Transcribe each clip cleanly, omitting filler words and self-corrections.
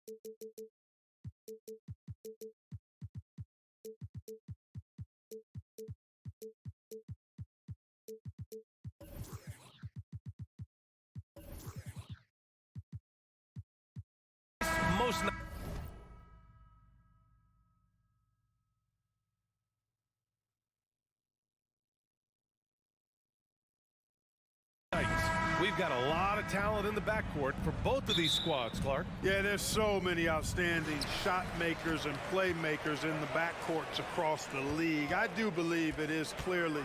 Most we've got a lot of talent in the backcourt for both of these squads, Clark. Yeah, there's so many outstanding shot makers and playmakers in the backcourts across the league. I do believe it is clearly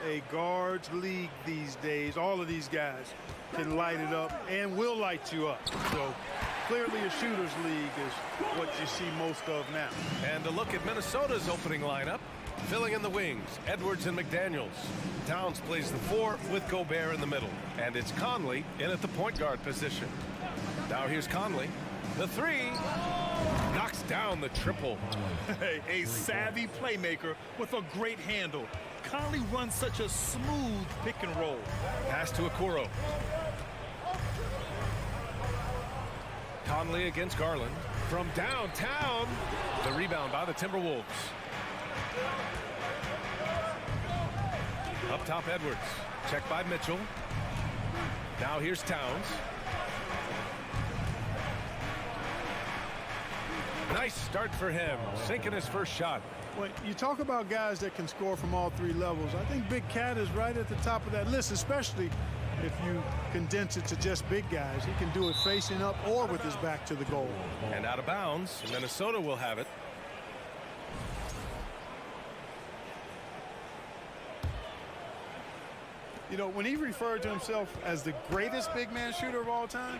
a guards league these days. All of these guys can light it up and will light you up. So clearly a shooter's league is what you see most of now. And a look at Minnesota's opening lineup. Filling in the wings, Edwards and McDaniels. Towns plays the 4 with Gobert in the middle. And it's Conley in at the point guard position. Now here's Conley. The 3 knocks down the triple. A savvy playmaker with a great handle. Conley runs such a smooth pick and roll. Pass to Okoro. Conley against Garland. From downtown, the rebound by the Timberwolves. Up top, Edwards. Checked by Mitchell. Now here's Towns. Nice start for him. Sinking his first shot. When you talk about guys that can score from all 3 levels, I think Big Cat is right at the top of that list, especially if you condense it to just big guys. He can do it facing up or with his back to the goal. And out of bounds, Minnesota will have it. You know, when he referred to himself as the greatest big man shooter of all time,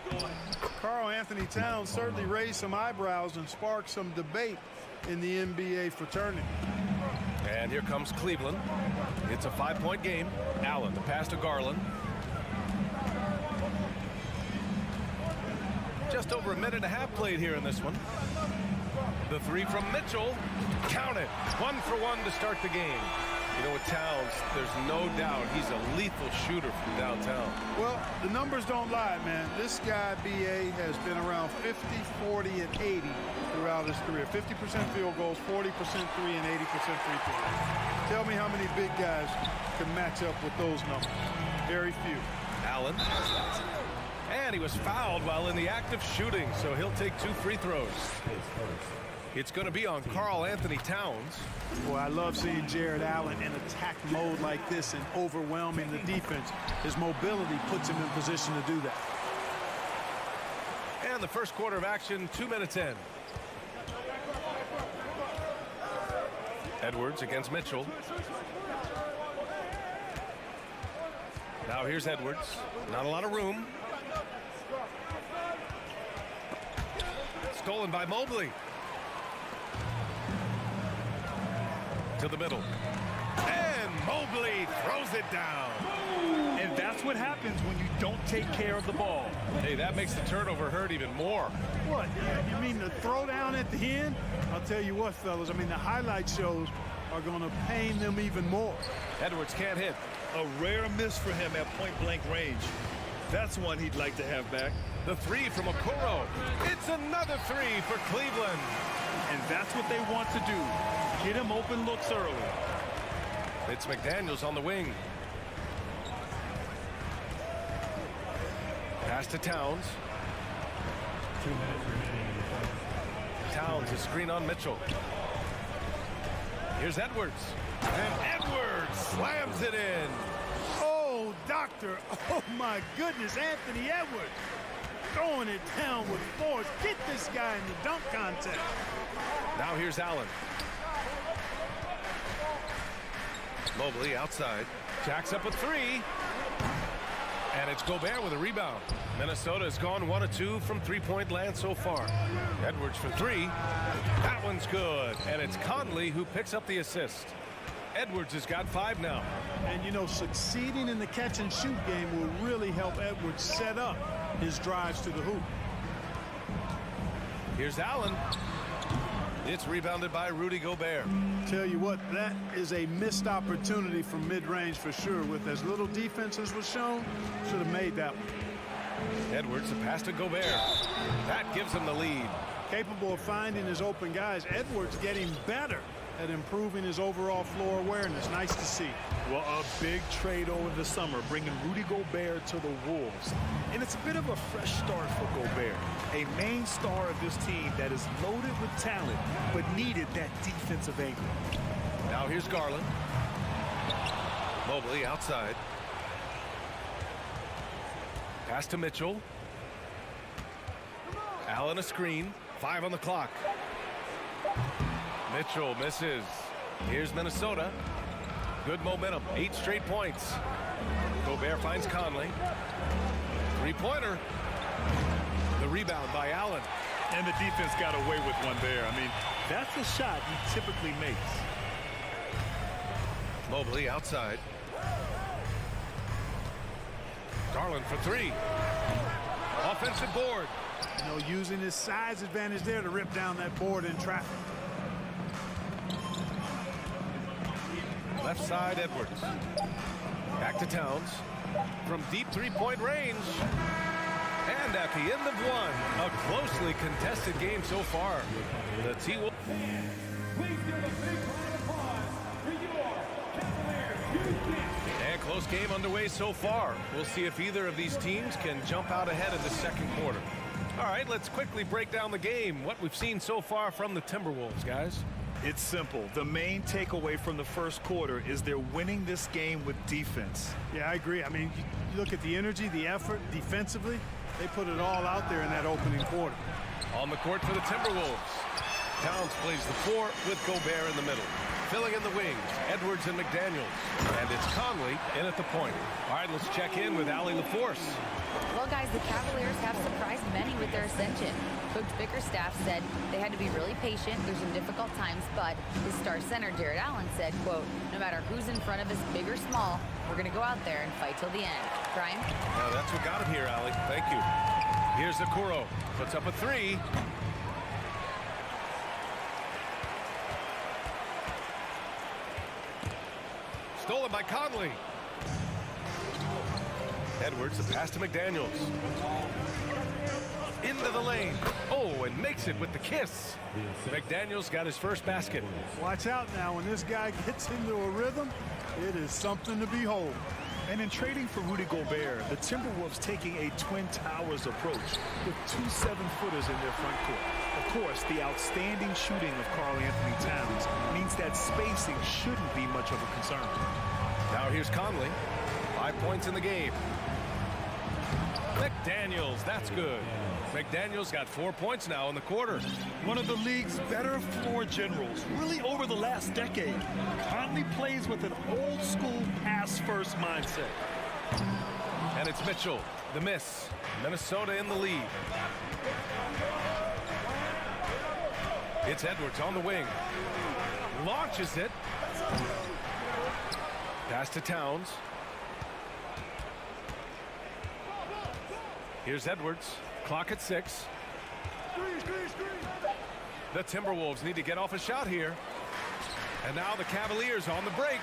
Karl Anthony Towns certainly raised some eyebrows and sparked some debate in the NBA fraternity. And here comes Cleveland. It's a 5-point game. Allen, the pass to Garland. Just over a minute and a half played here in this one. The 3 from Mitchell. Count it. 1 for 1 to start the game. You know, with Towns, there's no doubt he's a lethal shooter from downtown. Well, the numbers don't lie, man. This guy, B.A., has been around 50, 40, and 80 throughout his career. 50% field goals, 40% 3, and 80% free throws. Tell me how many big guys can match up with those numbers. Very few. Allen. And he was fouled while in the act of shooting, so he'll take 2 free throws. It's going to be on Karl Anthony Towns. Boy, I love seeing Jared Allen in attack mode like this and overwhelming the defense. His mobility puts him in position to do that. And the first quarter of action, 2 minutes in. Edwards against Mitchell. Now here's Edwards. Not a lot of room. Stolen by Mobley. To the middle. And Mobley throws it down. And that's what happens when you don't take care of the ball. Hey, that makes the turnover hurt even more. What? You mean the throwdown at the end? I'll tell you what, fellas. I mean, the highlight shows are going to pain them even more. Edwards can't hit. A rare miss for him at point-blank range. That's one he'd like to have back. The 3 from Okoro. It's another 3 for Cleveland. And that's what they want to do. Get him open looks early. It's McDaniels on the wing. Pass to Towns. Towns, a screen on Mitchell. Here's Edwards. And Edwards slams it in. Oh, doctor. Oh, my goodness. Anthony Edwards throwing it down with force. Get this guy in the dunk contest. Now here's Allen. Mobley outside. Jacks up a 3. And it's Gobert with a rebound. Minnesota has gone 1 of 2 from 3-point land so far. Edwards for 3. That one's good. And it's Conley who picks up the assist. Edwards has got 5 now. And, you know, succeeding in the catch-and-shoot game will really help Edwards set up his drives to the hoop. Here's Allen. It's rebounded by Rudy Gobert. Tell you what, that is a missed opportunity from mid-range for sure. With as little defense as was shown, should have made that one. Edwards, a pass to Gobert. That gives him the lead. Capable of finding his open guys. Edwards getting better at improving his overall floor awareness. Nice to see. Well, a big trade over the summer, bringing Rudy Gobert to the Wolves. And it's a bit of a fresh start for Gobert, a main star of this team that is loaded with talent, but needed that defensive anchor. Now here's Garland. Mobley outside. Pass to Mitchell. Allen a screen. 5 on the clock. Mitchell misses. Here's Minnesota. Good momentum. 8 straight points. Gobert finds Conley. Three-pointer. The rebound by Allen. And the defense got away with one there. I mean, that's a shot he typically makes. Mobley outside. Garland for 3. Offensive board. You know, using his size advantage there to rip down that board in traffic. Left side, Edwards. Back to Towns. From deep three-point range. And at the end of one, a closely contested game so far. The T-Wolves. And close game underway so far. We'll see if either of these teams can jump out ahead in the second quarter. All right, let's quickly break down the game. What we've seen so far from the Timberwolves, guys. It's simple. The main takeaway from the first quarter is they're winning this game with defense. Yeah, I agree. I mean, you look at the energy, the effort, defensively, they put it all out there in that opening quarter. On the court for the Timberwolves. Towns plays the 4 with Gobert in the middle. Filling in the wings, Edwards and McDaniels. And it's Conley in at the point. All right, let's check in with Allie LaForce. Well, guys, the Cavaliers have surprised many with their ascension. Coach Bickerstaff said they had to be really patient through some difficult times, but his star center, Jared Allen, said, quote, no matter who's in front of us, big or small, we're going to go out there and fight till the end. Brian? That's what got him here, Allie. Thank you. Here's Okoro. Puts up a 3. Stolen by Conley. Edwards, the pass to McDaniels. Into the lane. Oh, and makes it with the kiss. McDaniels got his first basket. Watch out now. When this guy gets into a rhythm, it is something to behold. And in trading for Rudy Gobert, the Timberwolves taking a Twin Towers approach with 2 7-footers in their front court. Of course, the outstanding shooting of Karl-Anthony Towns means that spacing shouldn't be much of a concern. Now here's Conley. 5 points in the game. McDaniels, that's good. McDaniels got 4 points now in the quarter. One of the league's better floor generals, really over the last decade. Conley plays with an old-school pass-first mindset. And it's Mitchell, the miss. Minnesota in the lead. It's Edwards on the wing. Launches it. Pass to Towns. Here's Edwards. Clock at 6. The Timberwolves need to get off a shot here. And now the Cavaliers on the break.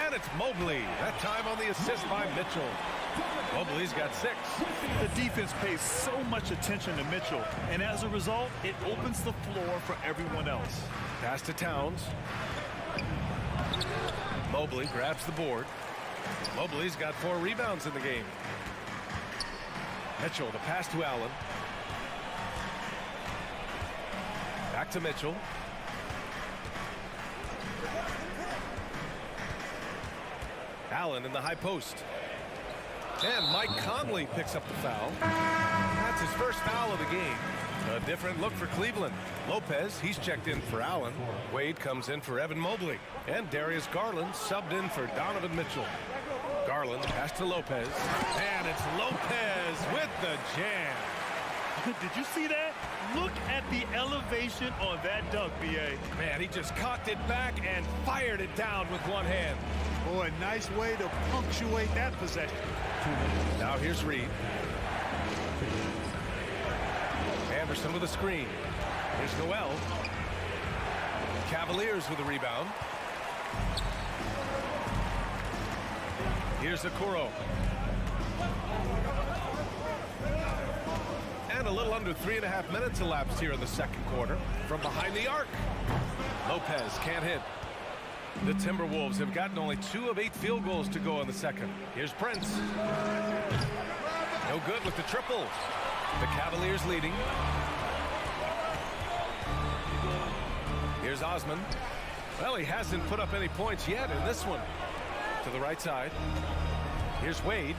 And it's Mobley. That time on the assist by Mitchell. Mobley's got 6. The defense pays so much attention to Mitchell, and as a result, it opens the floor for everyone else. Pass to Towns. Mobley grabs the board. Mobley's got 4 rebounds in the game. Mitchell, the pass to Allen. Back to Mitchell. Allen in the high post. And Mike Conley picks up the foul. That's his first foul of the game. A different look for Cleveland. Lopez, he's checked in for Allen. Wade comes in for Evan Mobley. And Darius Garland subbed in for Donovan Mitchell. Garland pass to Lopez. And it's Lopez with the jam. Did you see that? Look at the elevation on that dunk, B.A. Man, he just cocked it back and fired it down with one hand. Boy, nice way to punctuate that possession. Now here's Reed. Anderson with a screen. Here's Noel. Cavaliers with a rebound. Here's Okoro. And a little under 3.5 minutes elapsed here in the second quarter. From behind the arc, Lopez can't hit. The Timberwolves have gotten only 2 of 8 field goals to go in the second. Here's Prince. No good with the triple. The Cavaliers leading. Here's Osman. Well, he hasn't put up any points yet in this one. To the right side. Here's Wade.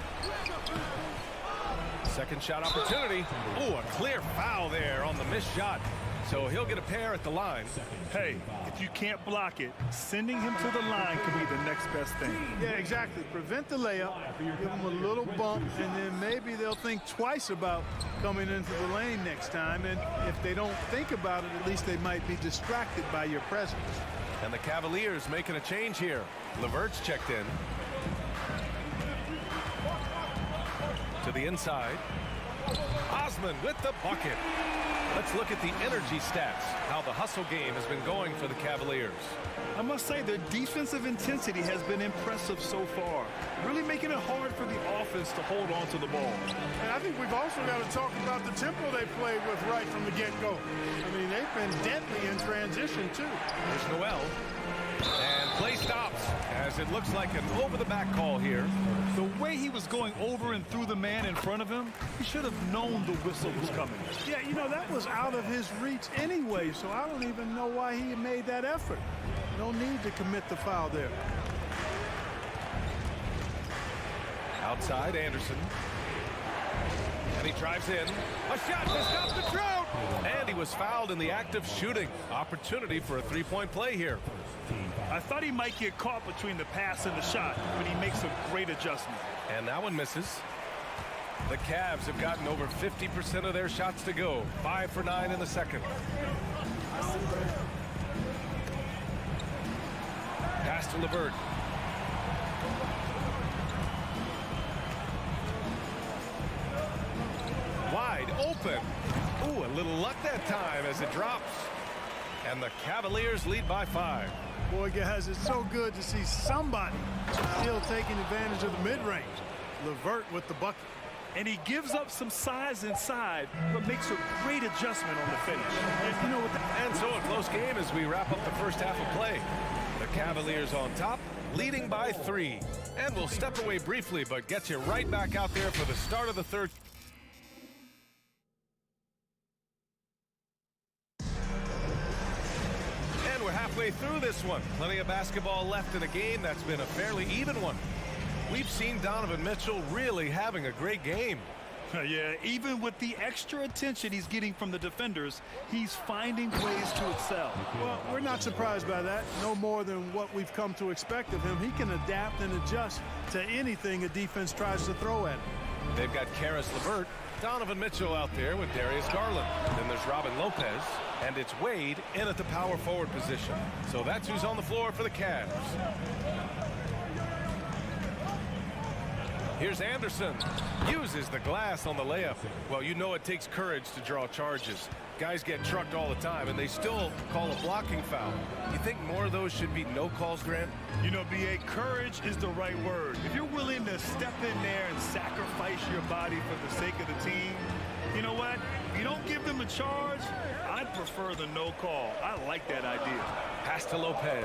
Second shot opportunity. Oh, a clear foul there on the missed shot. So he'll get a pair at the line. Hey, if you can't block it, sending him to the line could be the next best thing. Yeah, exactly. Prevent the layup, give them a little bump, and then maybe they'll think twice about coming into the lane next time. And if they don't think about it, at least they might be distracted by your presence. And the Cavaliers making a change here. LeVert's checked in. To the inside. Osman with the bucket. Let's look at the energy stats, how the hustle game has been going for the Cavaliers. I must say their defensive intensity has been impressive so far, really making it hard for the offense to hold on to the ball. And I think we've also got to talk about the tempo they played with right from the get-go. I mean, they've been deadly in transition, too. There's Noel. And play stops as it looks like an over-the-back call here. The way he was going over and through the man in front of him, he should have known the whistle was coming. Yeah, you know, that was out of his reach anyway, so I don't even know why he made that effort. No need to commit the foul there. Outside, Anderson. And he drives in. A shot to stop the drought. And he was fouled in the act of shooting. Opportunity for a three-point play here. I thought he might get caught between the pass and the shot, but he makes a great adjustment. And that one misses. The Cavs have gotten over 50% of their shots to go. 5 for 9 in the second. Pass to LeVert. Wide open. Ooh, a little luck that time as it drops. And the Cavaliers lead by 5. Boy, guys, it's so good to see somebody still taking advantage of the mid-range. LeVert with the bucket. And he gives up some size inside, but makes a great adjustment on the finish. And, you know, and so a close game as we wrap up the first half of play. The Cavaliers on top, leading by 3. And we'll step away briefly, but get you right back out there for the start of the third. And we're halfway through this one. Plenty of basketball left in a game that's been a fairly even one. We've seen Donovan Mitchell really having a great game. Yeah, even with the extra attention he's getting from the defenders, he's finding ways to excel. Well, we're not surprised by that. No more than what we've come to expect of him. He can adapt and adjust to anything a defense tries to throw at him. They've got Karis LeVert, Donovan Mitchell out there with Darius Garland. Then there's Robin Lopez, and it's Wade in at the power forward position. So that's who's on the floor for the Cavs. Here's Anderson. Uses the glass on the layup. Well, you know it takes courage to draw charges. Guys get trucked all the time, and they still call a blocking foul. You think more of those should be no calls, Grant? You know, B.A., courage is the right word. If you're willing to step in there and sacrifice your body for the sake of the team, you know what? If you don't give them a charge, I'd prefer the no call. I like that idea. Pass to Lopez.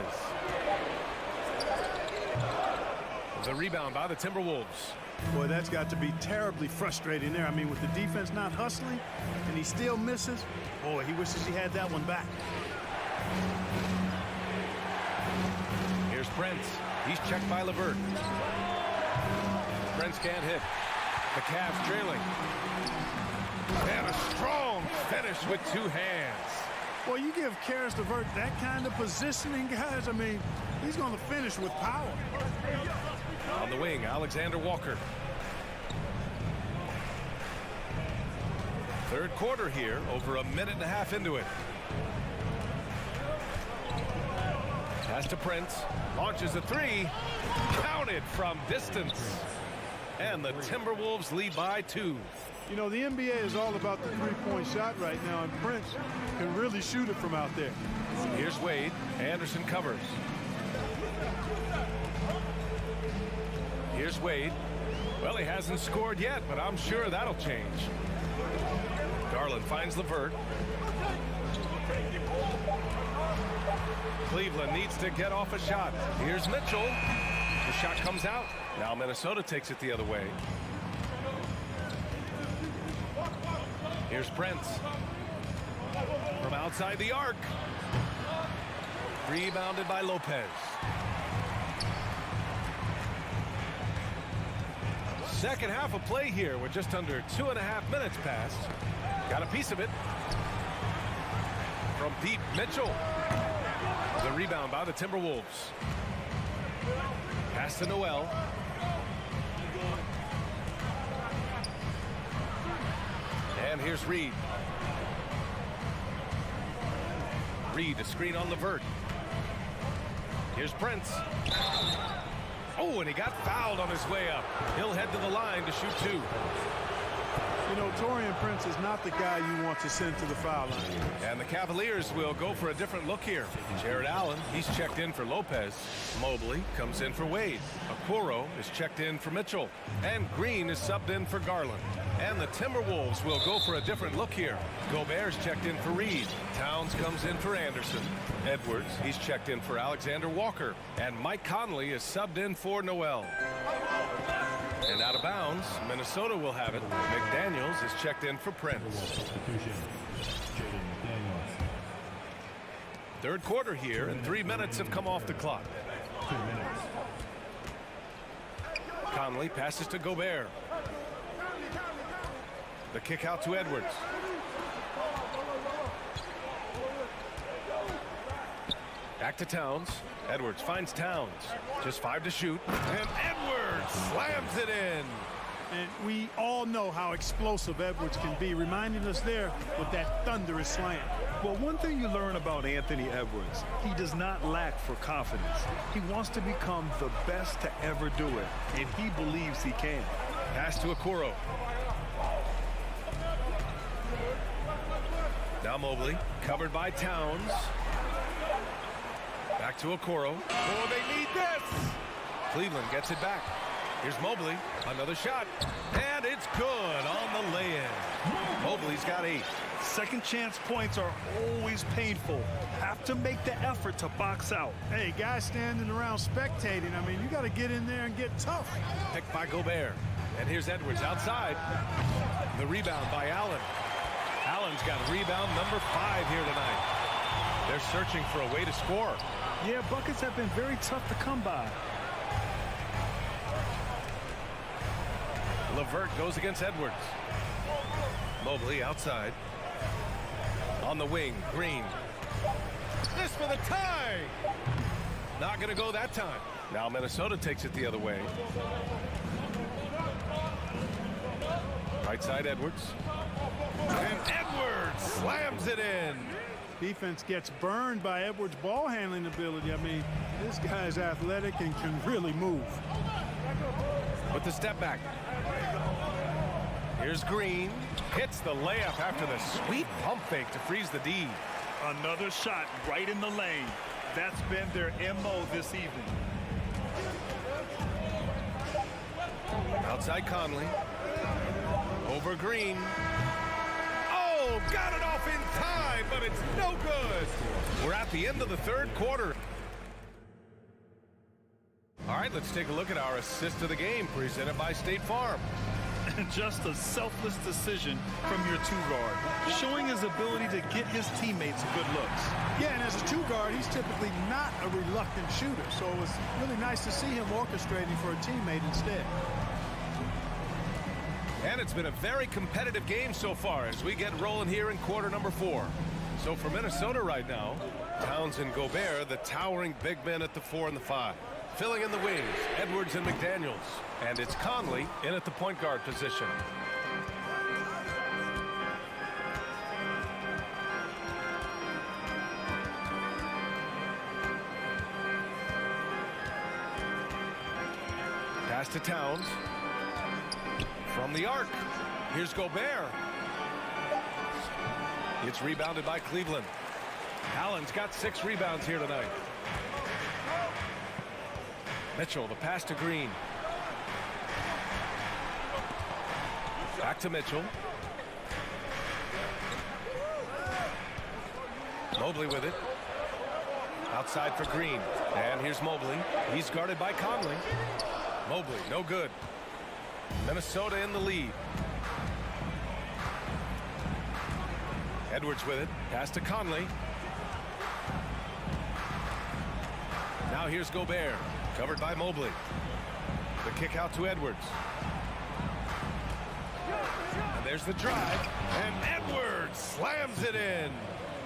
The rebound by the Timberwolves. Boy, that's got to be terribly frustrating there. I mean, with the defense not hustling and he still misses, boy, he wishes he had that one back. Here's Prince. He's checked by LeVert. Prince can't hit. The Cavs trailing. And a strong finish with 2 hands. Well, you give Karis LeVert that kind of positioning, guys. I mean, he's going to finish with power. On the wing, Alexander Walker. Third quarter here, over a minute and a half into it. Pass to Prince. Launches a 3. Counted from distance. And the Timberwolves lead by 2. You know, the NBA is all about the three-point shot right now, and Prince can really shoot it from out there. Here's Wade. Anderson covers. Here's Wade. Well, he hasn't scored yet, but I'm sure that'll change. Garland finds LeVert. Cleveland needs to get off a shot. Here's Mitchell. The shot comes out. Now Minnesota takes it the other way. Here's Prince. From outside the arc. Rebounded by Lopez. Second half of play here with just under 2.5 minutes passed. Got a piece of it. From deep, Mitchell. The rebound by the Timberwolves. Pass to Noel. And here's Reed. Reed, a screen on LeVert. Here's Prince. Oh, and he got fouled on his way up. He'll head to the line to shoot 2. You know, Taurean Prince is not the guy you want to send to the foul line. And the Cavaliers will go for a different look here. Jared Allen, he's checked in for Lopez. Mobley comes in for Wade. Okoro is checked in for Mitchell. And Green is subbed in for Garland. And the Timberwolves will go for a different look here. Gobert's checked in for Reed. Towns comes in for Anderson. Edwards, he's checked in for Alexander Walker. And Mike Conley is subbed in for Noel. And out of bounds, Minnesota will have it. McDaniels is checked in for Prince. Third quarter here, and 3 minutes have come off the clock. Conley passes to Gobert. The kick out to Edwards. Back to Towns. Edwards finds Towns. Just 5 to shoot. And Edwards slams it in. And we all know how explosive Edwards can be, reminding us there with that thunderous slam. Well, one thing you learn about Anthony Edwards, he does not lack for confidence. He wants to become the best to ever do it, and he believes he can. Pass to Okoro. Now Mobley, covered by Towns. Back to Okoro. Oh, they need this! Cleveland gets it back. Here's Mobley. Another shot. And it's good on the lay-in. Mobley's got 8. Second chance points are always painful. Have to make the effort to box out. Hey, guys standing around spectating, I mean, you got to get in there and get tough. Picked by Gobert. And here's Edwards outside. The rebound by Allen. Allen's got rebound number 5 here tonight. They're searching for a way to score. Yeah, buckets have been very tough to come by. LeVert goes against Edwards. Mobley outside. On the wing, Green. This for the tie! Not going to go that time. Now Minnesota takes it the other way. Right side, Edwards. And Edwards slams it in. Defense gets burned by Edwards' ball handling ability. I mean, this guy's athletic and can really move. With the step back. Here's Green. Hits the layup after the sweet pump fake to freeze the D. Another shot right in the lane. That's been their MO this evening. Outside Conley. Over Green. Oh, got it off in time, but it's no good. We're at the end of the third quarter. All right, let's take a look at our assist of the game presented by State Farm. Just a selfless decision from your 2-guard, showing his ability to get his teammates good looks. Yeah, and as a 2-guard, he's typically not a reluctant shooter, so it was really nice to see him orchestrating for a teammate instead. And it's been a very competitive game so far as we get rolling here in quarter number 4. So for Minnesota right now, Towns and Gobert, the towering big men at the 4 and the 5. Filling in the wings, Edwards and McDaniels. And it's Conley in at the point guard position. Pass to Towns. From the arc, here's Gobert. It's rebounded by Cleveland. Allen's got 6 rebounds here tonight. Mitchell, the pass to Green. Back to Mitchell. Mobley with it. Outside for Green. And here's Mobley. He's guarded by Conley. Mobley, no good. Minnesota in the lead. Edwards with it. Pass to Conley. Now here's Gobert. Covered by Mobley. The kick out to Edwards. And there's the drive. And Edwards slams it in.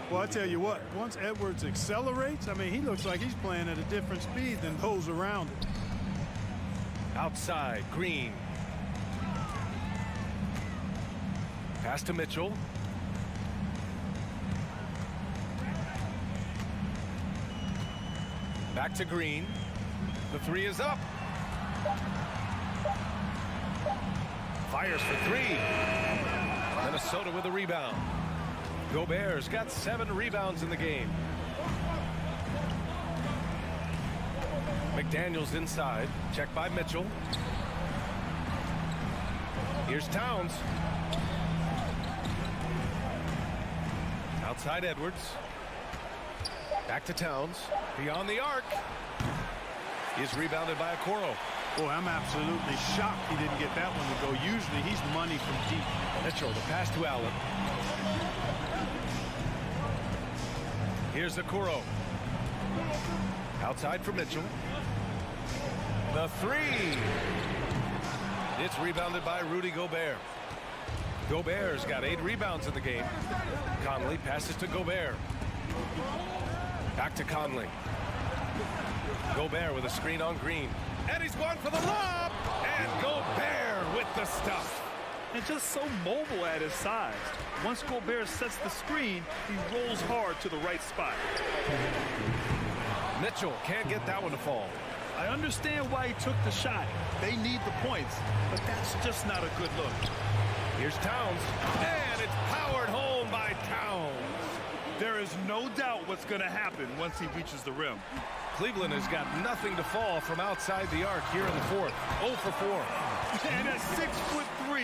Well, I tell you what, once Edwards accelerates, I mean, he looks like he's playing at a different speed than those around him. Outside, Green. Pass to Mitchell. Back to Green. The three is up. Fires for three. Minnesota with a rebound. Gobert's got 7 rebounds in the game. McDaniels inside. Checked by Mitchell. Here's Towns. Outside Edwards. Back to Towns. Beyond the arc. He's rebounded by Okoro. Boy, I'm absolutely shocked he didn't get that one to go. Usually he's money from deep. Mitchell, the pass to Allen. Here's Okoro. Outside for Mitchell. The three. It's rebounded by Rudy Gobert. Gobert's got 8 rebounds in the game. Conley passes to Gobert. Back to Conley. Gobert with a screen on Green. And he's going for the lob. And Gobert with the stuff. And just so mobile at his size. Once Gobert sets the screen, he rolls hard to the right spot. Mitchell can't get that one to fall. I understand why he took the shot. They need the points, but that's just not a good look. Here's Towns. And it's powered home by Towns. There is no doubt what's going to happen once he reaches the rim. Cleveland has got nothing to fall from outside the arc here in the fourth. 0 for 4. And at 6'3",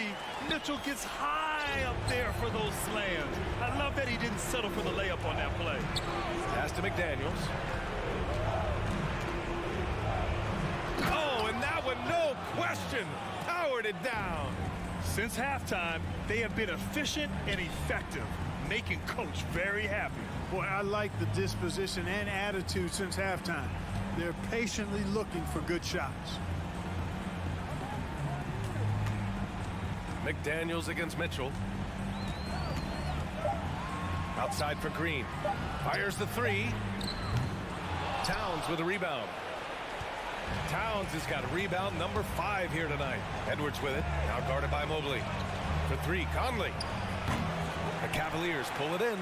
Mitchell gets high up there for those slams. I love that he didn't settle for the layup on that play. Pass to McDaniels. Oh, and that one, no question, powered it down. Since halftime, they have been efficient and effective, making Coach very happy. Boy, I like the disposition and attitude since halftime. They're patiently looking for good shots. McDaniels against Mitchell. Outside for Green. Fires the three. Towns with a rebound. Towns has got rebound number 5 here tonight. Edwards with it. Now guarded by Mobley. For 3, Conley. The Cavaliers pull it in.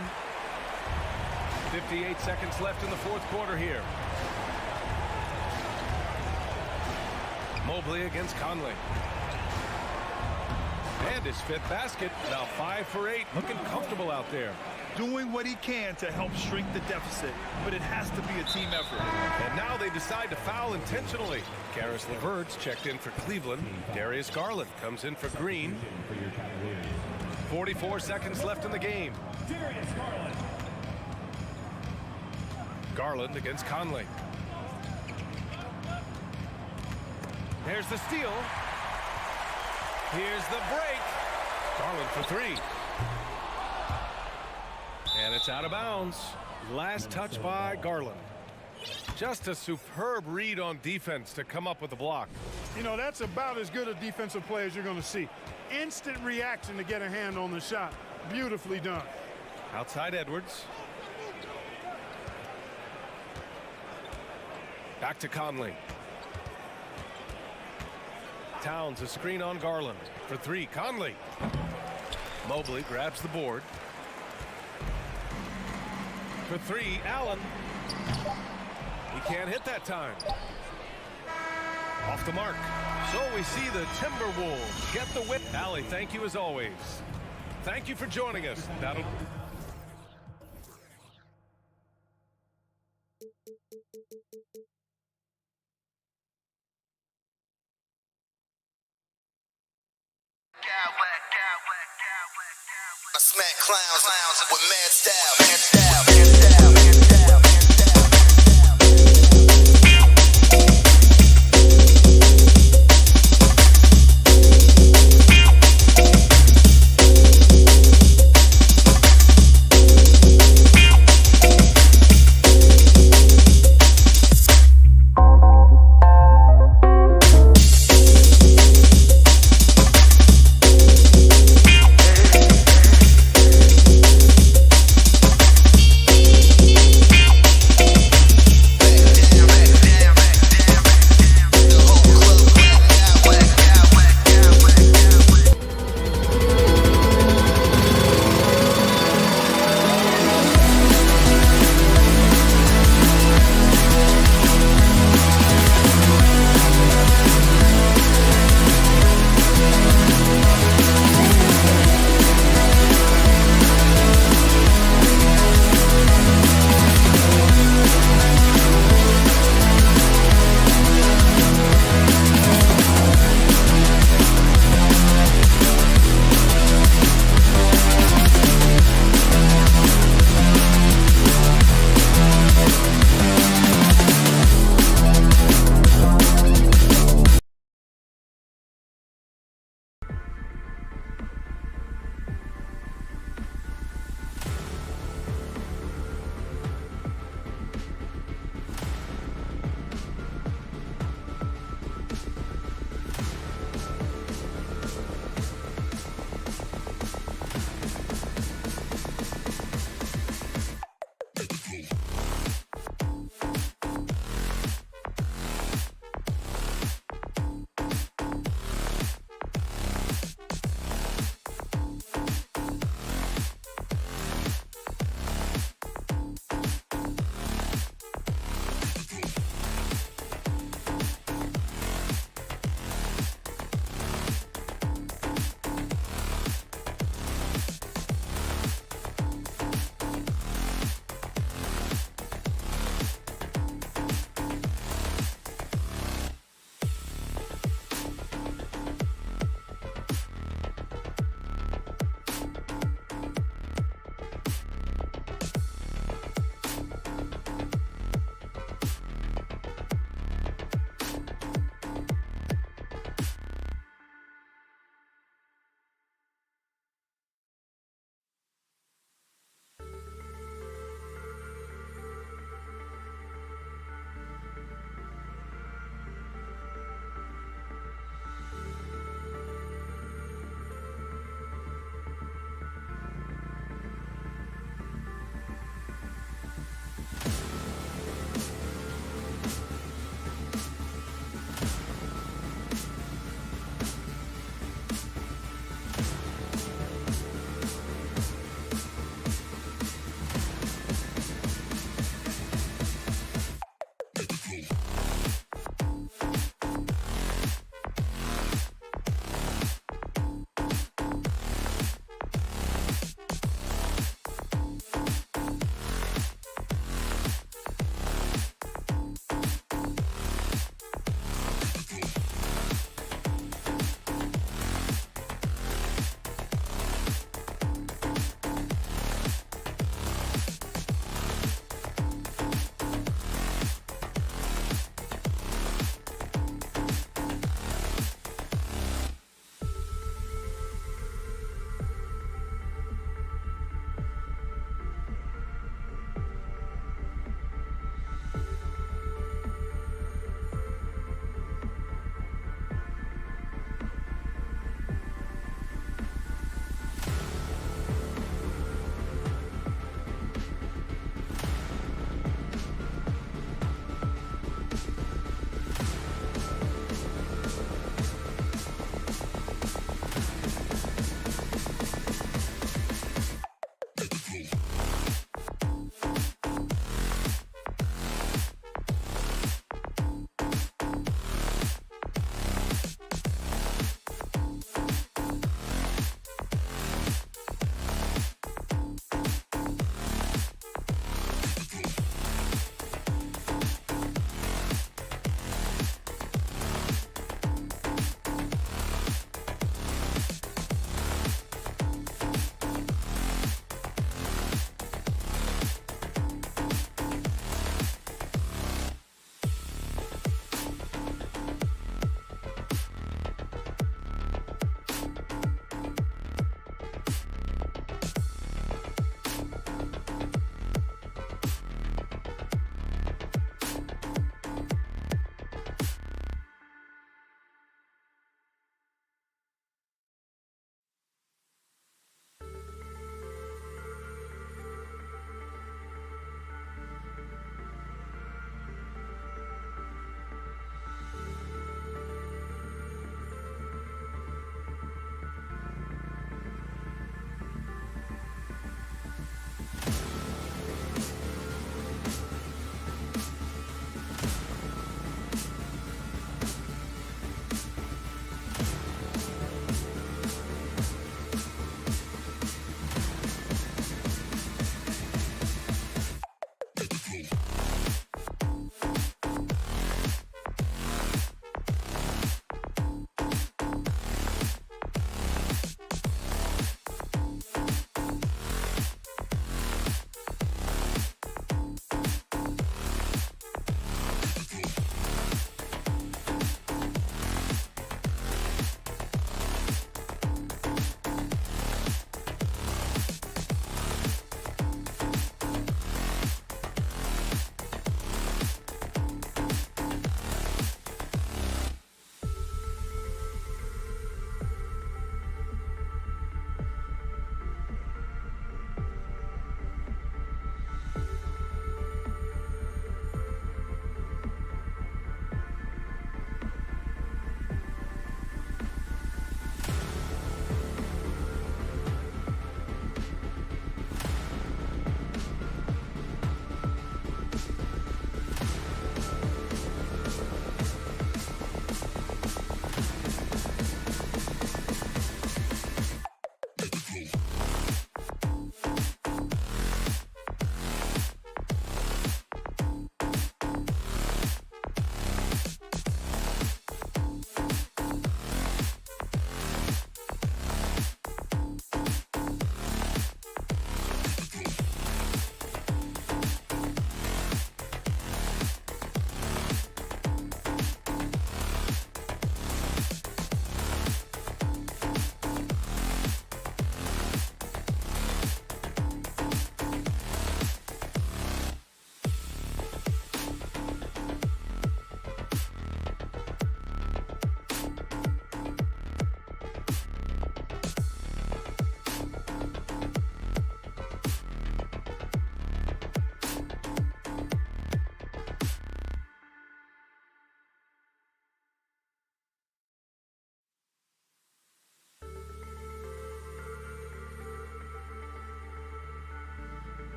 58 seconds left in the fourth quarter here. Mobley against Conley. And his 5th basket. Now 5 for 8. Looking comfortable out there. Doing what he can to help shrink the deficit, but it has to be a team effort. And now they decide to foul intentionally. Karis LeVert's checked in for Cleveland. Darius Garland comes in for Green. 44 seconds left in the game. Garland against Conley. There's the steal. Here's the break. Garland for 3. And it's out of bounds. Last touch by Garland. Just a superb read on defense to come up with the block. You know, that's about as good a defensive play as you're going to see. Instant reaction to get a hand on the shot. Beautifully done. Outside Edwards. Back to Conley. Towns a screen on Garland. For 3, Conley. Mobley grabs the board. For 3, Allen. He can't hit that time. Off the mark. So we see the Timberwolves get the win. Allie, thank you as always. Thank you for joining us. That'll... I smack clowns with mad style.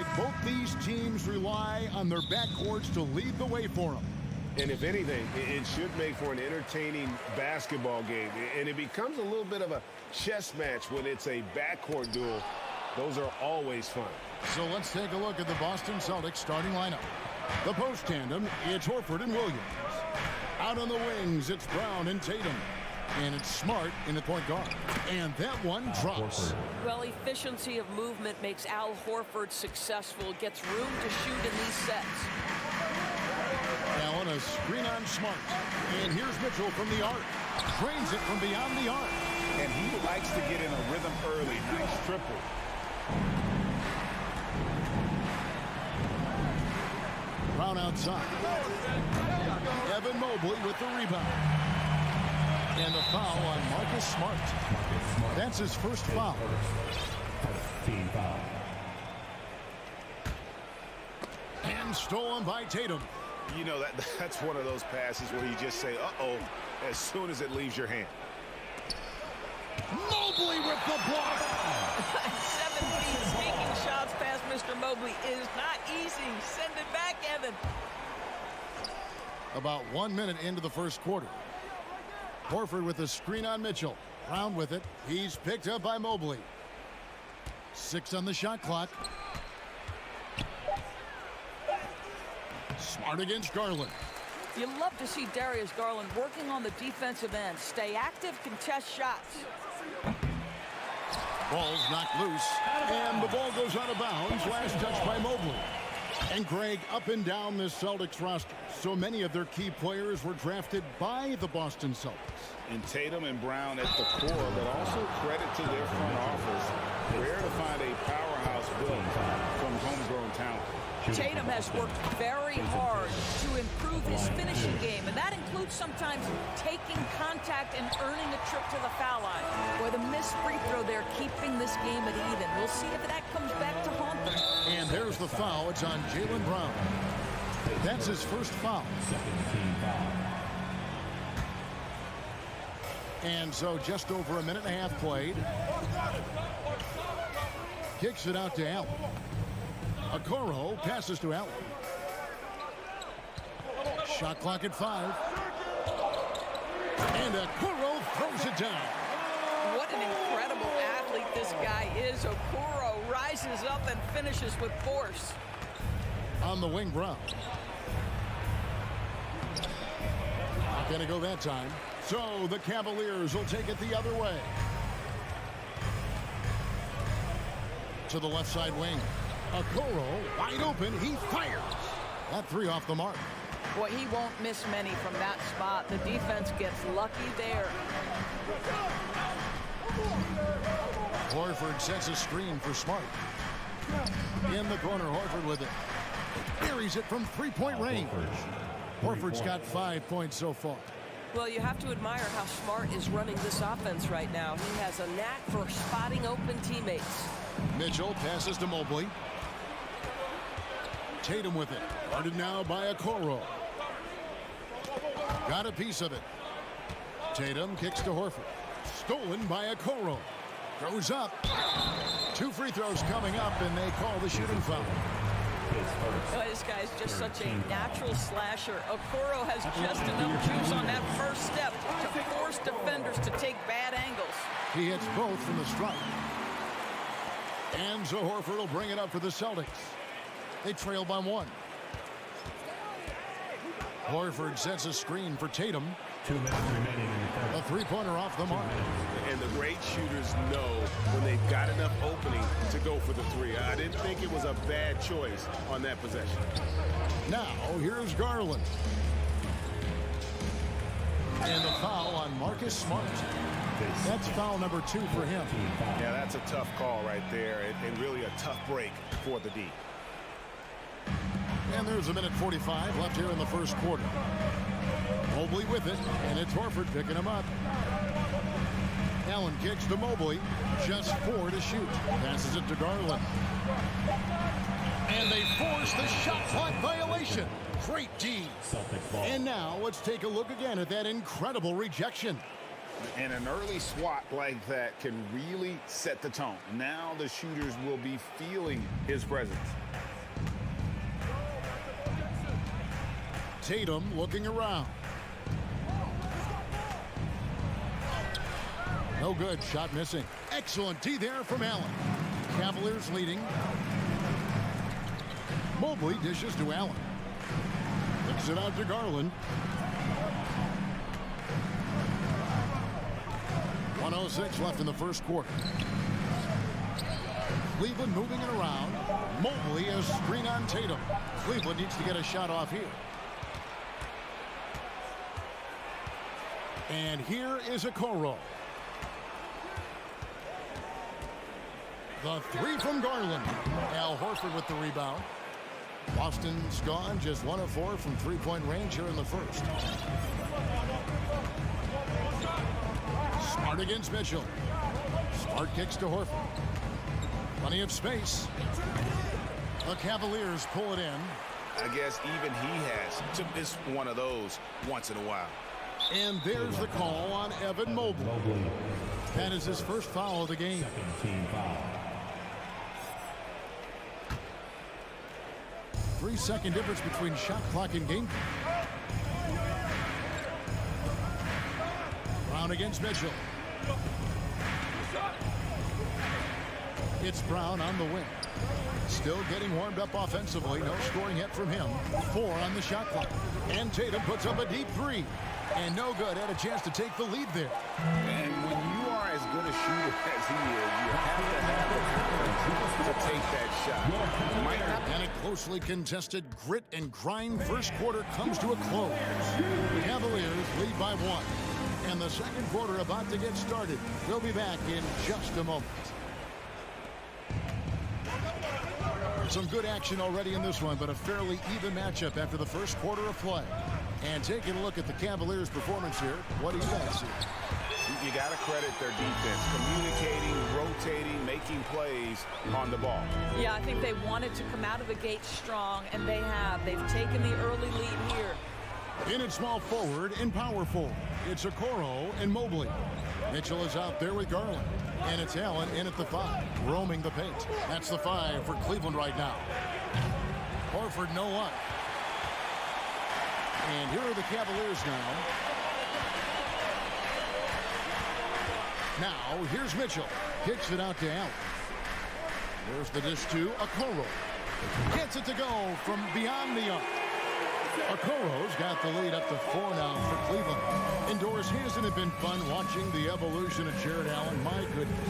like both these teams rely on their backcourts to lead the way for them. And if anything, it should make for an entertaining basketball game. And it becomes a little bit of a chess match when it's a backcourt duel. Those are always fun. So let's take a look at the Boston Celtics starting lineup. The post tandem, it's Horford and Williams. Out on the wings, it's Brown and Tatum. And it's Smart in the point guard. And that one drops. Well, efficiency of movement makes Al Horford successful. Gets room to shoot in these sets. Allen, a screen on Smart. And here's Mitchell from the arc. Drains it from beyond the arc. And he likes to get in a rhythm early. Nice triple. Brown outside. Evan Mobley with the rebound. And a foul on Marcus Smart. That's his first foul. Team foul. And stolen by Tatum. You know, that's one of those passes where you just say, uh-oh, as soon as it leaves your hand. Mobley with the block. 7 feet sneaking shots past Mr. Mobley is not easy. Send it back, Evan. About 1 minute into the first quarter. Horford with a screen on Mitchell. Brown with it. He's picked up by Mobley. 6 on the shot clock. Smart against Garland. You love to see Darius Garland working on the defensive end. Stay active, contest shots. Ball's knocked loose. And the ball goes out of bounds. Last touch by Mobley. And Greg, up and down this Celtics roster, so many of their key players were drafted by the Boston Celtics. And Tatum and Brown at the core, but also credit to their front office. Rare to find a powerhouse built from homegrown talent. Tatum has worked very hard to improve his finishing game, and that includes sometimes taking contact and earning a trip to the foul line. Boy, the missed free throw there keeping this game at even. We'll see if that comes back to haunt them. And there's the foul. It's on Jaylen Brown. That's his first foul. Second team foul. And so just over a minute and a half played. Kicks it out to Allen. Okoro passes to Allen. Shot clock at 5. And Okoro throws it down. What an incredible athlete this guy is. Okoro rises up and finishes with force. On the wing, Brown. Not going to go that time. So the Cavaliers will take it the other way. To the left side wing. Okoro wide open. He fires. That 3 off the mark. Boy, he won't miss many from that spot. The defense gets lucky there. Horford sets a screen for Smart. In the corner, Horford with it. Buries it from 3-point range. Horford's got 5 points so far. Well, you have to admire how Smart is running this offense right now. He has a knack for spotting open teammates. Mitchell passes to Mobley. Tatum with it. Guarded now by Okoro. Got a piece of it. Tatum kicks to Horford. Stolen by Okoro. Goes up. 2 free throws coming up, and they call the shooting foul. Oh, this guy's just such a natural slasher. Okoro has just enough juice on that first step to force defenders to take bad angles. He hits both from the strike. And so Horford will bring it up for the Celtics. They trail by 1. Horford sets a screen for Tatum. 2 minutes remaining in the third. A 3-pointer off the mark. And the great shooters know when they've got enough opening to go for the 3. I didn't think it was a bad choice on that possession. Now, here's Garland. And the foul on Marcus Smart. That's foul number 2 for him. Yeah, that's a tough call right there, and really a tough break for the D. And there's a minute 45 left here in the first quarter. Mobley with it, and it's Horford picking him up. Allen kicks to Mobley. Just 4 to shoot. Passes it to Garland. And they force the shot clock violation. Great D. And now let's take a look again at that incredible rejection. And an early swat like that can really set the tone. Now the shooters will be feeling his presence. Tatum looking around. No good. Shot missing. Excellent D there from Allen. Cavaliers leading. Mobley dishes to Allen. Kicks it out to Garland. 1:06 left in the first quarter. Cleveland moving it around. Mobley a screen on Tatum. Cleveland needs to get a shot off here. And here is Okoro. The three from Garland. Al Horford with the rebound. Boston's gone just 1 of 4 from three-point range here in the first. Smart against Mitchell. Smart kicks to Horford. Plenty of space. The Cavaliers pull it in. I guess even he has to miss one of those once in a while. And there's the call on Evan Mobley. That is his first foul of the game. Second team foul. 3-second difference between shot clock and game clock. Brown against Mitchell. It's Brown on the wing. Still getting warmed up offensively. No scoring yet from him. 4 on the shot clock. And Tatum puts up a deep 3. And no good. Had a chance to take the lead there. And when you are as good a shooter as he is, you have to have the confidence to take that shot. And a closely contested grit and grind first quarter comes to a close. Cavaliers lead by 1. And the second quarter about to get started. We'll be back in just a moment. Some good action already in this one, but a fairly even matchup after the first quarter of play. And taking a look at the Cavaliers' performance here, what do you guys see? You got to credit their defense, communicating, rotating, making plays on the ball. Yeah, I think they wanted to come out of the gate strong, and they have. They've taken the early lead here. In at small forward and power forward, it's Okoro and Mobley. Mitchell is out there with Garland. And it's Allen in at the 5, roaming the paint. That's the 5 for Cleveland right now. Horford, no luck. And here are the Cavaliers now. Now, here's Mitchell. Kicks it out to Allen. There's the dish to Okoro. Gets it to go from beyond the arc. Okoro's got the lead up to 4 now for Cleveland. Indoors, hasn't it been fun watching the evolution of Jared Allen? My goodness.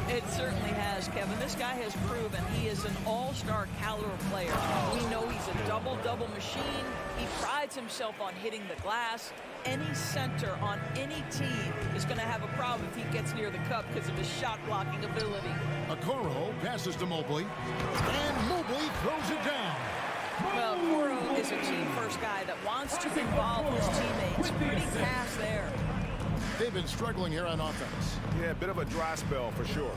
It certainly has, Kevin. This guy has proven he is an all-star caliber player. We know he's a double-double machine. He prides himself on hitting the glass. Any center on any team is going to have a problem if he gets near the cup because of his shot-blocking ability. Okoro passes to Mobley, and Mobley throws it down. Well, Okoro is a team-first guy that wants to involve his teammates. Pretty pass there. They've been struggling here on offense. Yeah, a bit of a dry spell for sure.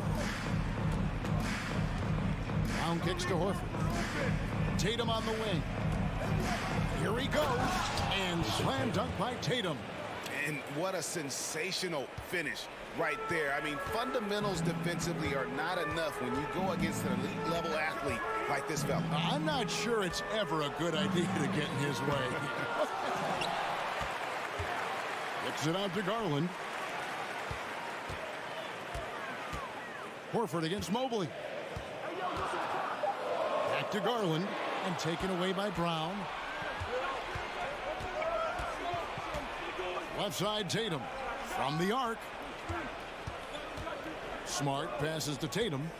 Brown kicks to Horford. Tatum on the wing. Here he goes. And slam dunk by Tatum. And what a sensational finish right there. I mean, fundamentals defensively are not enough when you go against an elite level athlete like this fella. I'm not sure it's ever a good idea to get in his way. Kicks it out to Garland. Horford against Mobley. Back to Garland and taken away by Brown. Left side Tatum from the arc. Smart passes to Tatum.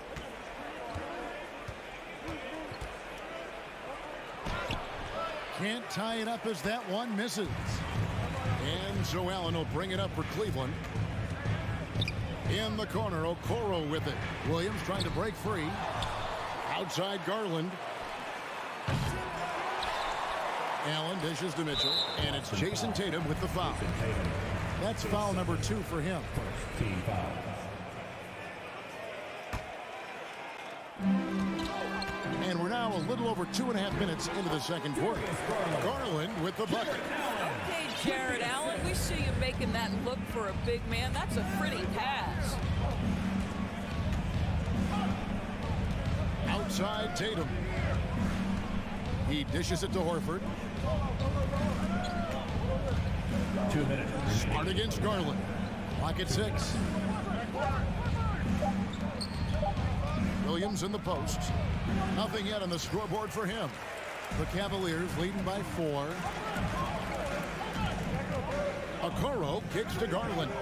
Can't tie it up as that one misses. And so Allen will bring it up for Cleveland. In the corner, Okoro with it. Williams trying to break free. Outside Garland. Allen dishes to Mitchell, and it's Jason Tatum with the foul. That's foul number 2 for him. First team foul. And we're now a little over 2.5 minutes into the second quarter. Garland with the bucket. Okay, Jared Allen, we see you making that look for a big man. That's a pretty pass. Outside Tatum. He dishes it to Horford. 2 minutes. Smart against Garland. Clock at 6. Williams in the post. Nothing yet on the scoreboard for him. The Cavaliers leading by 4. Okoro kicks to Garland.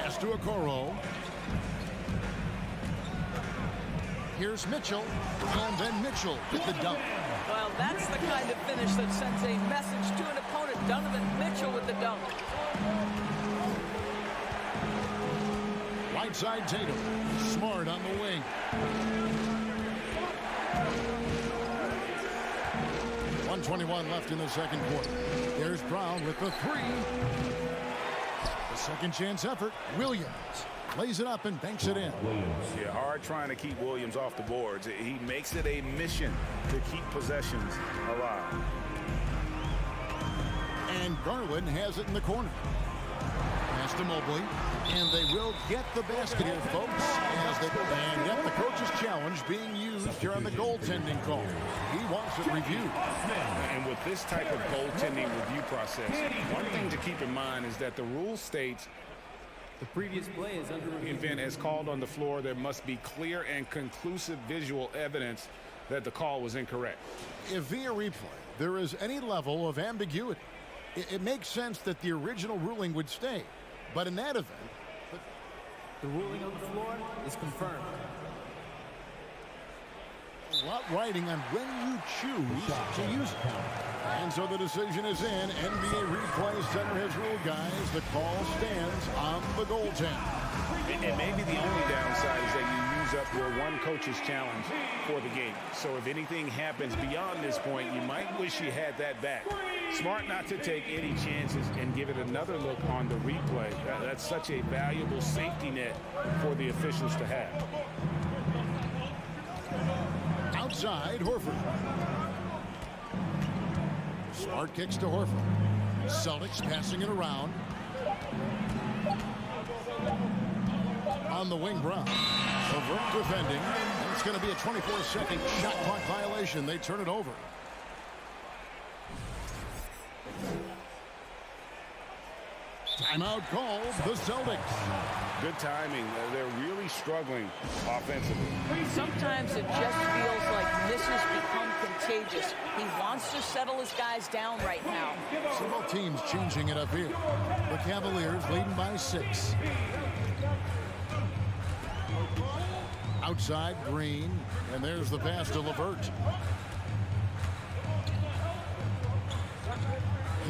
Pass to Okoro. Here's Mitchell. And then Mitchell with the dunk. Well, that's the kind of finish that sends a message to an opponent. Donovan Mitchell with the dunk. Right side Tatum. Smart on the wing. 1:21 left in the second quarter. Here's Brown with the 3. The second chance effort. Williams lays it up and banks it in. Yeah, hard trying to keep Williams off the boards. He makes it a mission to keep possessions alive. And Garland has it in the corner. Pass to Mobley. And they will get the basket here, folks. And yet the coach's challenge being used here on the goaltending call. He wants it reviewed. And with this type of goaltending review process, one thing to keep in mind is that the rule states the previous play is under review. event has called on the floor. There must be clear and conclusive visual evidence that the call was incorrect. If via replay there is any level of ambiguity, it makes sense that the original ruling would stay. But in that event, the ruling on the floor is confirmed. A lot riding on when you choose to use it. And so the decision is in. NBA Replay Center has ruled, guys. The call stands on the goaltend. And maybe the only downside is that you use up your one coach's challenge for the game. So if anything happens beyond this point, you might wish you had that back. Smart not to take any chances and give it another look on the replay. That's such a valuable safety net for the officials to have. Outside, Horford. Smart kicks to Horford. Celtics passing it around. On the wing, Brown. Avert defending. And it's going to be a 24-second shot clock violation. They turn it over. Timeout called the Celtics. Good timing. They're really struggling offensively. Sometimes it just feels like this has become contagious. He wants to settle his guys down right now. So both teams changing it up here. The Cavaliers leading by 6. Outside, Green. And there's the pass to LeVert.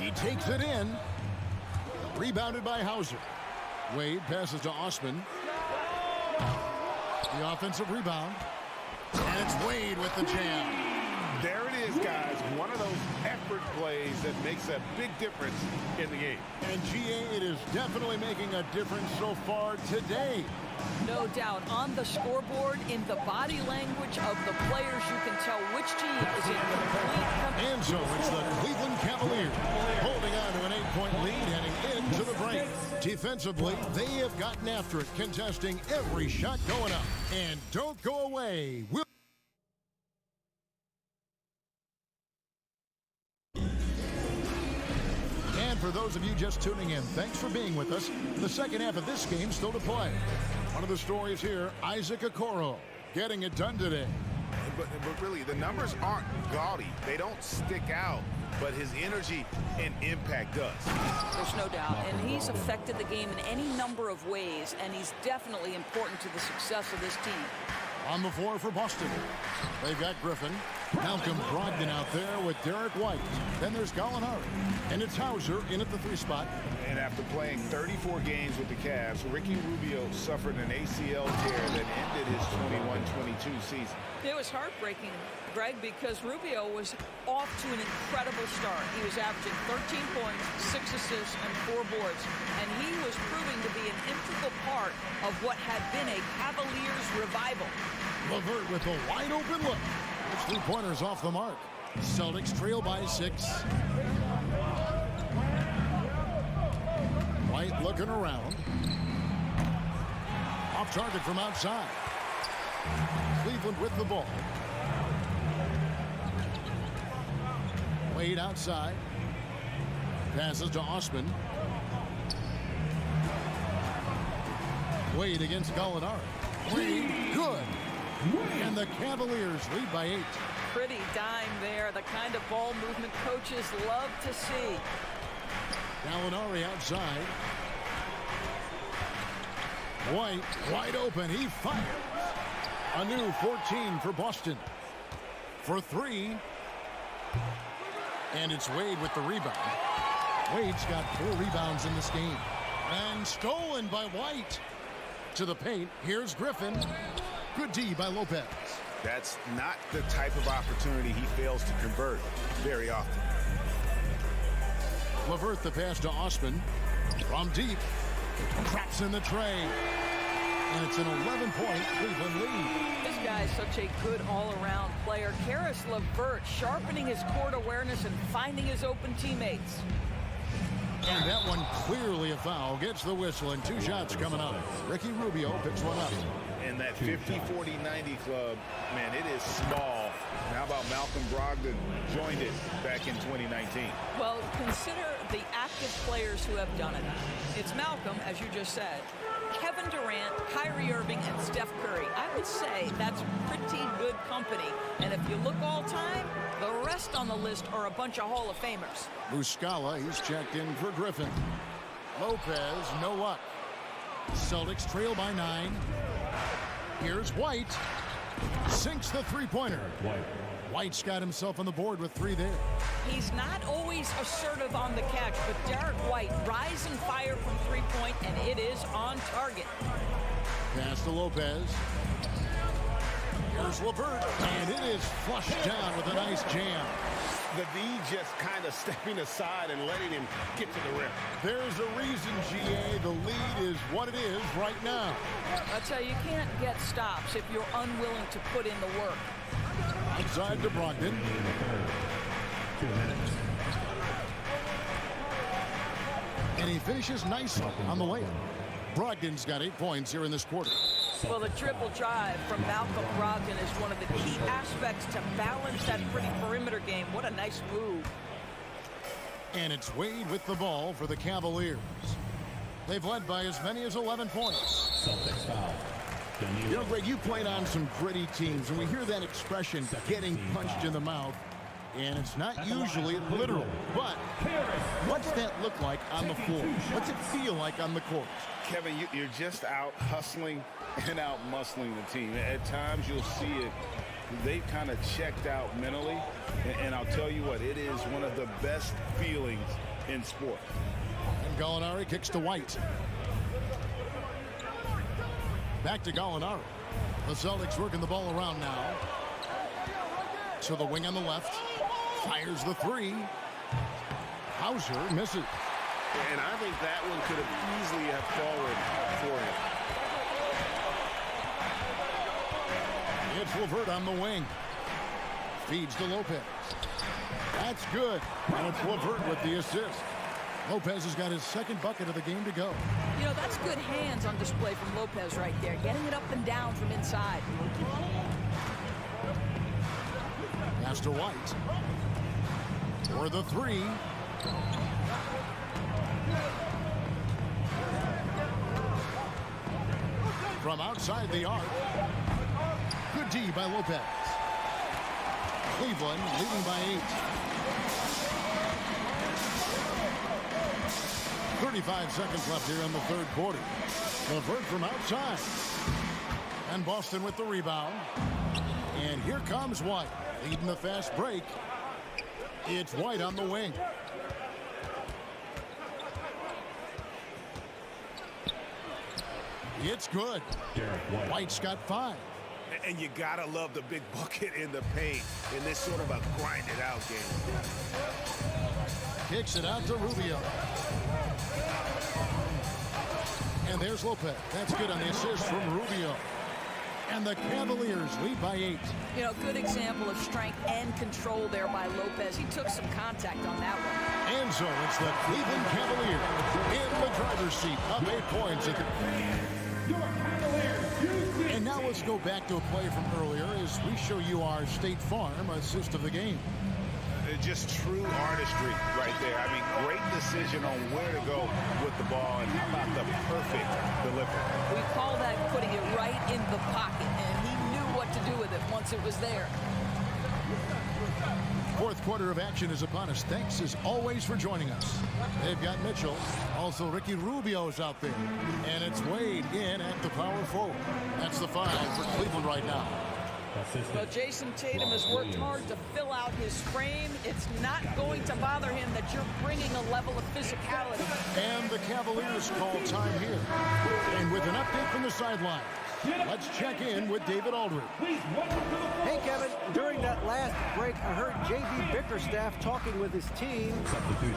He takes it in. Rebounded by Hauser. Wade passes to Osman. The offensive rebound. And it's Wade with the jam. There it is, guys. One of those effort plays that makes a big difference in the game. And GA, it is definitely making a difference so far today. No doubt. On the scoreboard, in the body language of the players, you can tell which team is in complete. And so it's the Cleveland Cavaliers holding on to an 8-point lead heading into the break. Defensively, they have gotten after it, contesting every shot going up. And don't go away. And for those of you just tuning in, thanks for being with us. The second half of this game still to play. One of the stories here, Isaac Okoro getting it done today. But really, the numbers aren't gaudy. They don't stick out, but his energy and impact does. There's no doubt. And he's affected the game in any number of ways, and he's definitely important to the success of this team. On the floor for Boston, they've got Griffin. Malcolm Brogdon out there with Derek White. Then there's Gallinari. And it's Hauser in at the 3 spot. And after playing 34 games with the Cavs, Ricky Rubio suffered an ACL tear that ended his 21-22 season. It was heartbreaking, Greg, because Rubio was off to an incredible start. He was averaging 13 points, 6 assists, and 4 boards. And he was proving to be an integral part of what had been a Cavaliers revival. LeVert with a wide open look. 3-pointers off the mark. Celtics trail by 6. White looking around. Off target from outside. Cleveland with the ball. Wade outside. Passes to Osman. Wade against Gallinari. Wade, good. And the Cavaliers lead by 8. Pretty dime there. The kind of ball movement coaches love to see. Gallinari outside. White, wide open. He fires. A new 14 for Boston. For 3. And it's Wade with the rebound. Wade's got 4 rebounds in this game. And stolen by White. To the paint. Here's Griffin. Good D by Lopez. That's not the type of opportunity he fails to convert very often. LeVert the pass to Osman. From deep. Traps in the tray. And it's an 11-point Cleveland lead. This guy's such a good all-around player. Karis LeVert sharpening his court awareness and finding his open teammates. And that one clearly a foul. Gets the whistle and 2 shots coming up. Ricky Rubio picks one up. And that 50-40-90 club, man, it is small. How about Malcolm Brogdon joined it back in 2019? Well, consider the active players who have done it. It's Malcolm, as you just said, Kevin Durant, Kyrie Irving, and Steph Curry. I would say that's pretty good company. And if you look all time, the rest on the list are a bunch of Hall of Famers. Muscala, he's checked in for Griffin. Lopez, no luck. Celtics trail by 9. Here's White. Sinks the three-pointer. White's got himself on the board with 3 there. He's not always assertive on the catch, but Derek White rise and fire from 3-point, and it is on target. Pass to Lopez. Here's LeVert, and it is flushed down with a nice jam. The D just kind of stepping aside and letting him get to the rim. There's a reason, GA. The lead is what it is right now. I tell you, you can't get stops if you're unwilling to put in the work. Outside to Brogdon. 2 minutes. And he finishes nicely on the layup. Brogdon's got 8 points here in this quarter. Well, the triple drive from Malcolm Brogdon is one of the key aspects to balance that pretty perimeter game. What a nice move. And it's Wade with the ball for the Cavaliers. They've led by as many as 11 points. Celtics foul. You know, Greg, you played on some gritty teams, and we hear that expression, getting punched in the mouth, and it's not usually literal. But what's that look like on the floor? What's it feel like on the court? Kevin, you're just out hustling and out muscling the team. At times you'll see it. They've kind of checked out mentally, and I'll tell you what, it is one of the best feelings in sport. And Gallinari kicks to White. Back to Gallinari. The Celtics working the ball around now. To the wing on the left. Fires the 3. Hauser misses. And I think that one could have easily have fallen for him. It's LeVert on the wing. Feeds to Lopez. That's good. And it's LeVert with the assist. Lopez has got his 2nd bucket of the game to go. You know, that's good hands on display from Lopez right there, getting it up and down from inside. Pass to White. For the 3. From outside the arc. Good D by Lopez. Cleveland leading by 8. 35 seconds left here in the 3rd quarter. LeVert from outside. And Boston with the rebound. And here comes White, leading the fast break. It's White on the wing. It's good. White's got 5. And you gotta love the big bucket in the paint in this sort of a grinded out game. Kicks it out to Rubio. And there's Lopez. That's good on the assist from Rubio. And the Cavaliers lead by 8. You know, good example of strength and control there by Lopez. He took some contact on that one. And so it's the Cleveland Cavaliers in the driver's seat up 8 points. And now let's go back to a play from earlier as we show you our State Farm assist of the game. Just true artistry right there. I mean, great decision on where to go with the ball, and how about the perfect delivery? We call that putting it right in the pocket, and he knew what to do with it once it was there. Fourth quarter of action is upon us. Thanks as always for joining us. They've got Mitchell. Also Ricky Rubio's out there. And it's Wade in at the power forward. That's the five for Cleveland right now. Well, Jason Tatum has worked hard to fill out his frame. It's not going to bother him that you're bringing a level of physicality. And the Cavaliers call time here. And with an update from the sideline, let's check in with David Aldridge. Hey, Kevin. During that last break, I heard J.B. Bickerstaff talking with his team.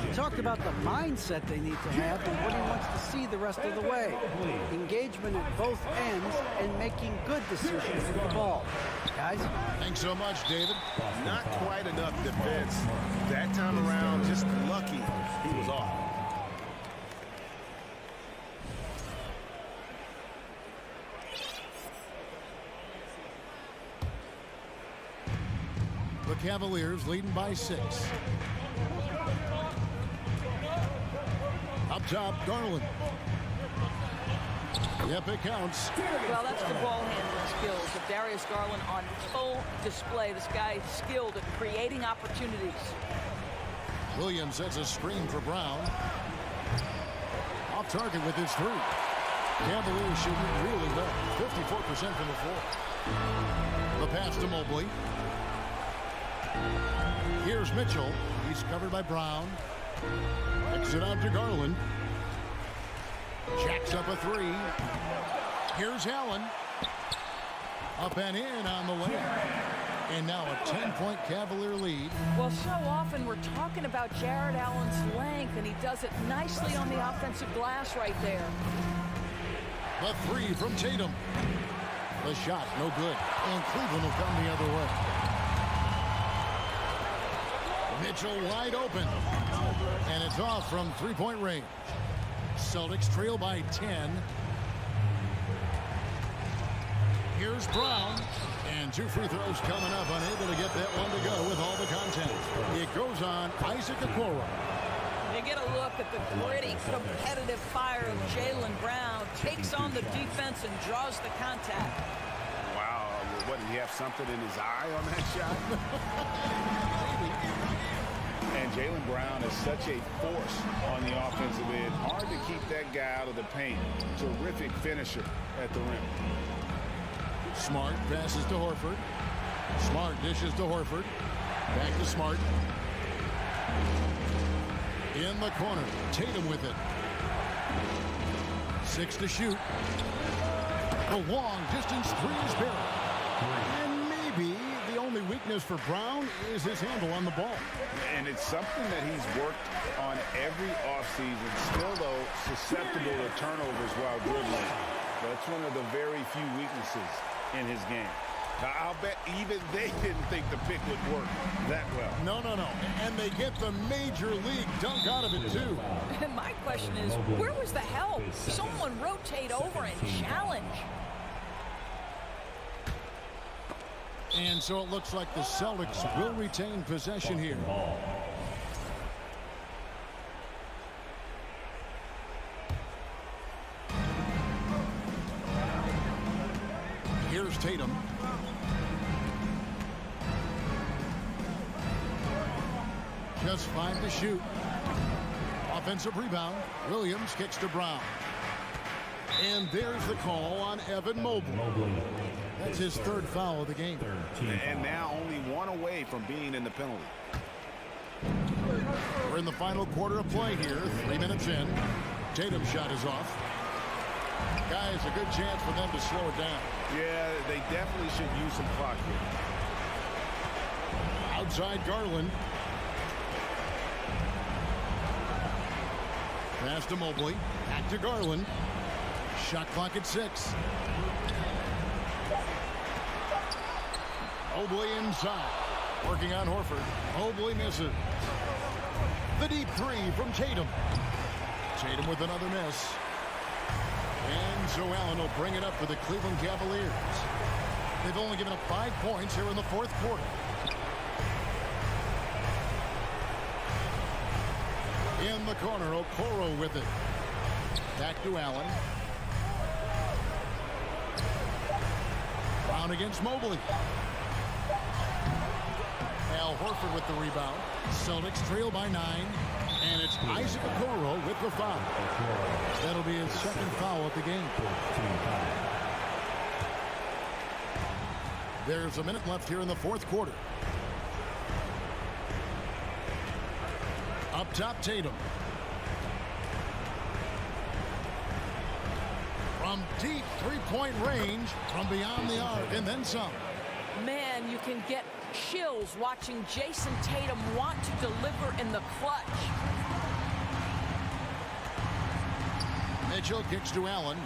He talked about the mindset they need to have and what he wants to see the rest of the way. Engagement at both ends and making good decisions with the ball. Guys? Thanks so much, David. Not quite enough defense. That time around, just lucky he was off. The Cavaliers leading by 6. Up top, Garland. Yep, it counts. Well, that's good ball handling skills of Darius Garland on full display. This guy is skilled at creating opportunities. Williams sets a screen for Brown. Off target with his 3. Cavaliers shooting really well. 54% from the floor. The pass to Mobley. Here's Mitchell. He's covered by Brown. Exit out to Garland. Jacks up a 3. Here's Allen. Up and in on the way. And now a 10-point Cavalier lead. Well, so often we're talking about Jared Allen's length, and he does it nicely on the offensive glass right there. The 3 from Tatum. The shot, no good. And Cleveland will come the other way. Mitchell wide open. And it's off from three-point range. Celtics trail by 10. Here's Brown. And 2 free throws coming up. Unable to get that one to go with all the contact. It goes on Isaac Okoro. You get a look at the gritty, competitive fire of Jaylen Brown. Takes on the defense and draws the contact. Wow, what, did he have something in his eye on that shot? And Jaylen Brown is such a force on the offensive end. Hard to keep that guy out of the paint. Terrific finisher at the rim. Smart passes to Horford. Smart dishes to Horford. Back to Smart. In the corner. Tatum with it. 6 to shoot. A long distance 3 is buried. And maybe the only weakness for Brown is his handle on the ball. And it's something that he's worked on every offseason. Still, though, susceptible to turnovers while dribbling. That's one of the very few weaknesses in his game. Now, I'll bet even they didn't think the pick would work that well. No. And they get the major league dunk out of it, too. And my question is, where was the help? Someone rotate over and challenge. And so it looks like the Celtics will retain possession here. Here's Tatum. Just 5 to shoot. Offensive rebound. Williams kicks to Brown. And there's the call on Evan Mobley. That's his 3rd foul of the game. And now only 1 away from being in the penalty. We're in the final quarter of play here. 3 minutes in. Tatum's shot is off. Guys, a good chance for them to slow it down. Yeah, they definitely should use some clock here. Outside Garland. Pass to Mobley. Back to Garland. Shot clock at 6. Mobley inside. Working on Horford. Mobley misses. The deep 3 from Tatum. Tatum with another miss. And so Allen will bring it up for the Cleveland Cavaliers. They've only given up 5 points here in the 4th quarter. the corner. Okoro with it. Back to Allen. Brown against Mobley. Al Horford with the rebound. Celtics trail by 9. And it's Isaac Okoro with the foul. That'll be his second foul of the game. There's a minute left here in the fourth quarter. Up top, Tatum. From deep three-point range, from beyond the arc, and then some. Man, you can get chills watching Jason Tatum want to deliver in the clutch. Mitchell kicks to Allen.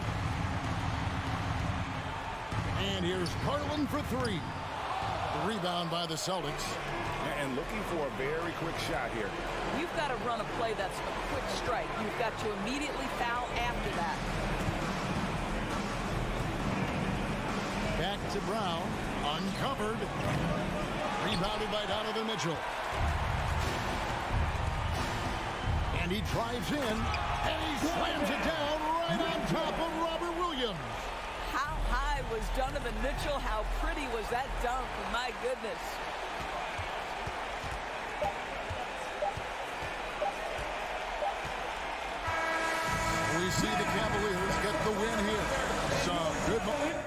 And here's Garland for 3. The rebound by the Celtics. And looking for a very quick shot here. You've got to run a play that's a quick strike. You've got to immediately foul after that. Back to Brown. Uncovered. Rebounded by Donovan Mitchell. And he drives in. And he slams it down right on top of Robert Williams. How high was Donovan Mitchell? How pretty was that dunk? My goodness. We see the Cavaliers get the win here. Some good moment.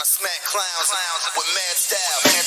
I smack clowns with mad style.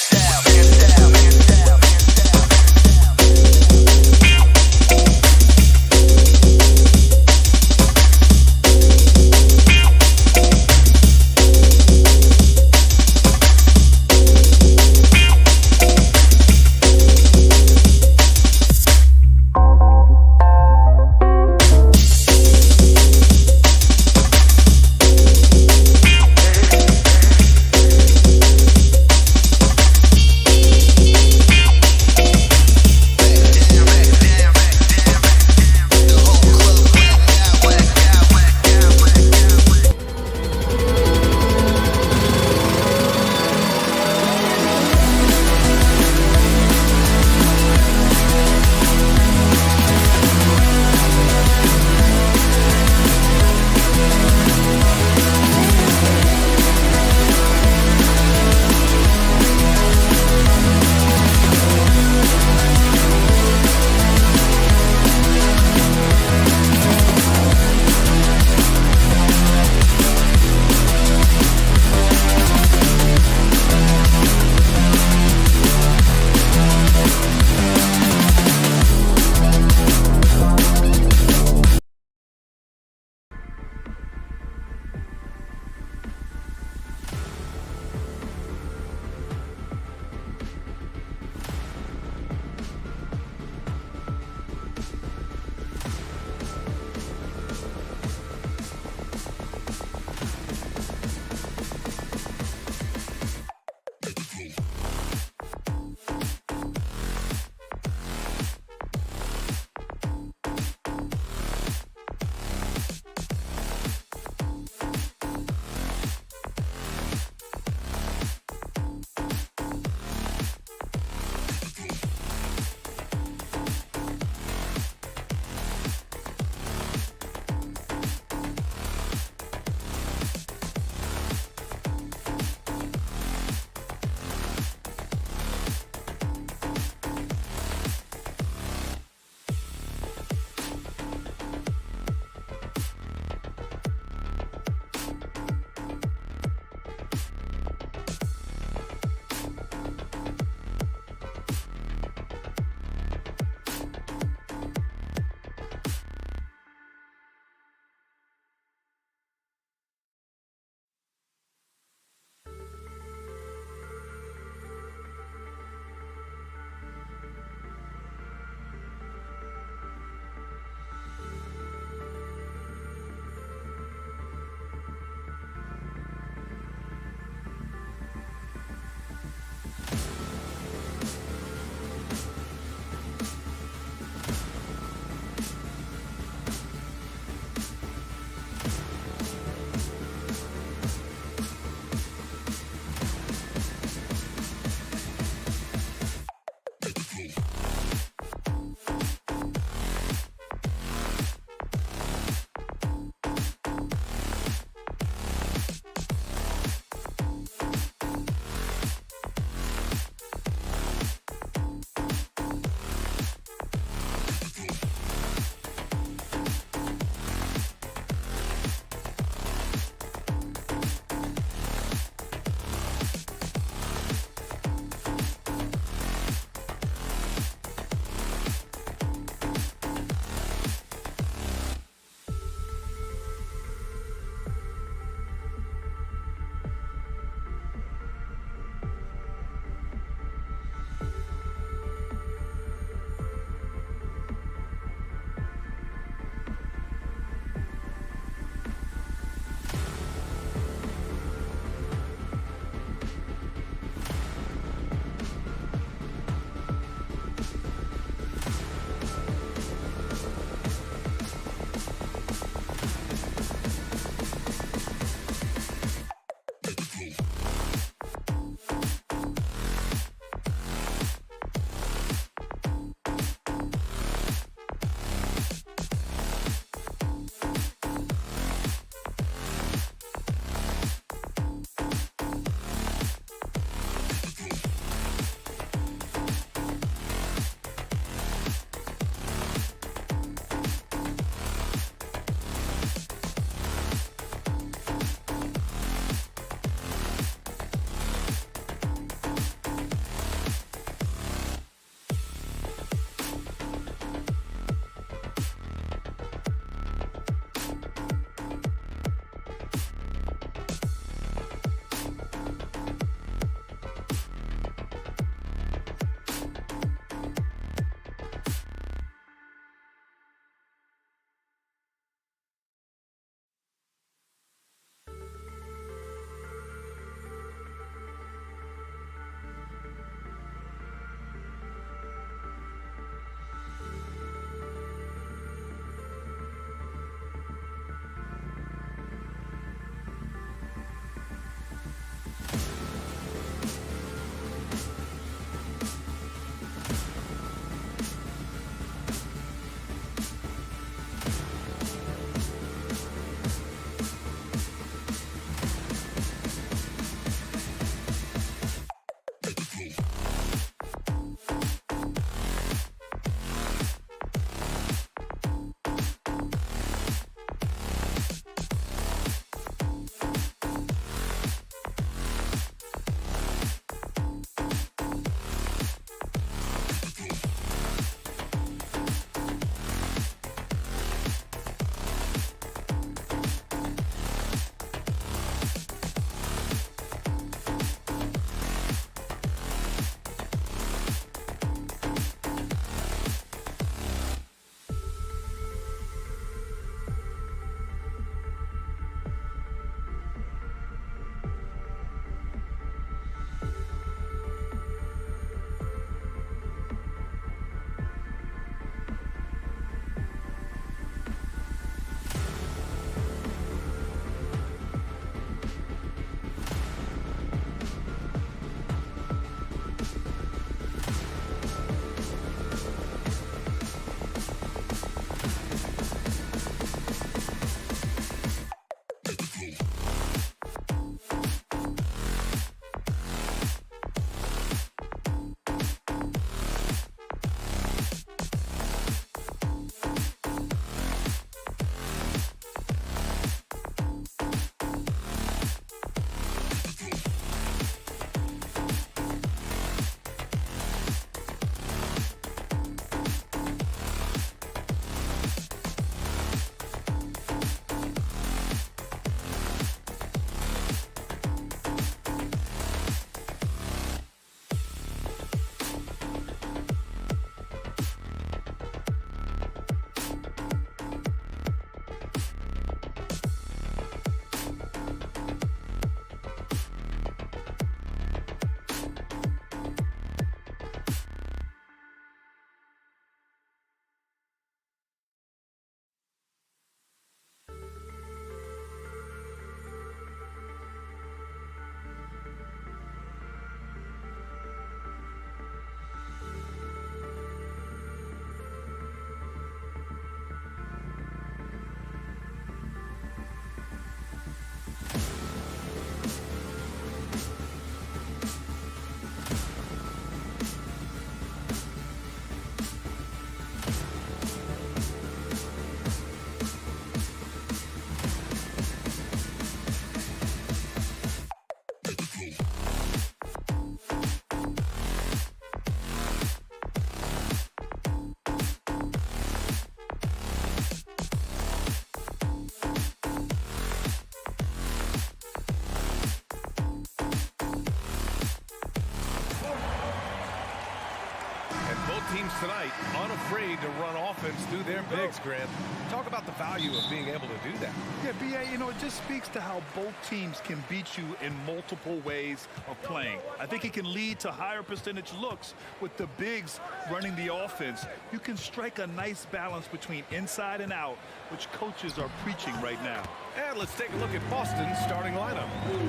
And both teams tonight unafraid to run offense through their bigs, Grant. Talk about the value of being able to do that. Yeah, B.A., you know, it just speaks to how both teams can beat you in multiple ways of playing. I think it can lead to higher percentage looks with the bigs running the offense. You can strike a nice balance between inside and out, which coaches are preaching right now. And let's take a look at Boston's starting lineup.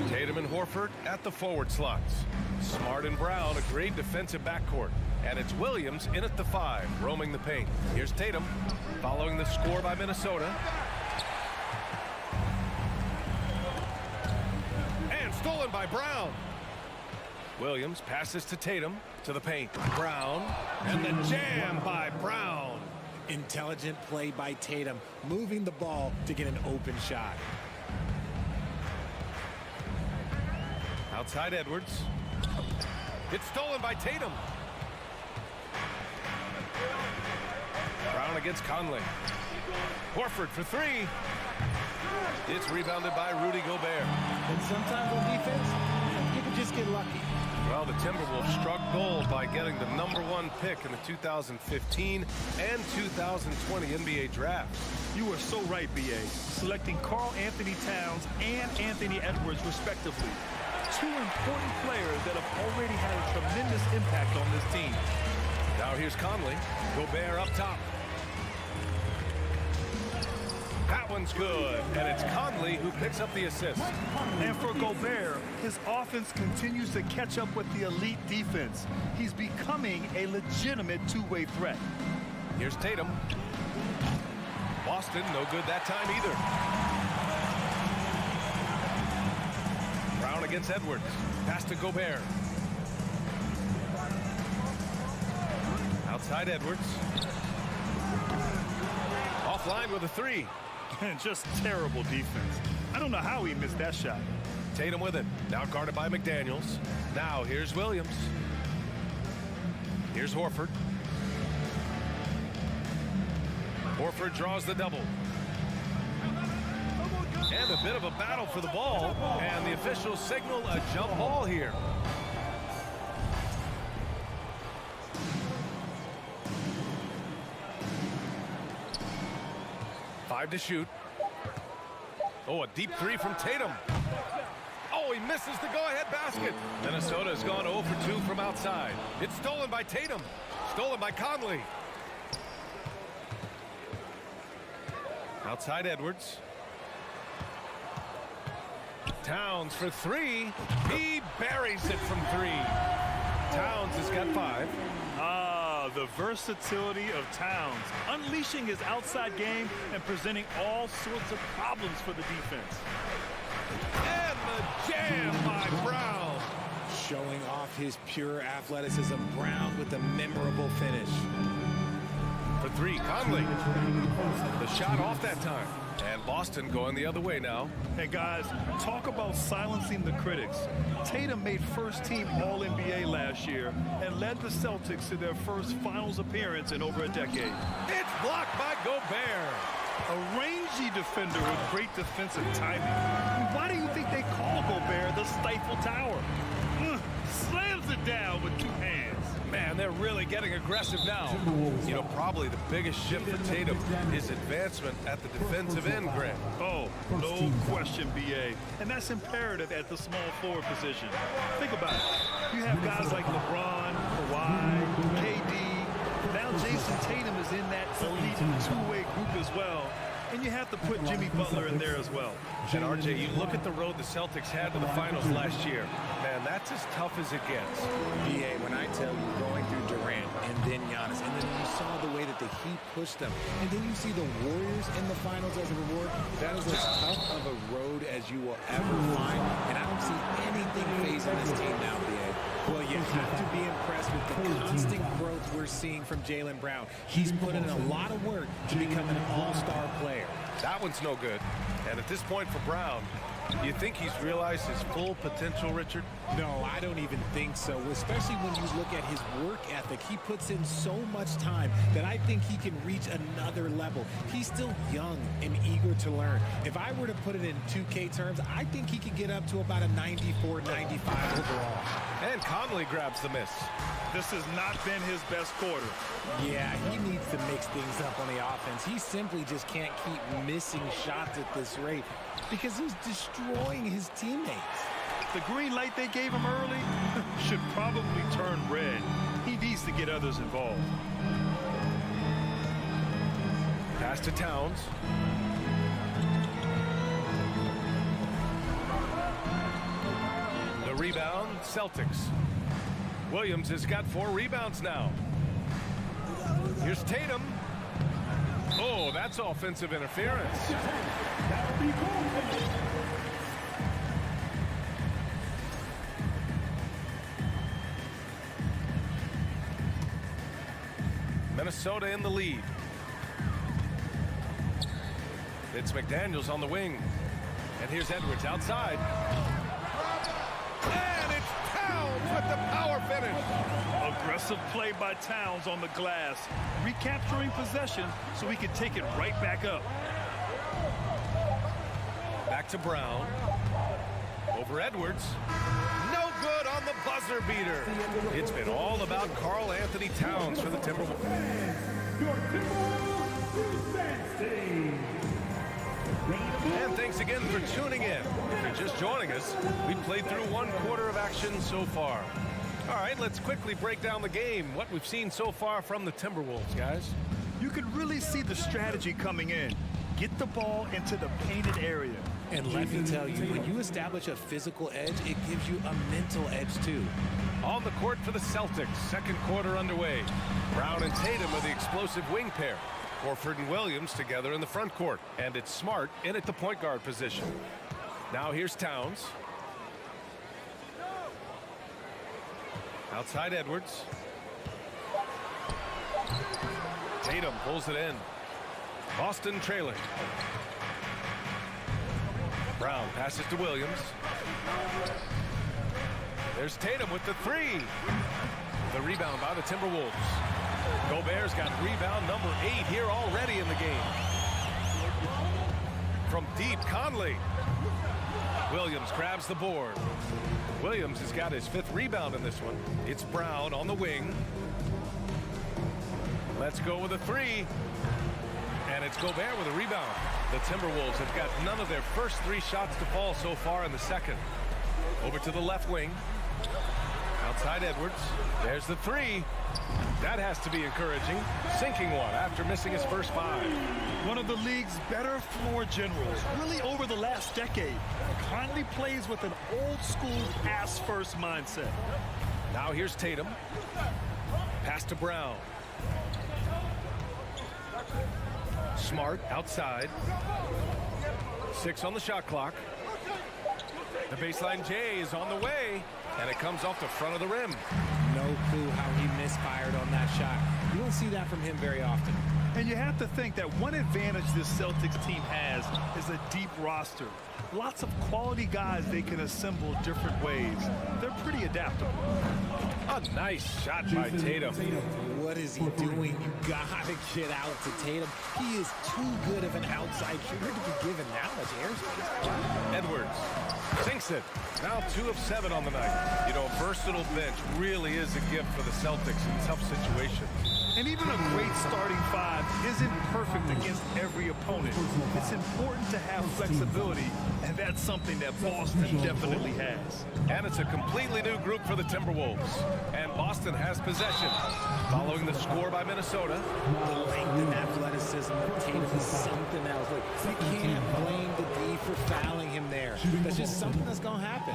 Tatum and Horford at the forward slots. Smart and Brown, a great defensive backcourt. And it's Williams in at the 5, roaming the paint. Here's Tatum, following the score by Minnesota. And stolen by Brown. Williams passes to Tatum, to the paint. Brown, and the jam by Brown. Intelligent play by Tatum, moving the ball to get an open shot. Outside Edwards. It's stolen by Tatum. Brown against Conley. Horford for 3. It's rebounded by Rudy Gobert. And sometimes on defense, you can just get lucky. Well, the Timberwolves struck gold by getting the #1 pick in the 2015 and 2020 NBA draft. You are so right, B.A. Selecting Karl Anthony Towns and Anthony Edwards, respectively. 2 important players that have already had a tremendous impact on this team. Now here's Conley. Gobert up top. That one's good, and it's Conley who picks up the assist. And for Gobert, his offense continues to catch up with the elite defense. He's becoming a legitimate two-way threat. Here's Tatum. Boston, no good that time either. Brown against Edwards. Pass to Gobert. Outside Edwards. Offline with a 3. And just terrible defense. I don't know how he missed that shot. Tatum with it. Now guarded by McDaniels. Now here's Williams. Here's Horford. Horford draws the double. And a bit of a battle for the ball. And the officials signal a jump ball here. Five to shoot. Oh, a deep 3 from Tatum. Oh, he misses the go-ahead basket. Minnesota has gone 0 for 2 from outside. It's stolen by Tatum. Stolen by Conley. Outside Edwards. Towns for 3. He buries it from 3. Towns has got 5. The versatility of Towns, unleashing his outside game and presenting all sorts of problems for the defense. And the jam by Brown. Showing off his pure athleticism. Brown with a memorable finish. For 3, Conley. The shot off that time. And Boston going the other way now. Hey, guys, talk about silencing the critics. Tatum made first-team All-NBA last year and led the Celtics to their first finals appearance in over a decade. It's blocked by Gobert. A rangy defender with great defensive timing. Why do you think they call Gobert the Stifle Tower? Slams it down with 2 hands. Man, they're really getting aggressive now. You know, probably the biggest shift for Tatum is advancement at the defensive end, Grant. Oh, no question, B.A. And that's imperative at the small forward position. Think about it. You have guys like LeBron, Kawhi, KD. Now Jason Tatum is in that elite two-way group as well. And you have to put Jimmy Butler in there as well. And RJ, you look at the road the Celtics had to the finals last year. Man, that's as tough as it gets. BA, when I tell you going through Durant and then Giannis, and then you saw the way that the Heat pushed them, and then you see the Warriors in the finals as a reward, that is as tough of a road as you will ever find. And I don't see anything phasing this team now, BA. Well, you have to be impressed with the constant growth we're seeing from Jaylen Brown. He's put in a lot of work to become an all-star player. That one's no good. And at this point for Brown, You think he's realized his full potential, Richard? No, I don't even think so, especially when you look at his work ethic. He puts in so much time that I think he can reach another level. He's still young and eager to learn. If I were to put it in 2K terms, I think he could get up to about a 94, 95 overall. And Conley grabs the miss. This has not been his best quarter. Yeah, he needs to mix things up on the offense. He simply just can't keep missing shots at this rate because he's destroying his teammates. The green light they gave him early should probably turn red. He needs to get others involved. Pass to Towns. The rebound, Celtics. Williams has got 4 rebounds now. Here's Tatum. Oh, that's offensive interference. Minnesota in the lead. It's McDaniels on the wing. And here's Edwards outside. And it's Towns with the power finish. Aggressive play by Towns on the glass, recapturing possession so he can take it right back up. Back to Brown. Over Edwards. No good on the buzzer beater. It's been all about Karl Anthony Towns for the Timberwolves. And thanks again for tuning in. If you're just joining us, we played through 1 quarter of action so far. All right, let's quickly break down the game. What we've seen so far from the Timberwolves, guys. You can really see the strategy coming in. Get the ball into the painted area. And let me tell you, when you establish a physical edge, it gives you a mental edge too. On the court for the Celtics, 2nd quarter underway. Brown and Tatum are the explosive wing pair. Horford and Williams together in the front court. And it's Smart in at the point guard position. Now here's Towns. Outside Edwards. Tatum pulls it in. Boston trailing. Brown passes to Williams. There's Tatum with the 3. The rebound by the Timberwolves. Gobert's got rebound number 8 here already in the game. From deep, Conley. Williams grabs the board. Williams has got his 5th rebound in this one. It's Brown on the wing. Let's go with a 3. And it's Gobert with a rebound. The Timberwolves have got none of their first 3 shots to fall so far in the 2nd. Over to the left wing. Outside Edwards. There's the 3. That has to be encouraging. Sinking one after missing his first 5. One of the league's better floor generals, really over the last decade. Conley plays with an old-school pass-first mindset. Now here's Tatum. Pass to Brown. Smart outside. 6 on the shot clock. The baseline J is on the way, and it comes off the front of the rim. No clue how he misfired on that shot. You don't see that from him very often. And you have to think that one advantage this Celtics team has is a deep roster. Lots of quality guys they can assemble different ways. They're pretty adaptable. A nice shot by Tatum. What is he doing? You gotta get out to Tatum. He is too good of an outside shooter to be given that much airspace. Edwards sinks it. Now 2 of 7 on the night. You know, a versatile bench really is a gift for the Celtics in tough situations. And even a great starting 5 isn't perfect against every opponent. It's important to have flexibility, and that's something that Boston definitely has. And it's a completely new group for the Timberwolves. And Boston has possession. Following the score by Minnesota. The length and athleticism of Tatum is something else. Look, you can't blame the D for fouling him there. That's just something that's going to happen.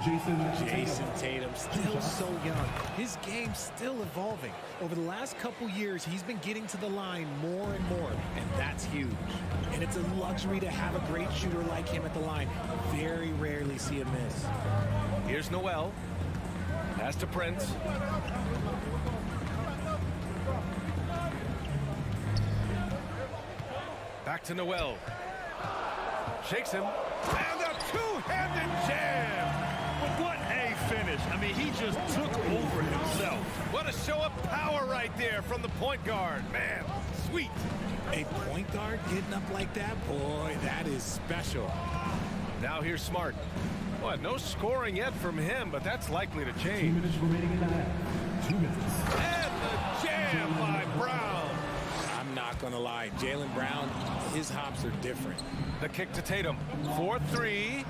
Jason Tatum, still so young. His game's still evolving. Over the last couple years, he's been getting to the line more and more, and that's huge. And it's a luxury to have a great shooter like him at the line. Very rarely see a miss. Here's Noel. Pass to Prince. Back to Noel. Shakes him. And a Two-handed jam. But what a finish. I mean, he just took over himself. What a show of power right there from the point guard. Man, sweet. A point guard getting up like that? Boy, that is special. Now here's Smart. Boy, no scoring yet from him, but that's likely to change. 2 minutes remaining in the half. 2 minutes. And the jam by Brown. I'm not going to lie. Jaylen Brown, his hops are different. The kick to Tatum. 4-3.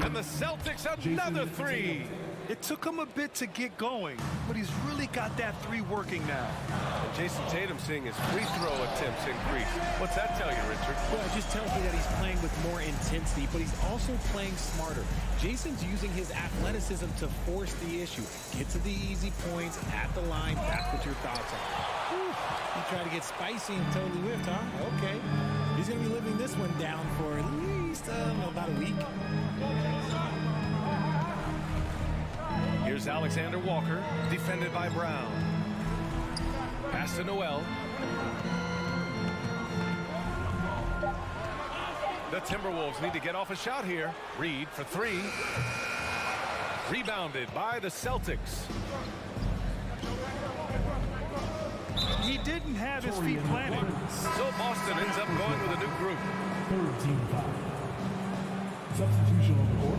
And the Celtics another three. It took him a bit to get going, but he's really got that three working now. And Jason Tatum seeing his free throw attempts increase. What's that tell you, Richard? Well, it just tells me that he's playing with more intensity, but he's also playing smarter. Jason's using his athleticism to force the issue. Get to the easy points at the line. That's what your thoughts are. Whew. He tried to get spicy and totally whiffed, huh? Okay. He's going to be living this one down for at least about a week. Here's Alexander Walker, defended by Brown. Pass to Noel. The Timberwolves need to get off a shot here. Reed for three. Rebounded by the Celtics. He didn't have his feet planted. So Boston ends up going with a new group. Third team foul. Substitution on the court.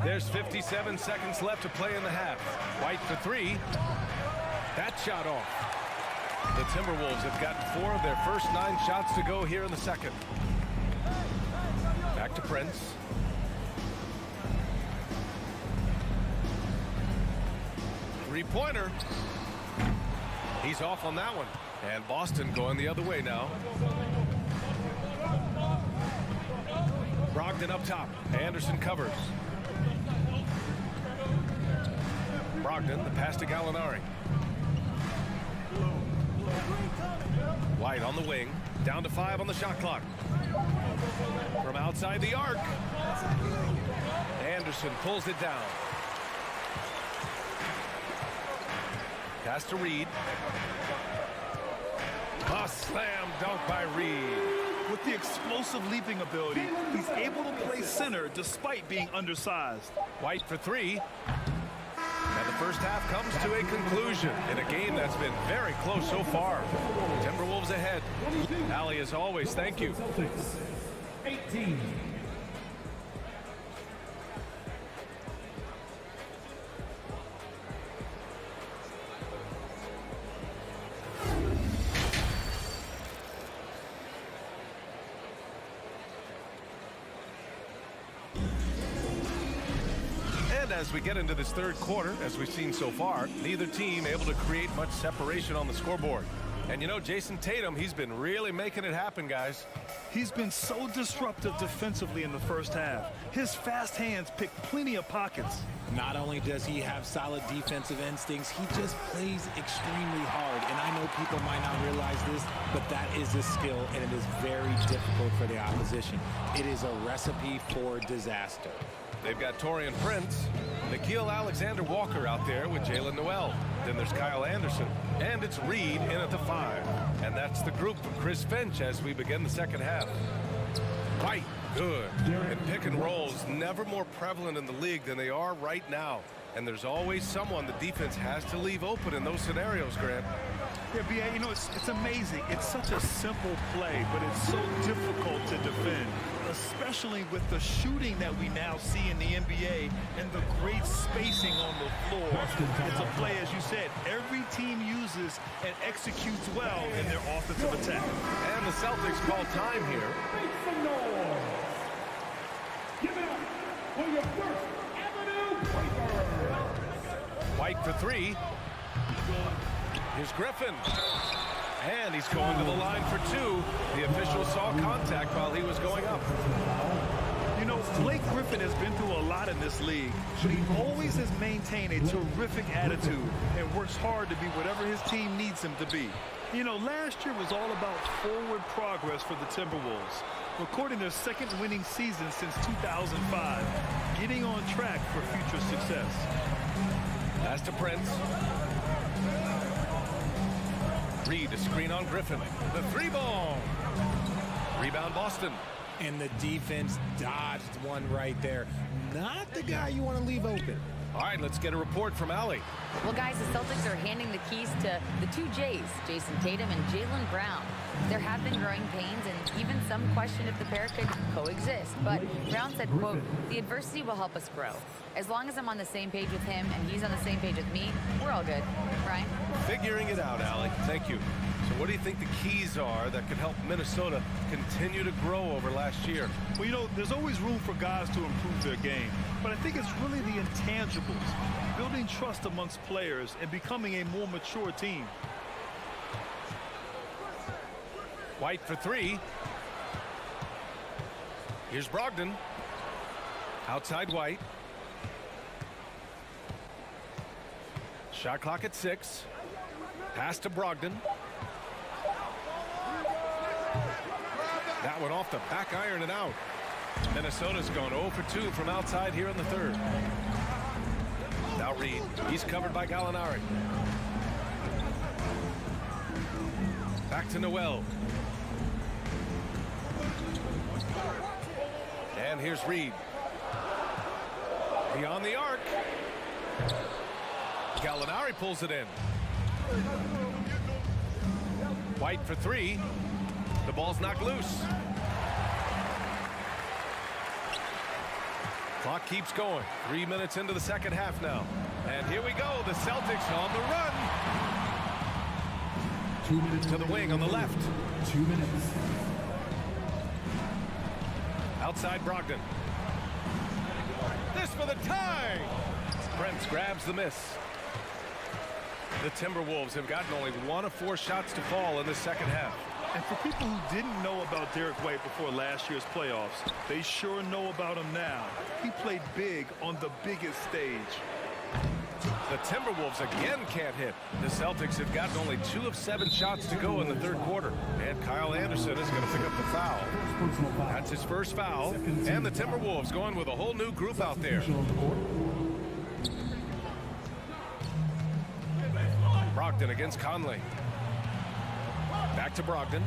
There's 57 seconds left to play in the half. White for three. That shot off. The Timberwolves have gotten 4 of their first 9 shots to go here in the second. Back to Prince. Three-pointer. He's off on that one. And Boston going the other way now. Brogdon up top. Anderson covers. Brogdon, the pass to Gallinari. White on the wing. Down to 5 on the shot clock. From outside the arc. Anderson pulls it down. Pass to Reed. A slam dunk by Reed. With the explosive leaping ability, he's able to play center despite being undersized. White for three. And the first half comes to a conclusion in a game that's been very close so far. Timberwolves ahead. Allie, as always, thank you. Celtics 18. As we get into this third quarter, as we've seen so far, neither team able to create much separation on the scoreboard. And you know, Jason Tatum, he's been really making it happen, guys. He's been so disruptive defensively in the first half. His fast hands pick plenty of pockets. Not only does he have solid defensive instincts, he just plays extremely hard. And I know people might not realize this, but that is a skill, and it is very difficult for the opposition. It is a recipe for disaster. They've got Taurean Prince, Nickeil Alexander-Walker out there with Jalen Noel. Then there's Kyle Anderson, and it's Reed in at the 5. And that's the group from Chris Finch as we begin the second half. White, good. And pick and rolls never more prevalent in the league than they are right now. And there's always someone the defense has to leave open in those scenarios, Grant. Yeah, B.A., you know, it's amazing. It's such a simple play, but it's so difficult to defend, especially with the shooting that we now see in the NBA and the great spacing on the floor. It's a play, as you said, every team uses and executes well in their offensive attack. And the Celtics call time here. Give it up for your first Avenue Piper. White for three. Here's Griffin. And he's going to the line for 2. The official saw contact while he was going up. You know, Blake Griffin has been through a lot in this league, but he always has maintained a terrific attitude and works hard to be whatever his team needs him to be. You know, last year was all about forward progress for the Timberwolves, recording their second winning season since 2005, getting on track for future success. Pass to Prince. Reed to screen on Griffin. The three ball. Rebound Boston. And the defense dodged one right there. Not the guy you want to leave open. All right, let's get a report from Allie. Well, guys, the Celtics are handing the keys to the two J's, Jason Tatum and Jaylen Brown. There have been growing pains and even some question if the pair could coexist. But Brown said, quote, "The adversity will help us grow. As long as I'm on the same page with him and he's on the same page with me, we're all good." Brian? Figuring it out, Allie. Thank you. So what do you think the keys are that could help Minnesota continue to grow over last year? Well, you know, there's always room for guys to improve their game. But I think it's really the intangibles, building trust amongst players and becoming a more mature team. White for three. Here's Brogdon. Outside White. Shot clock at 6. Pass to Brogdon. That one off the back iron and out. Minnesota's gone 0 for 2 from outside here in the third. Now Reed. He's covered by Gallinari. Back to Noel. And here's Reed. Beyond the arc. Gallinari pulls it in. White for three. The ball's knocked loose. Clock keeps going. 3 minutes into the second half now. And here we go. The Celtics on the run. 2 minutes to the wing on the left. 2 minutes. Outside Brogdon. This for the tie. Brent grabs the miss. The Timberwolves have gotten only 1 of 4 shots to fall in the second half. And for people who didn't know about Derek White before last year's playoffs, they sure know about him now. He played big on the biggest stage. The Timberwolves again can't hit. The Celtics have gotten only 2 of 7 shots to go in the third quarter. And Kyle Anderson is going to pick up the foul. That's his first foul. And the Timberwolves going with a whole new group out there. Brogdon against Conley. Back to Brogdon.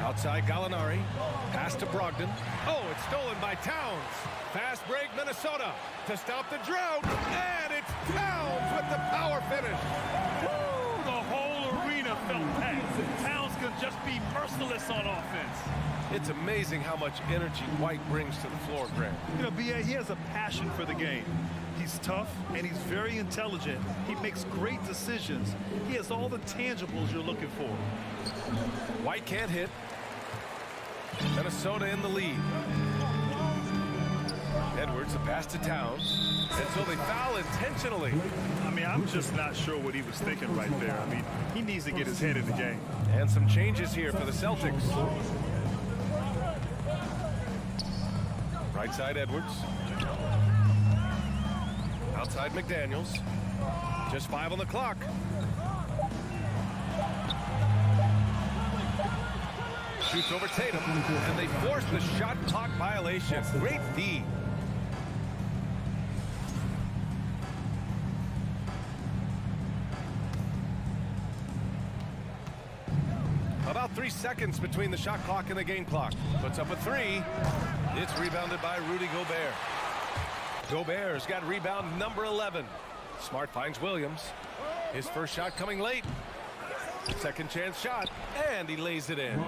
Outside Gallinari. Pass to Brogdon. Oh, it's stolen by Towns. Fast break Minnesota to stop the drought. And it's Towns with the power finish. Woo! The whole arena felt packed. Towns can just be merciless on offense. It's amazing how much energy White brings to the floor, Grant. You know, B.A., he has a passion for the game. He's tough, and he's very intelligent. He makes great decisions. He has all the tangibles you're looking for. White can't hit. Minnesota in the lead. Edwards, a pass to Towns. And so they foul intentionally. I mean, I'm just not sure what he was thinking right there. I mean, he needs to get his head in the game. And some changes here for the Celtics. Right side Edwards. Outside McDaniels. Just 5 on the clock. Shoots over Tatum. And they force the shot clock violation. Great D. About 3 seconds between the shot clock and the game clock. Puts up a 3. It's rebounded by Rudy Gobert. Gobert's got rebound number 11. Smart finds Williams. His first shot coming late. Second chance shot, and he lays it in.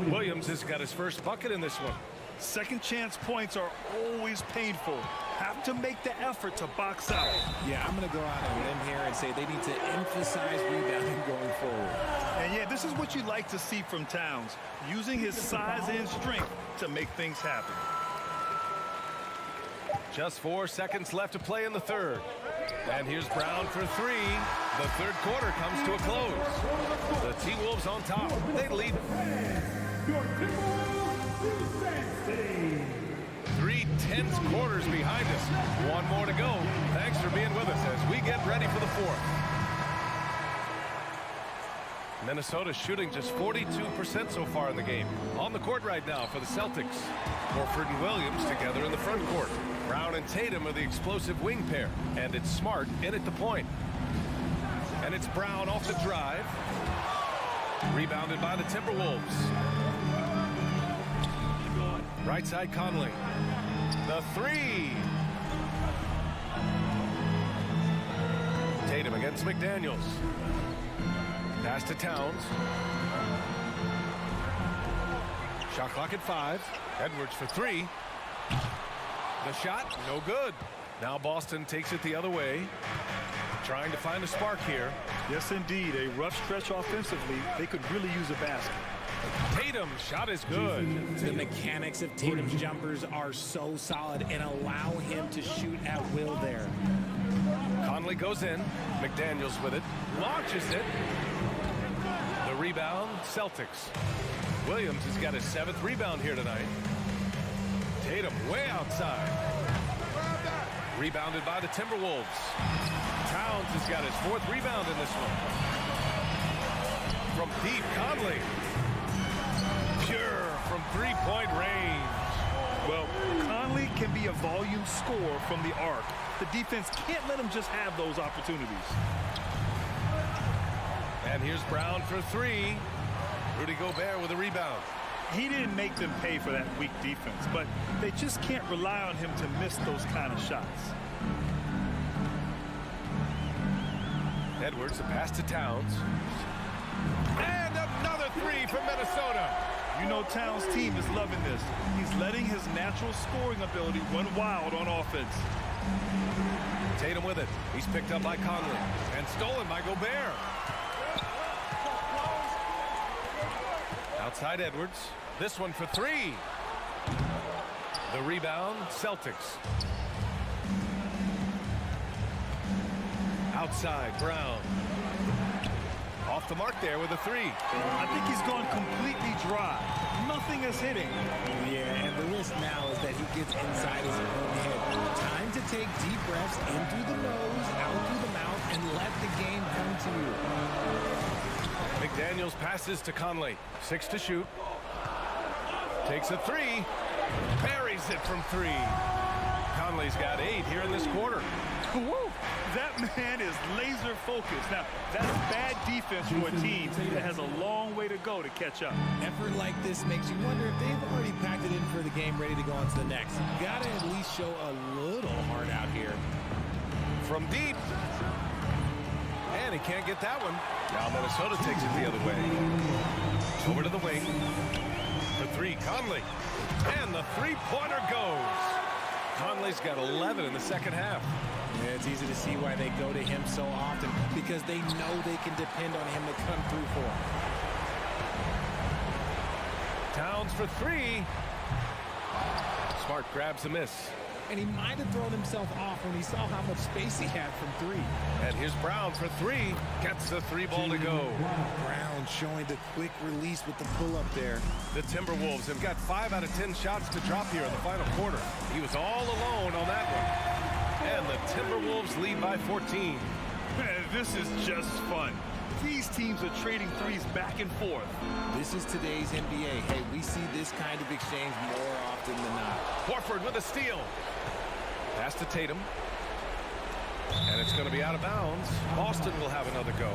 Williams has got his first bucket in this one. Second chance points are always painful. Have to make the effort to box out. Yeah, I'm going to go out on a limb here and say they need to emphasize rebounding going forward. And yeah, this is what you like to see from Towns, using his size and strength to make things happen. Just 4 seconds left to play in the third. And here's Brown for 3. The third quarter comes to a close. The T-Wolves on top. They lead. 3 tense quarters behind us. 1 more to go. Thanks for being with us as we get ready for the fourth. Minnesota shooting just 42% so far in the game. On the court right now for the Celtics. Horford and Williams together in the front court. Brown and Tatum are the explosive wing pair. And it's Smart in at the point. And it's Brown off the drive. Rebounded by the Timberwolves. Right side Conley. The three. Tatum against McDaniels. Pass to Towns. Shot clock at 5. Edwards for 3. The shot, no good. Now Boston takes it the other way. Trying to find a spark here. Yes, indeed. A rough stretch offensively. They could really use a basket. Tatum, shot is good. The mechanics of Tatum's jumpers are so solid and allow him to shoot at will there. Conley goes in. McDaniels with it. Launches it. The rebound, Celtics. Williams has got his 7th rebound here tonight. Tatum way outside. Rebounded by the Timberwolves. Towns has got his 4th rebound in this one. From deep, Conley. Pure from 3-point range. Well, Conley can be a volume scorer from the arc. The defense can't let him just have those opportunities. And here's Brown for 3. Rudy Gobert with a rebound. He didn't make them pay for that weak defense, but they just can't rely on him to miss those kind of shots. Edwards, a pass to Towns. And another 3 from Minnesota. You know Towns' team is loving this. He's letting his natural scoring ability run wild on offense. Tatum with it. He's picked up by Conley. And stolen by Gobert. Outside Edwards. This one for 3. The rebound, Celtics. Outside, Brown. Off the mark there with a 3. I think he's gone completely dry. Nothing is hitting. Yeah, and the risk now is that he gets inside his own head. Time to take deep breaths in through the nose, out through the mouth, and let the game come to you. McDaniels passes to Conley. 6 to shoot. Takes a 3. Buries it from 3. Conley's got 8 here in this quarter. Woo! That man is laser focused. Now, that's bad defense for a team that has a long way to go to catch up. Effort like this makes you wonder if they've already packed it in for the game, ready to go on to the next. Gotta at least show a little heart out here. From deep. And he can't get that one. Now Minnesota takes it the other way. Over to the wing. The 3, Conley. And the 3-pointer goes. Conley's got 11 in the second half. Yeah, it's easy to see why they go to him so often, because they know they can depend on him to come through for them. Towns for 3. Smart grabs a miss. And he might have thrown himself off when he saw how much space he had from 3. And here's Brown for 3. Gets the 3 ball to go. Brown showing the quick release with the pull-up there. The Timberwolves have got 5 out of 10 shots to drop here in the final quarter. He was all alone on that one. And the Timberwolves lead by 14. Man, this is just fun. These teams are trading threes back and forth. This is today's NBA. Hey, we see this kind of exchange more often than not. Horford with a steal. Pass to Tatum. And it's going to be out of bounds. Boston will have another go.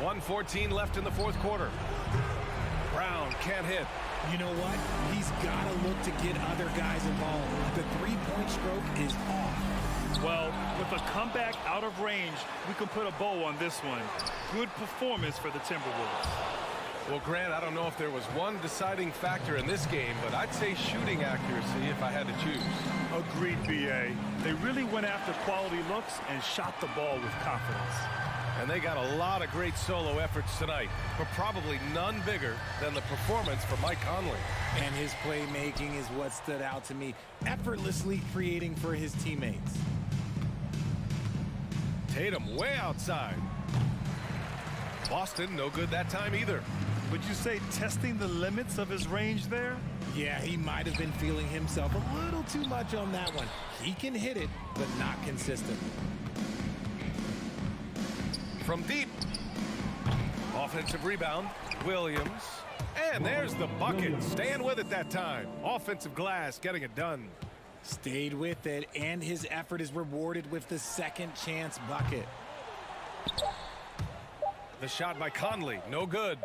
1:14 left in the fourth quarter. Brown can't hit. You know what? He's got to look to get other guys involved. The three-point stroke is off. Well, with a comeback out of range, we can put a bow on this one. Good performance for the Timberwolves. Well, Grant, I don't know if there was one deciding factor in this game, but I'd say shooting accuracy if I had to choose. Agreed, B.A. They really went after quality looks and shot the ball with confidence. And they got a lot of great solo efforts tonight, but probably none bigger than the performance from Mike Conley. And his playmaking is what stood out to me, effortlessly creating for his teammates. Tatum way outside. Boston no good that time either. Would you say testing the limits of his range there? Yeah, he might have been feeling himself a little too much on that one. He can hit it, but not consistent. From deep. Offensive rebound. Williams. And there's the bucket. Staying with it that time. Offensive glass getting it done. Stayed with it, and his effort is rewarded with the second chance bucket. The shot by Conley, no good.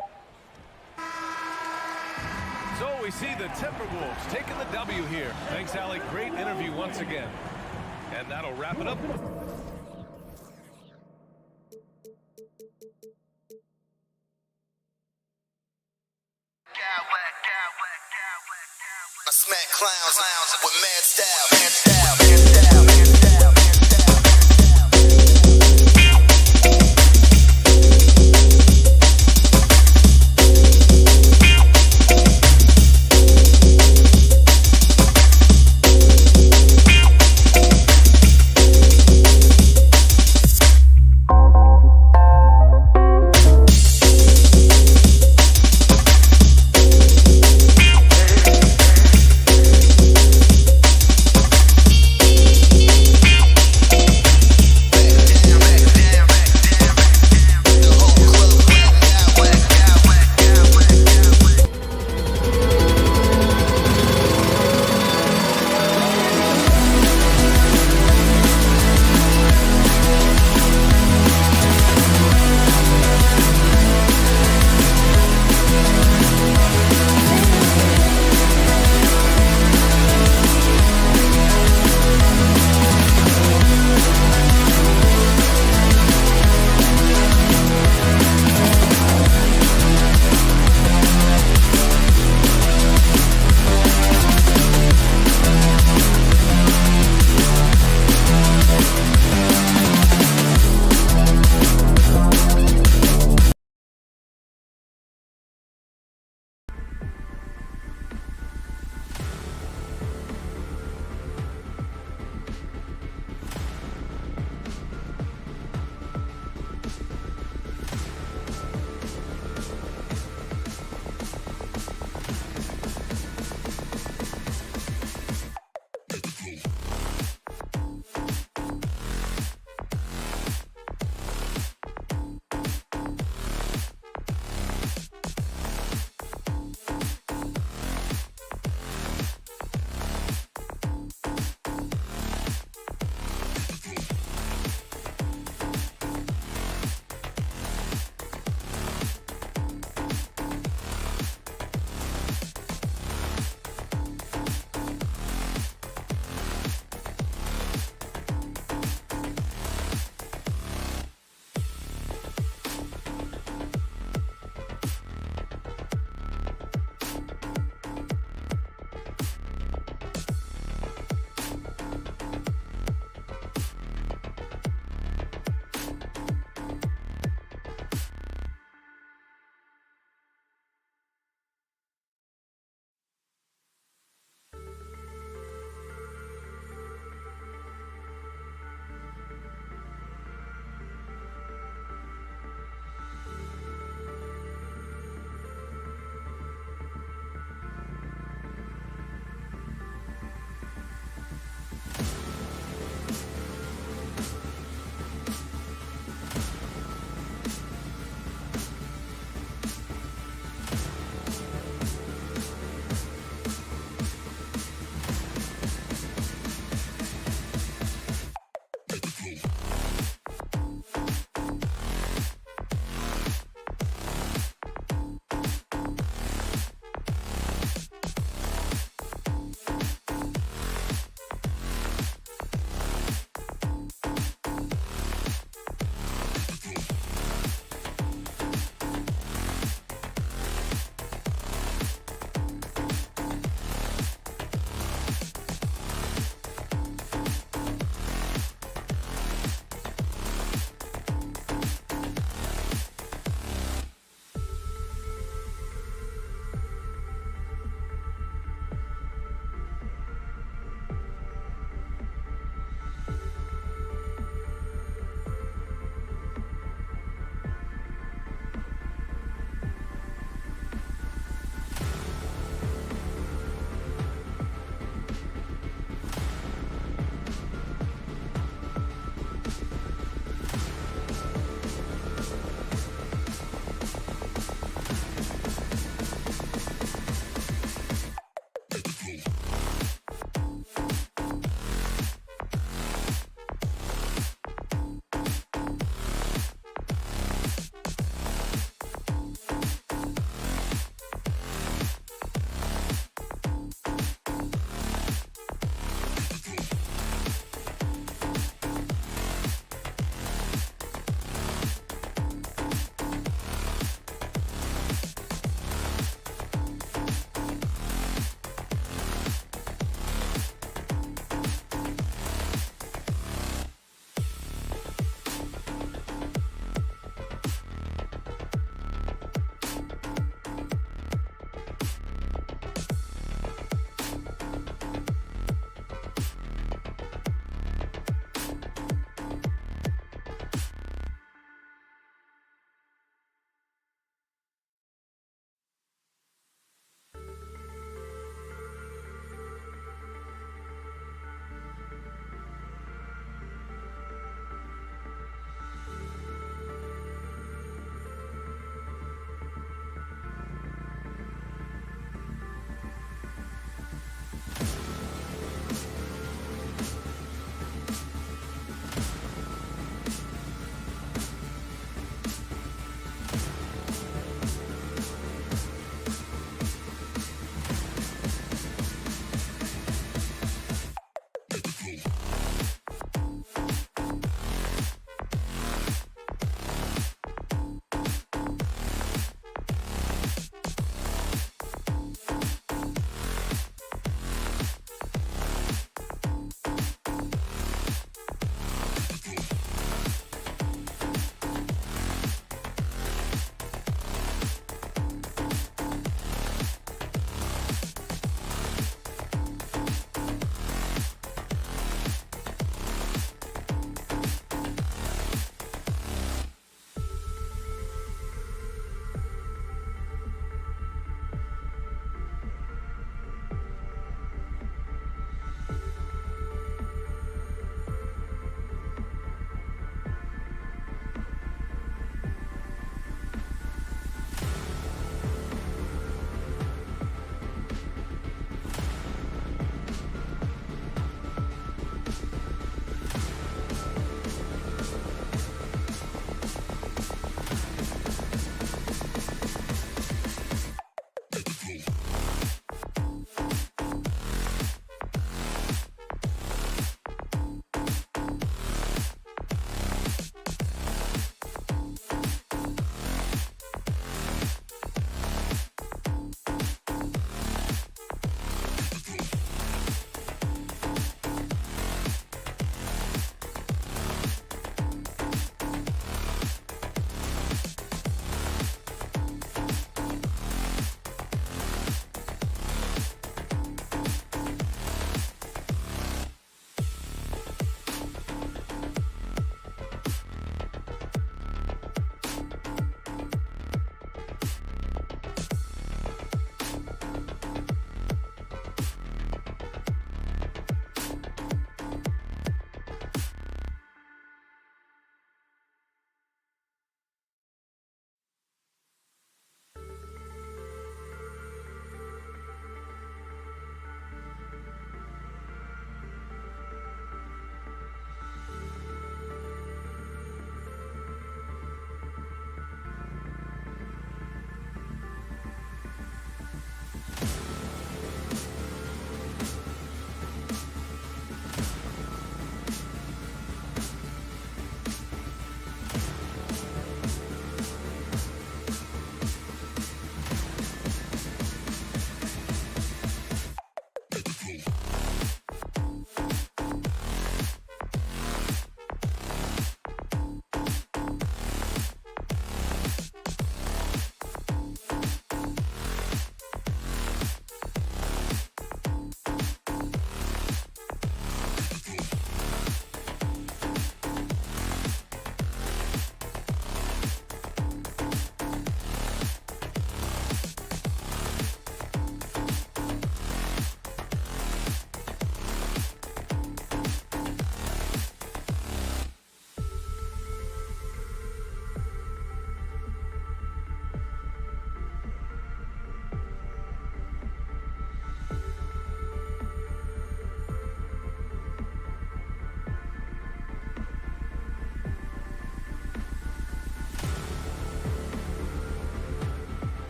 So we see the Timberwolves taking the W here. Thanks, Allie. Great interview once again. And that'll wrap it up. I smack clowns with mad style.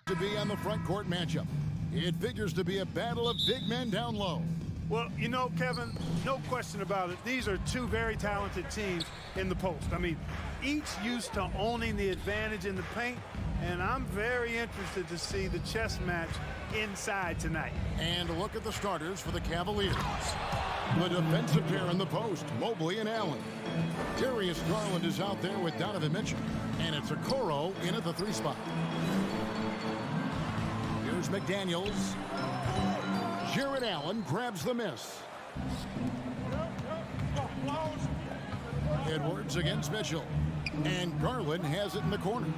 To be on the front court matchup. It figures to be a battle of big men down low. Well, you know, Kevin, no question about it. These are two very talented teams in the post. I mean, each used to owning the advantage in the paint, and I'm very interested to see the chess match inside tonight. And a look at the starters for the Cavaliers. The defensive pair in the post, Mobley and Allen. Darius Garland is out there with Donovan Mitchell, and it's Okoro in at the 3 spot. Here's McDaniels. Jared Allen grabs the miss. Edwards against Mitchell. And Garland has it in the corner.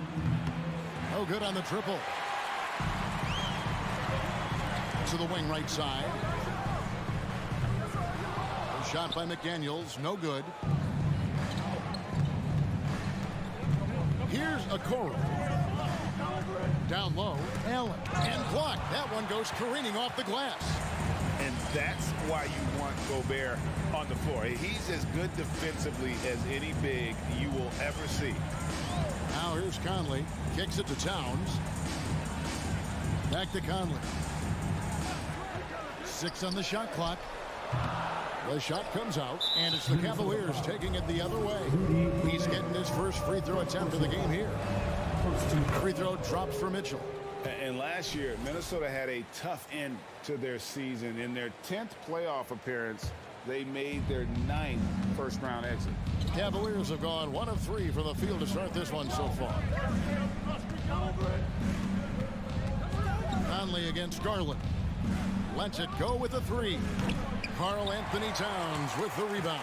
No good on the triple. To the wing right side. A shot by McDaniels, no good. Here's Okoro. Down low, Allen. And blocked. That one goes careening off the glass. And that's why you want Gobert on the floor. He's as good defensively as any big you will ever see. Now here's Conley. Kicks it to Towns. Back to Conley. 6 on the shot clock. The shot comes out, and it's the Cavaliers taking it the other way. He's getting his first free throw attempt of the game here. Free throw drops for Mitchell. And last year, Minnesota had a tough end to their season. In their 10th playoff appearance, they made their 9th first-round exit. Cavaliers have gone 1 of 3 from the field to start this one so far. Conley against Garland. Lets it go with a 3. Karl Anthony Towns with the rebound.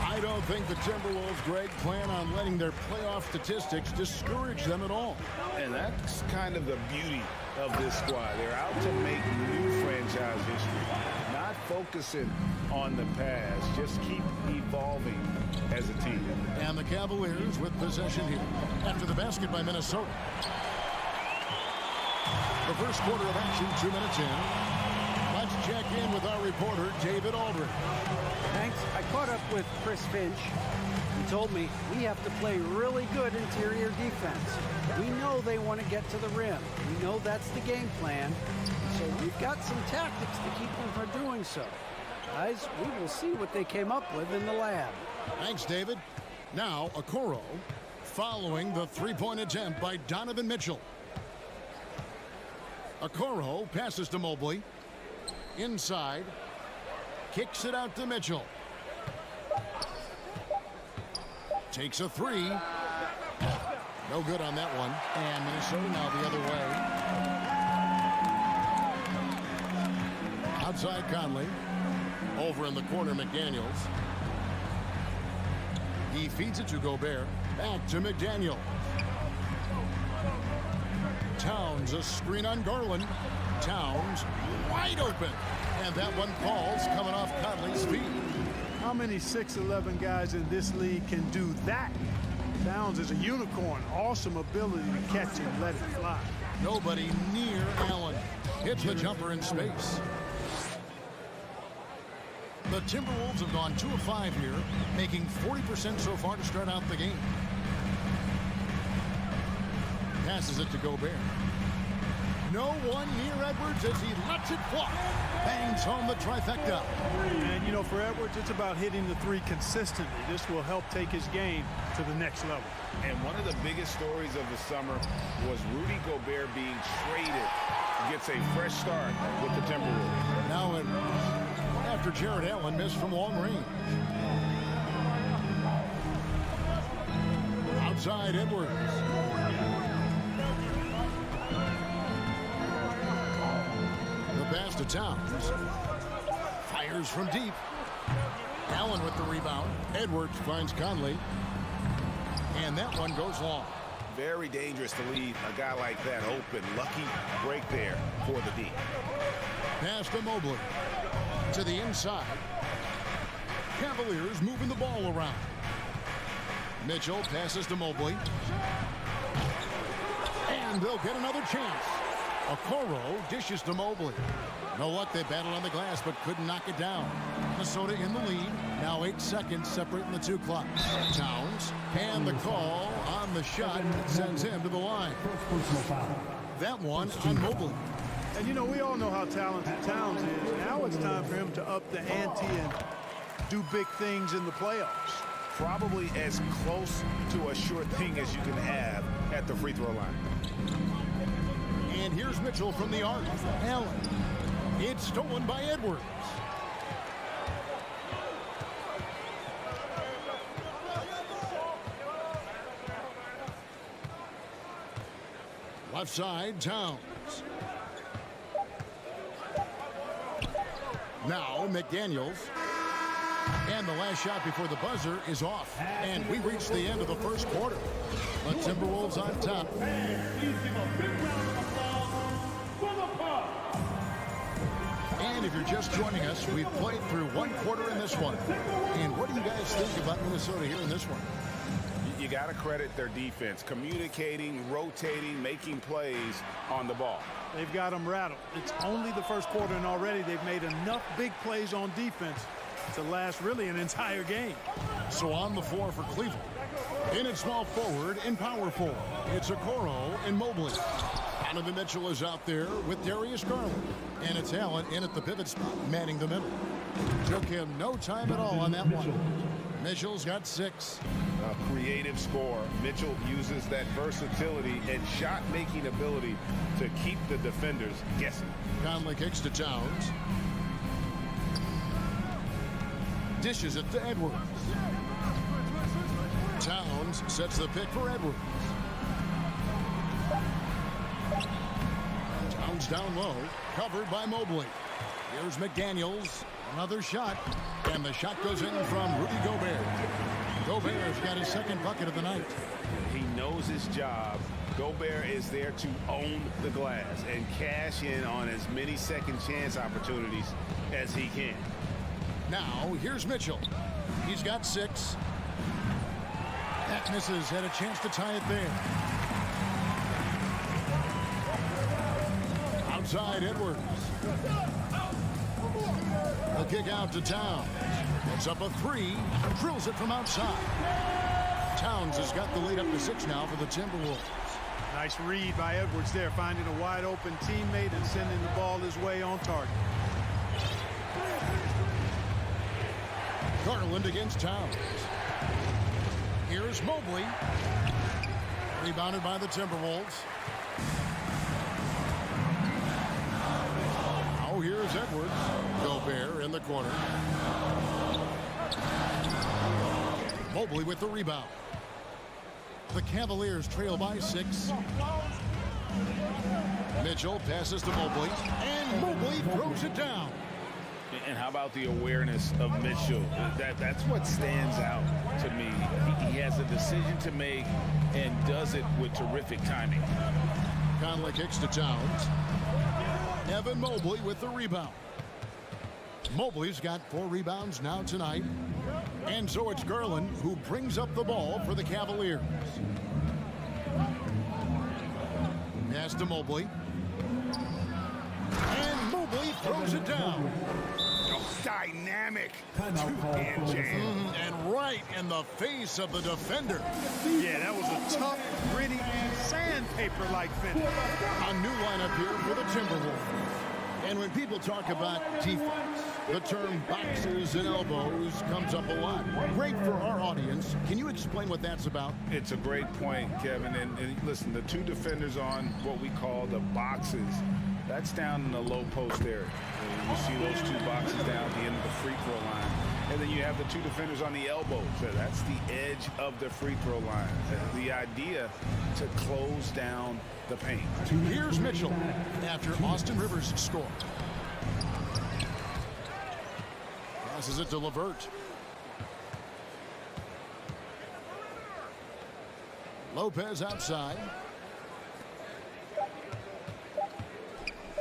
I don't think the Timberwolves, Greg, plan on letting their playoff statistics discourage them at all. And that's kind of the beauty of this squad. They're out to make new franchise history, not focusing on the past, just keep evolving as a team. And the Cavaliers with possession here after the basket by Minnesota. The first quarter of action, 2 minutes in. Let's check in with our reporter, David Aldridge. Thanks. I caught up with Chris Finch. He told me we have to play really good interior defense. We know they want to get to the rim. We know that's the game plan. So we've got some tactics to keep them from doing so. Guys, we will see what they came up with in the lab. Thanks, David. Now, Okoro following the 3-point attempt by Donovan Mitchell. Okoro passes to Mobley. Inside. Kicks it out to Mitchell. Takes a 3. No good on that one. And Minnesota now the other way. Outside Conley. Over in the corner, McDaniels. He feeds it to Gobert. Back to McDaniel. Towns, a screen on Garland. Towns wide open. And that one falls coming off Conley's feet. How many 6'11" guys in this league can do that? Towns is a unicorn. Awesome ability to catch and let it fly. Nobody near Allen. Hits the jumper in space. The Timberwolves have gone 2 of 5 here, making 40% so far to start out the game. Passes it to Gobert. No one near Edwards as he lets it fly. Bangs home the trifecta. And, you know, for Edwards, it's about hitting the 3 consistently. This will help take his game to the next level. And one of the biggest stories of the summer was Rudy Gobert being traded. Gets a fresh start with the Timberwolves. Now after Jared Allen missed from long range. Outside Edwards. Pass to Towns. Fires from deep. Allen with the rebound. Edwards finds Conley. And that one goes long. Very dangerous to leave a guy like that open. Lucky break there for the D. Pass to Mobley. To the inside. Cavaliers moving the ball around. Mitchell passes to Mobley. And they'll get another chance. Okoro dishes to Mobley. No luck, they battled on the glass but couldn't knock it down. Minnesota in the lead. Now 8 seconds separating the 2 clocks. Towns, and the call on the shot sends him to the line. First personal foul. that one on Mobley. And, you know, we all know how talented Towns is. Now it's time for him to up the ante and do big things in the playoffs. Probably as close to a sure thing as you can have at the free throw line. And here's Mitchell from the arc. Allen. It's stolen by Edwards. Left side, Towns. Now McDaniels. And the last shot before the buzzer is off. And we reach the end of the first quarter. The Timberwolves on top. And if you're just joining us, we've played through one quarter in this one. And what do you guys think about Minnesota here in this one? You got to credit their defense, communicating, rotating, making plays on the ball. They've got them rattled. It's only the first quarter, and already they've made enough big plays on defense to last really an entire game. So on the floor for Cleveland. In at small forward and power forward, it's Okoro and Mobley. Donovan Mitchell is out there with Darius Garland. And it's Allen in at the pivot spot, manning the middle. Took him no time at all on that one. Mitchell's got 6. A creative score. Mitchell uses that versatility and shot-making ability to keep the defenders guessing. Conley kicks to Towns. Dishes it to Edwards. Towns sets the pick for Edwards. Towns down low, covered by Mobley. Here's McDaniels. Another shot, and the shot goes in from Rudy Gobert. Gobert's got his second bucket of the night. He knows his job. Gobert is there to own the glass and cash in on as many second chance opportunities as he can. Now, here's Mitchell. He's got 6. That misses, had a chance to tie it there. Outside, Edwards. A kick out to Towns. It's up a 3. Drills it from outside. Towns has got the lead up to 6 now for the Timberwolves. Nice read by Edwards there, finding a wide open teammate and sending the ball his way on target. Garland against Towns. Here's Mobley. Rebounded by the Timberwolves. Now here's Edwards. Gobert in the corner. Mobley with the rebound. The Cavaliers trail by 6. Mitchell passes to Mobley. And Mobley throws it down. And how about the awareness of Mitchell? That's what stands out to me. He has a decision to make and does it with terrific timing. Conley kicks to Towns. Evan Mobley with the rebound. Mobley's got 4 rebounds now tonight. And so it's Garland who brings up the ball for the Cavaliers. Pass to Mobley. And Mobley throws it down. Dynamic two-hand jam. And right in the face of the defender. Yeah, that was a tough, gritty, sandpaper-like finish. A new lineup here for the Timberwolves. And when people talk about defense, the term boxes and elbows comes up a lot. Great for our audience. Can you explain what that's about? It's a great point, Kevin. And listen, the 2 defenders on what we call the boxes, that's down in the low post area. You see those 2 boxes down at the end of the free throw line. And then you have the 2 defenders on the elbows. That's the edge of the free throw line. The idea to close down the paint. Here's Mitchell after Austin Rivers scored. Passes it to LeVert. Lopez outside.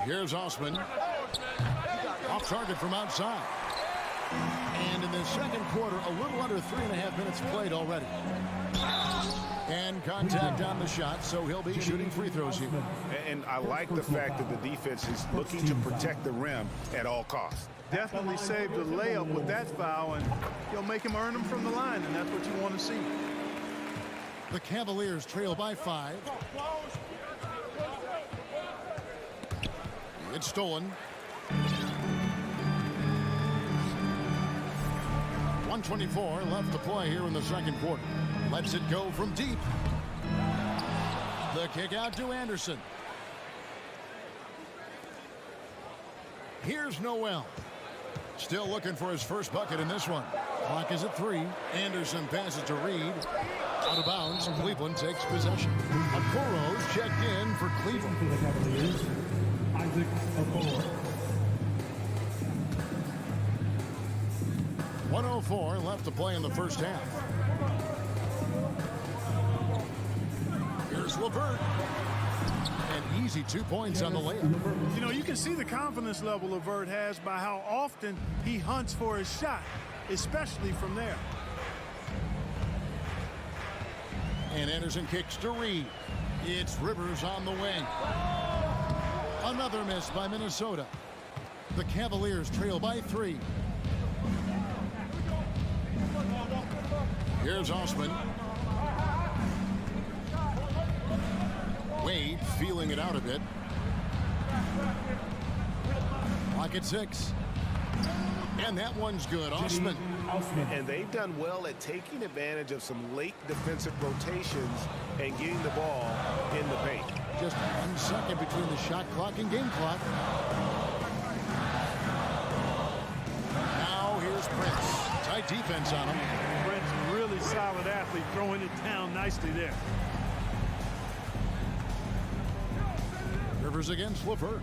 Here's Osman. Off target from outside. And in the second quarter, a little under 3.5 minutes played already. And contact on the shot, so he'll be shooting free throws here. And I like the fact that the defense is looking to protect the rim at all costs. Definitely saved a layup with that foul, and he'll make him earn them from the line, and that's what you want to see. The Cavaliers trail by 5. It's stolen. 1:24 left to play here in the second quarter. Lets it go from deep. The kick out to Anderson. Here's Noel. Still looking for his first bucket in this one. Clock is at 3. Anderson passes to Reed. Out of bounds. Cleveland takes possession. Okoro's checked in for Cleveland. For the Cavaliers, Isaac Okoro. 1:04 left to play in the first half. Here's LeVert. An easy 2 points on the layup. You know, you can see the confidence level LeVert has by how often he hunts for his shot, especially from there. And Anderson kicks to Reed. It's Rivers on the wing. Another miss by Minnesota. The Cavaliers trail by 3. Here's Osman. Wade feeling it out a bit. Clock at 6. And that one's good. Osman. And they've done well at taking advantage of some late defensive rotations and getting the ball in the paint. Just 1 second between the shot clock and game clock. Now here's Prince. Tight defense on him. Prince, really solid athlete, throwing it down nicely there. Rivers against LeVert.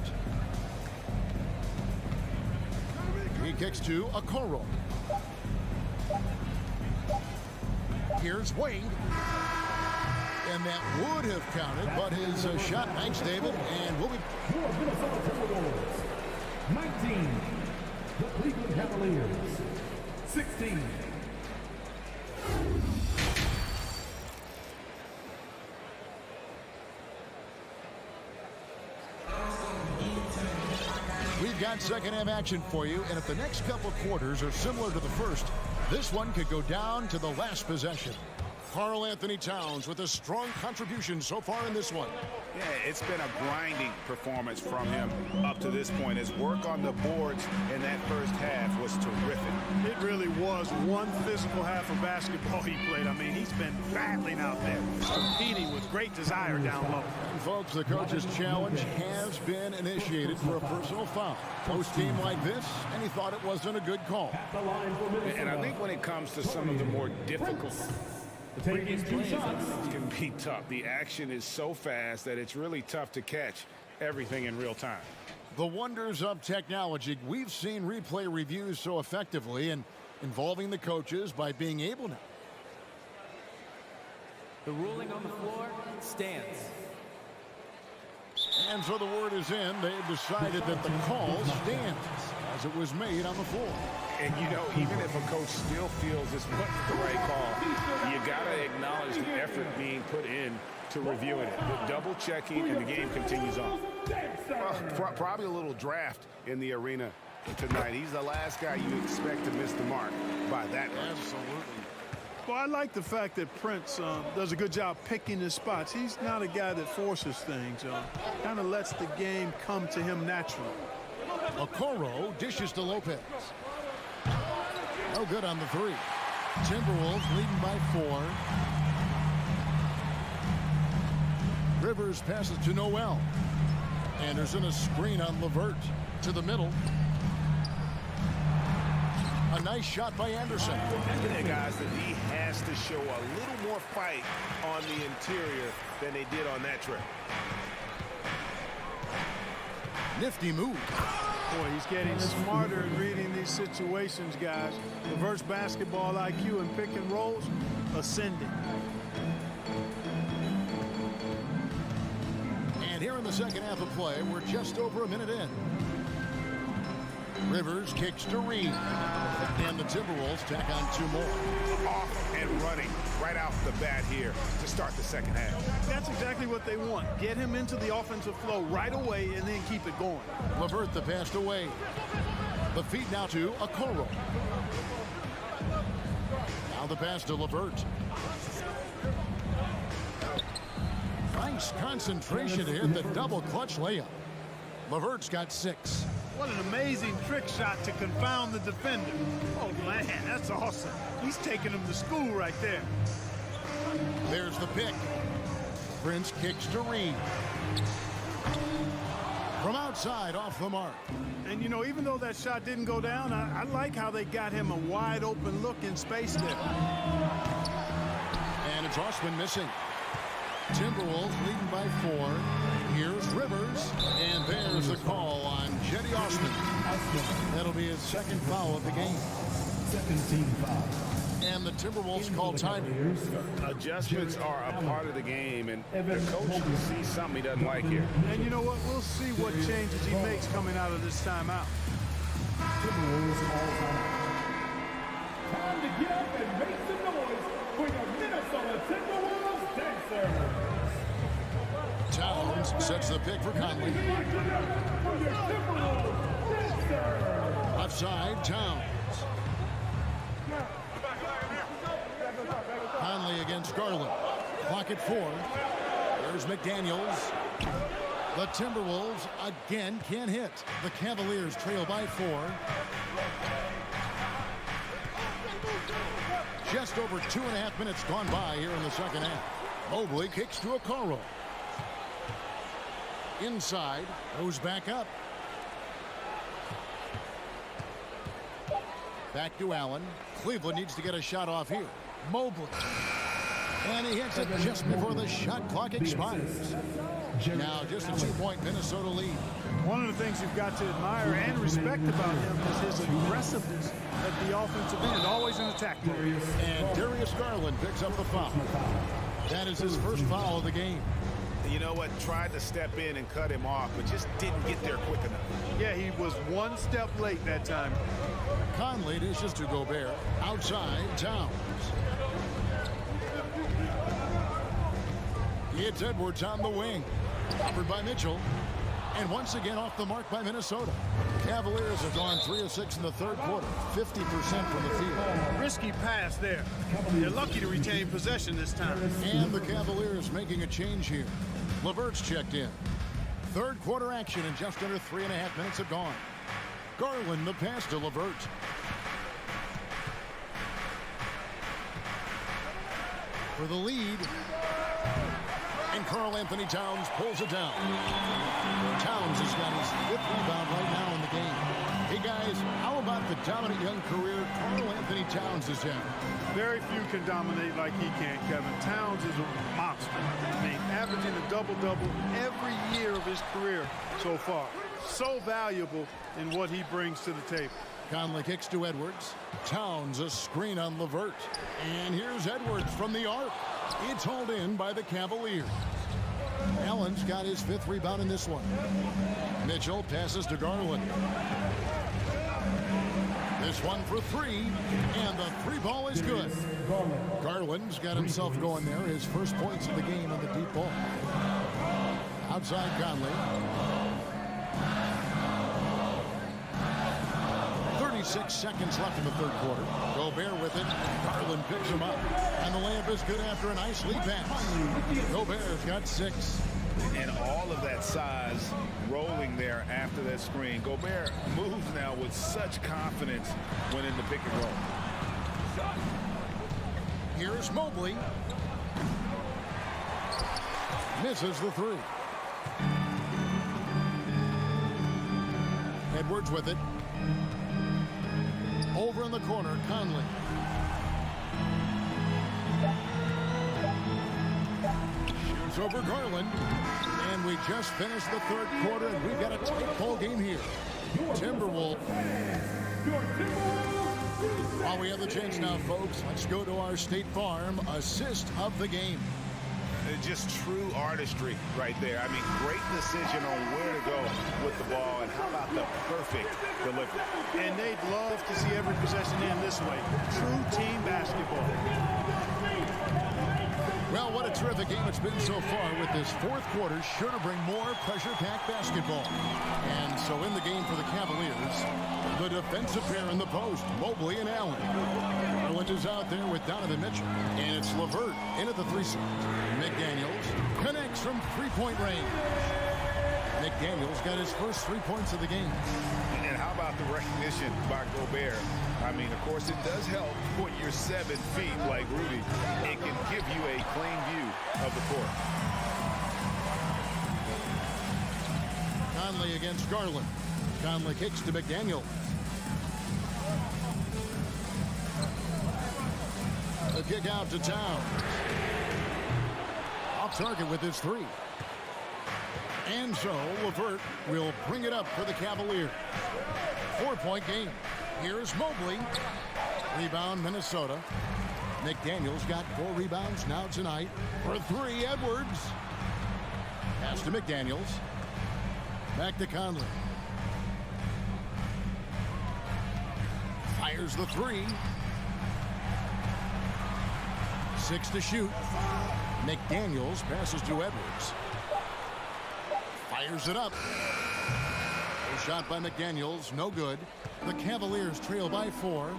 He kicks to Okoro. Here's Wade. And that would have counted, but his shot. Thanks, David. And we'll be... 19, the Cleveland Cavaliers. 16. We've got second half action for you, and if the next couple quarters are similar to the first, this one could go down to the last possession. Karl Anthony Towns with a strong contribution so far in this one. Yeah, it's been a grinding performance from him up to this point. His work on the boards in that first half was terrific. It really was one physical half of basketball he played. I mean, he's been battling out there, competing with great desire down low. And folks, the coach's challenge has been initiated for a personal foul. Post-game like this, and he thought it wasn't a good call. And I think when it comes to some of the more difficult previous plays, it can be tough. The action is so fast that it's really tough to catch everything in real time. The wonders of technology. We've seen replay reviews so effectively and involving the coaches by being able to. The ruling on the floor stands. And so the word is in. They've decided that the call stands as it was made on the floor. And, you know, even if a coach still feels this wasn't the right call, you got to acknowledge the effort being put in to reviewing it. The double checking, and the game continues on. Well, probably a little draft in the arena tonight. He's the last guy you expect to miss the mark by that much. Absolutely. Well, I like the fact that Prince does a good job picking his spots. He's not a guy that forces things. Kind of lets the game come to him naturally. Okoro dishes to Lopez. No good on the 3. Timberwolves leading by 4. Rivers passes to Noel. Anderson a screen on LeVert to the middle. A nice shot by Anderson. And guys, that he has to show a little more fight on the interior than they did on that trip. Nifty move. Boy, he's getting smarter in reading these situations, guys. Reverse basketball IQ and pick and rolls ascending. And here in the second half of play, we're just over a minute in. Rivers kicks to Reed. And the Timberwolves tack on 2 more. Off and running right off the bat here to start the second half. That's exactly what they want. Get him into the offensive flow right away and then keep it going. LeVert the pass away. The feed now to Okoro. Now the pass to LeVert. Nice concentration to hit the double clutch layup. LeVert's got 6. What an amazing trick shot to confound the defender. Oh, man, that's awesome. He's taking him to school right there. There's the pick. Prince kicks to Reed. From outside, off the mark. And, you know, even though that shot didn't go down, I like how they got him a wide open look in space there. And it's Osman missing. Timberwolves leading by 4. Here's Rivers. And there's the call on Jetty Osman. That'll be his second foul of the game. Second team foul. And the Timberwolves call time. Adjustments are a part of the game, and the coach sees something he doesn't like here. And you know what? We'll see what changes he makes coming out of this timeout. Timberwolves all time. Time to get up and make some noise for your Minnesota Timberwolves dancers. Towns sets the pick for Conley. Left side, Towns. Conley against Garland. Clock at 4. There's McDaniels. The Timberwolves again can't hit. The Cavaliers trail by 4. Just over 2.5 minutes gone by here in the second half. Mobley kicks to Okoro. Inside, goes back up. Back to Allen. Cleveland needs to get a shot off here. Mobley. And he hits it just before the shot clock expires. Now just a 2-point Minnesota lead. One of the things you've got to admire and respect about him is his aggressiveness at the offensive end, always in attack mode. And Darius Garland picks up the foul. That is his first foul of the game. You know what? Tried to step in and cut him off, but just didn't get there quick enough. Yeah, he was one step late that time. Conley dishes to Gobert. Outside, Towns. It's Edwards on the wing. Covered by Mitchell. And once again off the mark by Minnesota. Cavaliers have gone 3 of 6 in the third quarter. 50% from the field. Risky pass there. They're lucky to retain possession this time. And the Cavaliers making a change here. LeVert's checked in. Third quarter action and just under 3.5 minutes have gone. Garland the pass to LeVert. For the lead. And Karl Anthony Towns pulls it down. Towns has got his 5th rebound right now in the game. Hey guys, how about the dominant young career Karl Anthony Towns has had? Very few can dominate like he can, Kevin. Towns is a monster. I mean, averaging a double-double every year of his career so far. So valuable in what he brings to the table. Conley kicks to Edwards. Towns a screen on LeVert. And here's Edwards from the arc. It's hauled in by the Cavaliers. Allen's got his 5th rebound in this one. Mitchell passes to Garland. This one for 3, and the 3 ball is good. Garland's got himself going there. His first points of the game on the deep ball. Outside Conley. 36 seconds left in the third quarter. Gobert with it. Garland picks him up. And the layup is good after a nice lead pass. Gobert's got 6. And all of that size rolling there after that screen. Gobert moves now with such confidence when in the pick and roll. Here's Mobley. Misses the 3. Edwards with it. Over in the corner, Conley. Shoots over Garland. And we just finished the third quarter, and we've got a tight ball game here. Timberwolves. While we have the chance now, folks, let's go to our State Farm assist of the game. Just true artistry right there. I mean, great decision on where to go with the ball, and how about the perfect delivery. And they'd love to see every possession end this way. True team basketball. Well, what a terrific game it's been so far, with this fourth quarter sure to bring more pressure-packed basketball. And so in the game for the Cavaliers, the defensive pair in the post, Mobley and Allen. Garland is out there with Donovan Mitchell. And it's LeVert in at the 3 slot. McDaniels connects from 3-point range. McDaniels got his first 3 points of the game. And how about the recognition by Gobert? I mean, of course, it does help when you're 7 feet like Rudy. It can give you a clean view of the court. Conley against Garland. Conley kicks to McDaniels. The kick out to Towns. Off target with his 3. And so LeVert will bring it up for the Cavaliers. 4-point game. Here's Mobley. Rebound, Minnesota. McDaniels got 4 rebounds now tonight. For 3, Edwards. Pass to McDaniels. Back to Conley. Fires the 3. 6 to shoot. McDaniels passes to Edwards. Fires it up. A shot by McDaniels, no good. The Cavaliers trail by 4.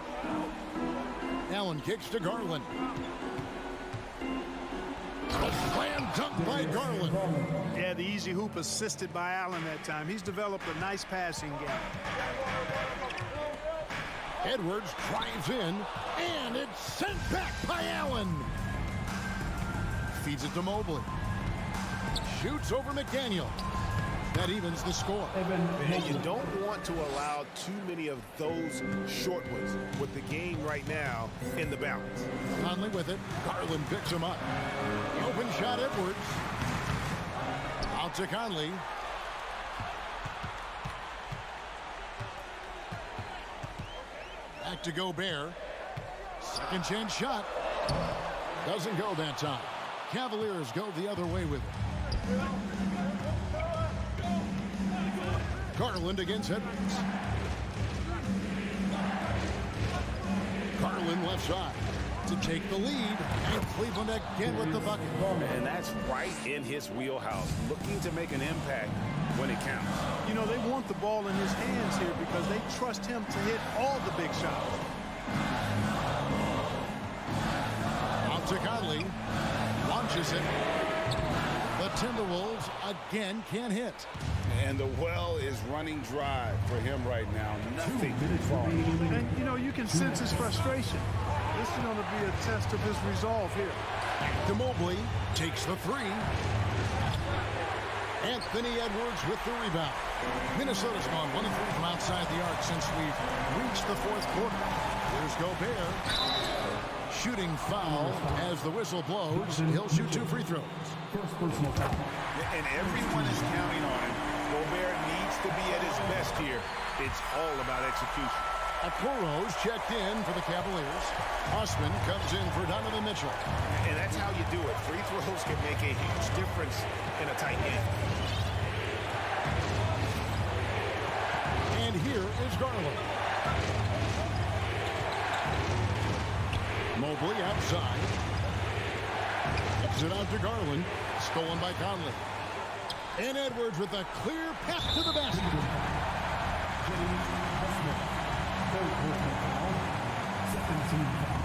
Allen kicks to Garland. A slam dunk by Garland. Yeah, the easy hoop assisted by Allen that time. He's developed a nice passing game. Edwards drives in, and it's sent back by Allen. Feeds it to Mobley. Shoots over McDaniel. That evens the score. And you don't want to allow too many of those short ones with the game right now in the balance. Conley with it. Garland picks him up. Open shot, Edwards. Out to Conley. Back to Gobert. Second chance shot. Doesn't go that time. Cavaliers go the other way with it. Garland against Edwards. Garland left side to take the lead, and Cleveland again with the bucket. And that's right in his wheelhouse, looking to make an impact when it counts. You know, they want the ball in his hands here because they trust him to hit all the big shots. Out to Conley. Launches it. The Timberwolves again can't hit. And the well is running dry for him right now. Nothing falling. And, you know, you can sense his frustration. This is going to be a test of his resolve here. Back to Mobley. Takes the 3. Anthony Edwards with the rebound. Minnesota's gone 1 of 3 from outside the arc since we've reached the 4th quarter. Here's Gobert. Shooting foul as the whistle blows. He'll shoot 2 free throws. First personal foul. And everyone is counting on him. Gobert needs to be at his best here. It's all about execution. Okoro's checked in for the Cavaliers. Osman comes in for Donovan Mitchell. And that's how you do it. Free throws can make a huge difference in a tight game. And here is Garland. Mobley outside. Kicks it out to Garland. Stolen by Conley. And Edwards with a clear path to the basket.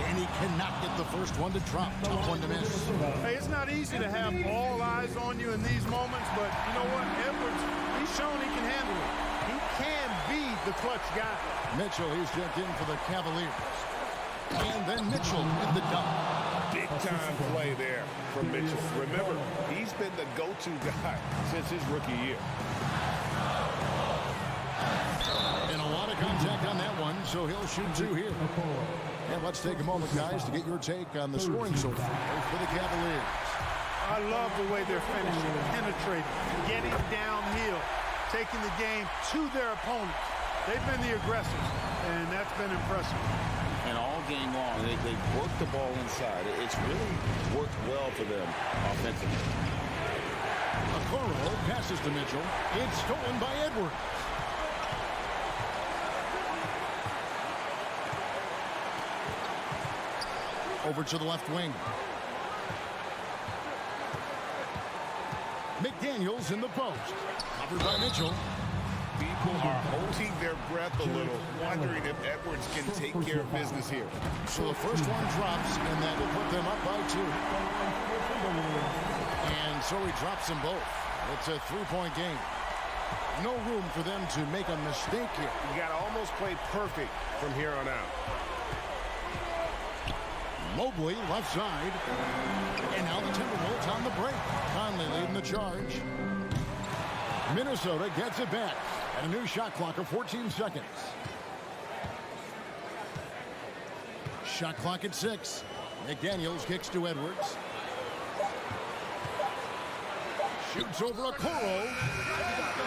And he cannot get the first one to drop. Tough one to miss. Hey, it's not easy to have all eyes on you in these moments, but you know what? Edwards, he's shown he can handle it. He can be the clutch guy. Mitchell, he's checked in for the Cavaliers. And then Mitchell with the dunk. Big time play there from Mitchell. Remember, he's been the go-to guy since his rookie year. And a lot of contact on that one, so he'll shoot 2 here. And let's take a moment, guys, to get your take on the scoring so far for the Cavaliers. I love the way they're finishing, penetrating, getting downhill, taking the game to their opponents. They've been the aggressors, and that's been impressive. And all game long, they work the ball inside. It's really worked well for them offensively. Okoro passes to Mitchell. It's stolen by Edwards. Over to the left wing. McDaniels in the post. Covered by Mitchell. People are holding their breath a little, wondering if Edwards can take care of business here. So the first one drops, and that will put them up by 2. And so he drops them both. It's a 3-point game. No room for them to make a mistake here. You got to almost play perfect from here on out. Mobley, left side. And now the Timberwolves on the break. Conley leading the charge. Minnesota gets it back. And a new shot clock of 14 seconds. Shot clock at 6. McDaniels kicks to Edwards. Shoots over a Okoro.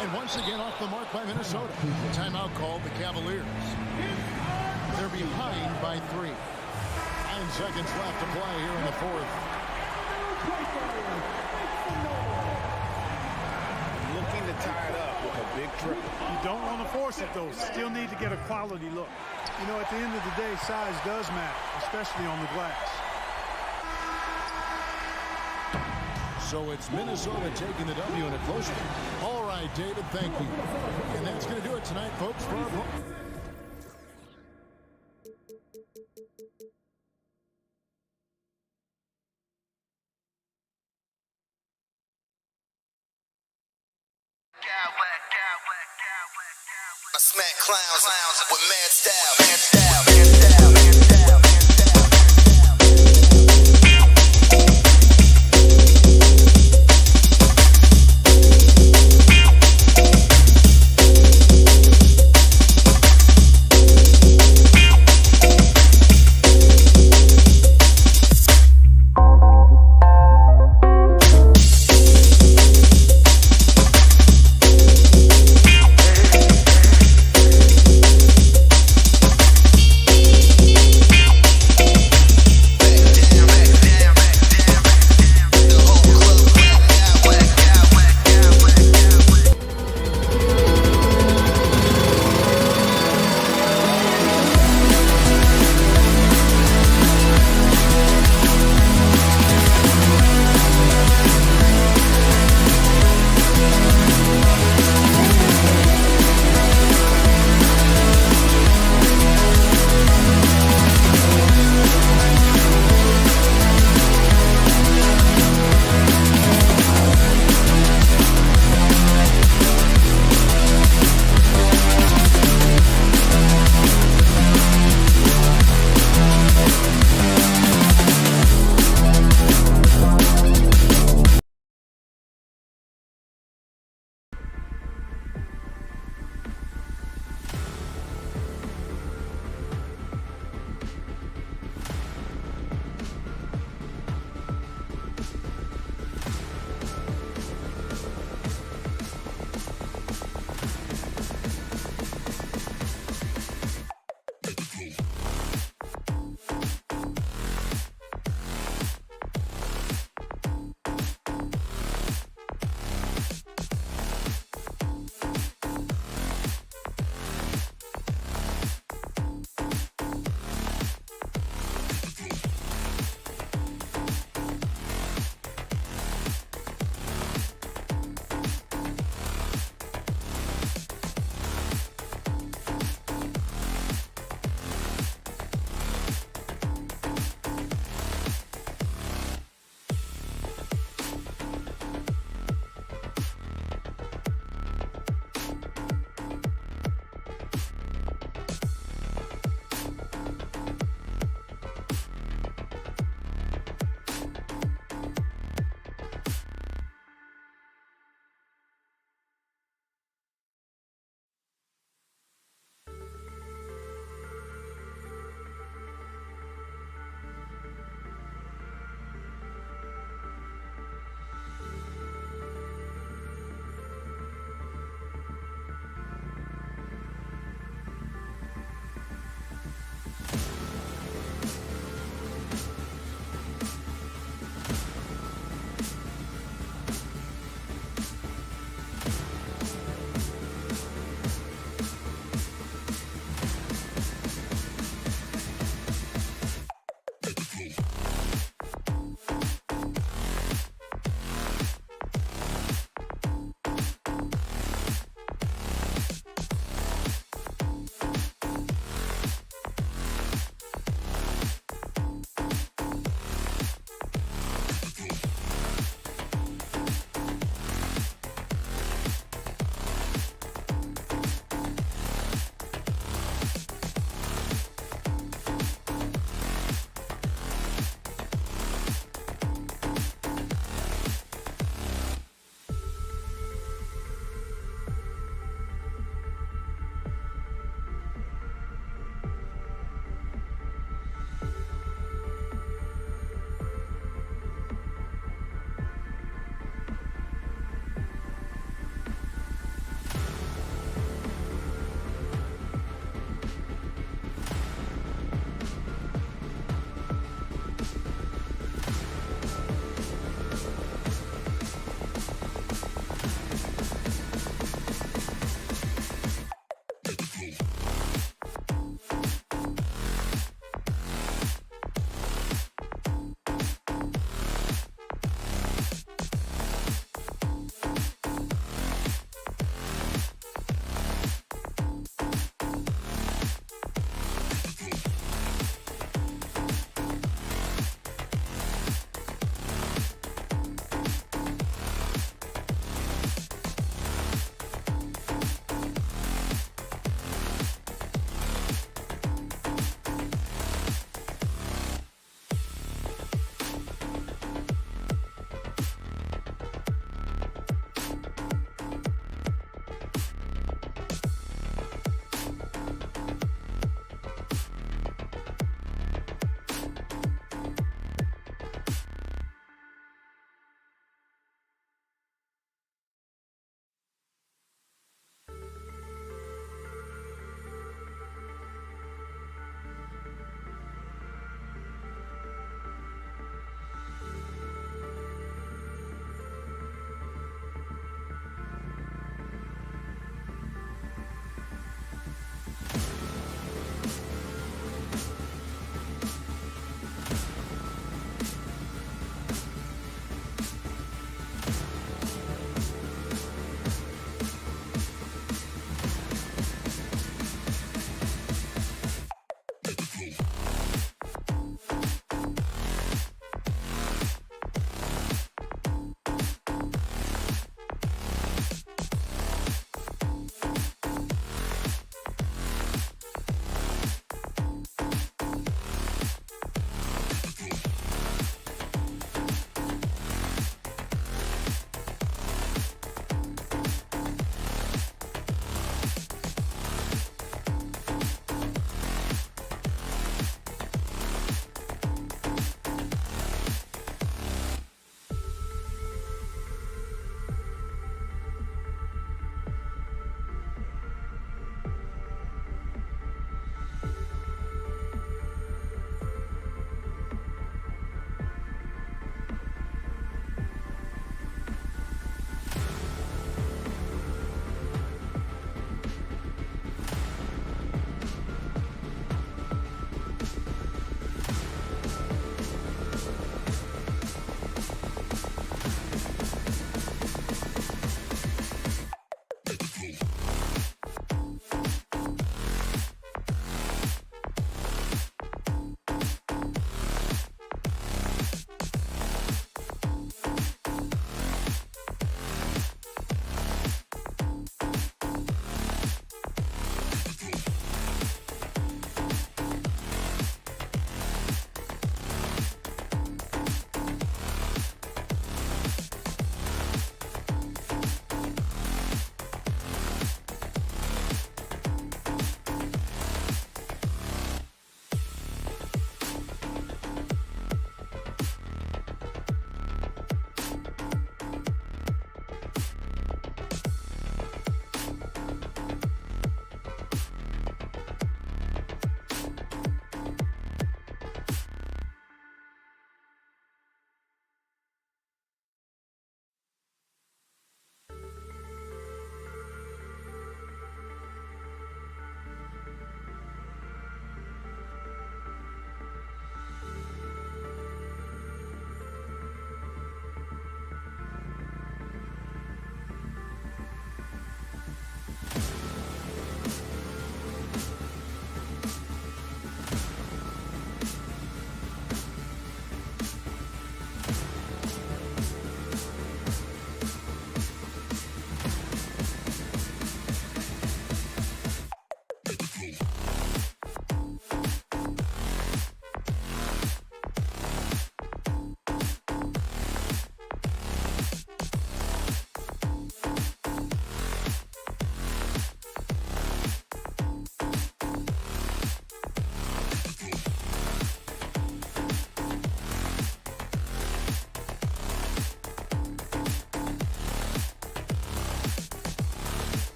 And once again off the mark by Minnesota. Timeout called the Cavaliers. They're behind by 3. 9 seconds left to play here in the fourth. Looking to tie it up with a big triple. You don't want to force it, though. Still need to get a quality look. You know, at the end of the day, size does matter, especially on the glass. So it's Minnesota taking the W in a close one. All right, David, thank you. And that's going to do it tonight, folks, for our I smack clowns with mad style.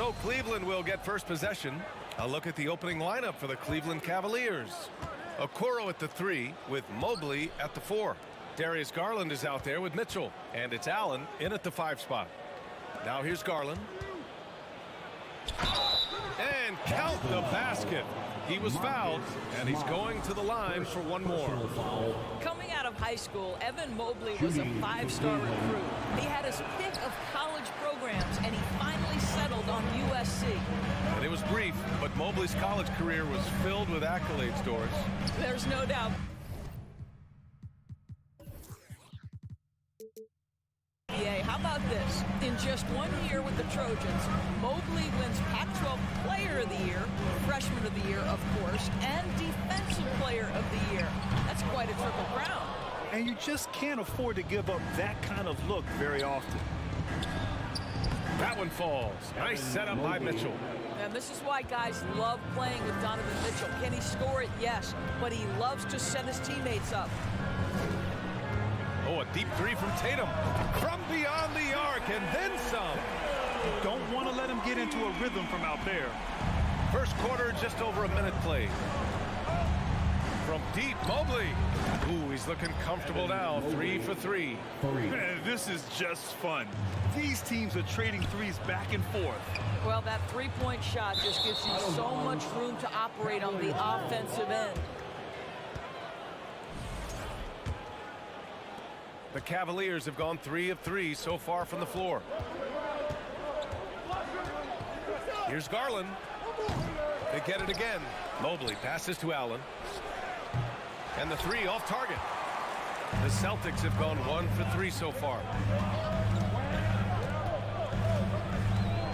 So Cleveland will get first possession. A look at the opening lineup for the Cleveland Cavaliers. Okoro at the 3 with Mobley at the 4. Darius Garland is out there with Mitchell, and it's Allen in at the 5 spot. Now here's Garland. And count the basket. He was fouled, and he's going to the line for one more. Coming out of high school, Evan Mobley was a 5-star recruit. He had his pick of college programs, and he finally settled on USC. And it was brief, but Mobley's college career was filled with accolades, Doris. There's no doubt. How about this? In just 1 year with the Trojans, Mobley wins Pac-12 Player of the Year, Freshman of the Year, of course, and Defensive Player of the Year. That's quite a triple crown. And you just can't afford to give up that kind of look very often. That one falls. Nice setup by Mitchell. And this is why guys love playing with Donovan Mitchell. Can he score it? Yes. But he loves to set his teammates up. Oh, a deep 3 from Tatum. From beyond the arc and then some. Don't want to let him get into a rhythm from out there. First quarter, just over a minute played. From deep, Mobley. Ooh, he's looking comfortable now. 3 for 3. Man, this is just fun. These teams are trading threes back and forth. Well, that three-point shot just gives you so much room to operate on the offensive end. The Cavaliers have gone 3 of 3 so far from the floor. Here's Garland. They get it again. Mobley passes to Allen. And the 3 off target. The Celtics have gone 1 for 3 so far.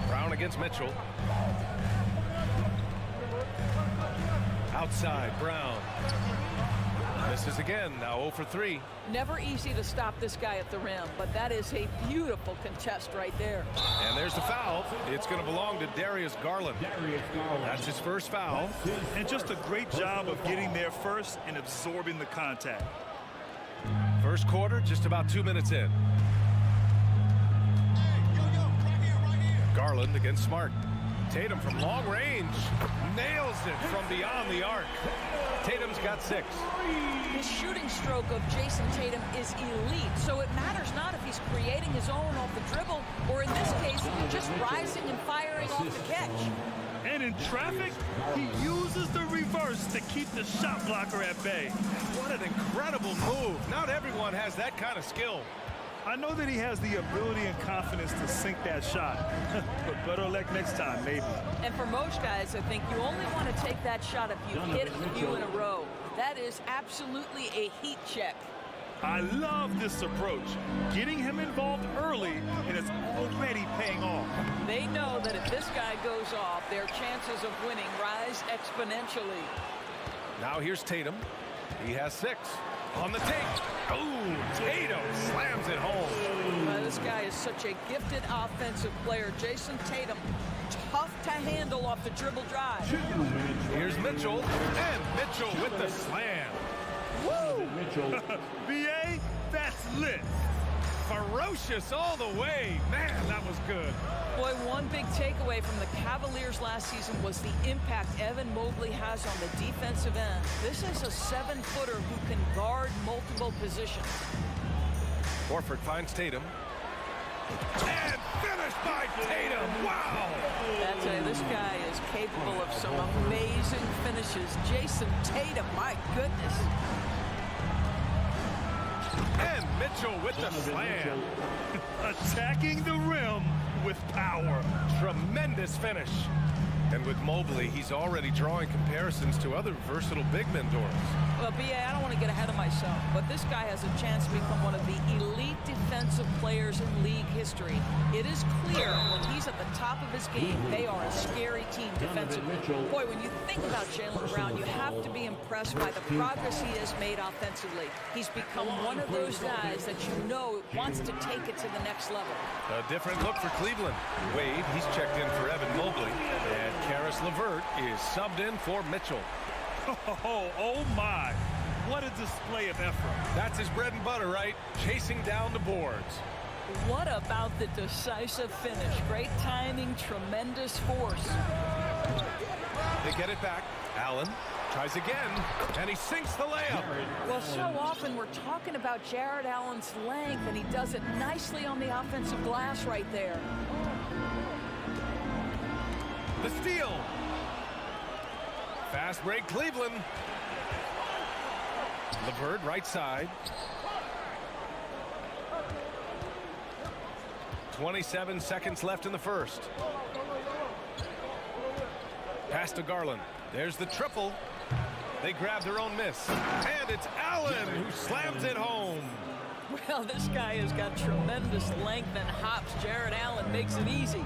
Brown against Mitchell. Outside, Brown. Misses again, now 0 for 3. Never easy to stop this guy at the rim, but that is a beautiful contest right there. And there's the foul. It's going to belong to Darius Garland. That's his first foul. And just a great job of getting there first and absorbing the contact. First quarter, just about 2 minutes in. Garland against Smart. Tatum from long range. Nails it from beyond the arc. Tatum's got 6. The shooting stroke of Jason Tatum is elite, so it matters not if he's creating his own off the dribble, or in this case, just rising and firing off the catch. And in traffic, he uses the reverse to keep the shot blocker at bay. What an incredible move. Not everyone has that kind of skill. I know that he has the ability and confidence to sink that shot, but better luck next time, maybe. And for most guys, I think you only want to take that shot if you hit a few in a row. That is absolutely a heat check. I love this approach. Getting him involved early, and it's already paying off. They know that if this guy goes off, their chances of winning rise exponentially. Now here's Tatum. He has 6. On the take. Oh, Tatum slams it home. This guy is such a gifted offensive player. Jason Tatum, tough to handle off the dribble drive. Here's Mitchell, and Mitchell with the slam. Woo! BA, that's lit. Ferocious all the way. Man, that was good. Boy, one big takeaway from the Cavaliers last season was the impact Evan Mobley has on the defensive end. This is a 7-footer who can guard multiple positions. Horford finds Tatum. And finished by Tatum. Wow. That's it. This guy is capable of some amazing finishes. Jason Tatum, my goodness. And Mitchell with the slam. Attacking the rim with power. Tremendous finish. And with Mobley, he's already drawing comparisons to other versatile big men, Doris. Well, B.A., I don't want to get ahead of myself, but this guy has a chance to become one of the elite defensive players in league history. It is clear when he's at the top of his game, they are a scary team defensively. Boy, when you think about Jaylen Brown, you have to be impressed by the progress he has made offensively. He's become one of those guys that you know wants to take it to the next level. A different look for Cleveland. Wade, he's checked in for Evan Mobley. And Karis LeVert is subbed in for Mitchell. Oh my. What a display of effort. That's his bread and butter, right? Chasing down the boards. What about the decisive finish? Great timing, tremendous force. They get it back. Allen tries again, and he sinks the layup. Well, so often we're talking about Jared Allen's length, and he does it nicely on the offensive glass right there. The steal. Fast break, Cleveland. LeVert right side. 27 seconds left in the first. Pass to Garland. There's the triple. They grab their own miss. And it's Allen who slams it home. Well, this guy has got tremendous length and hops. Jared Allen makes it easy.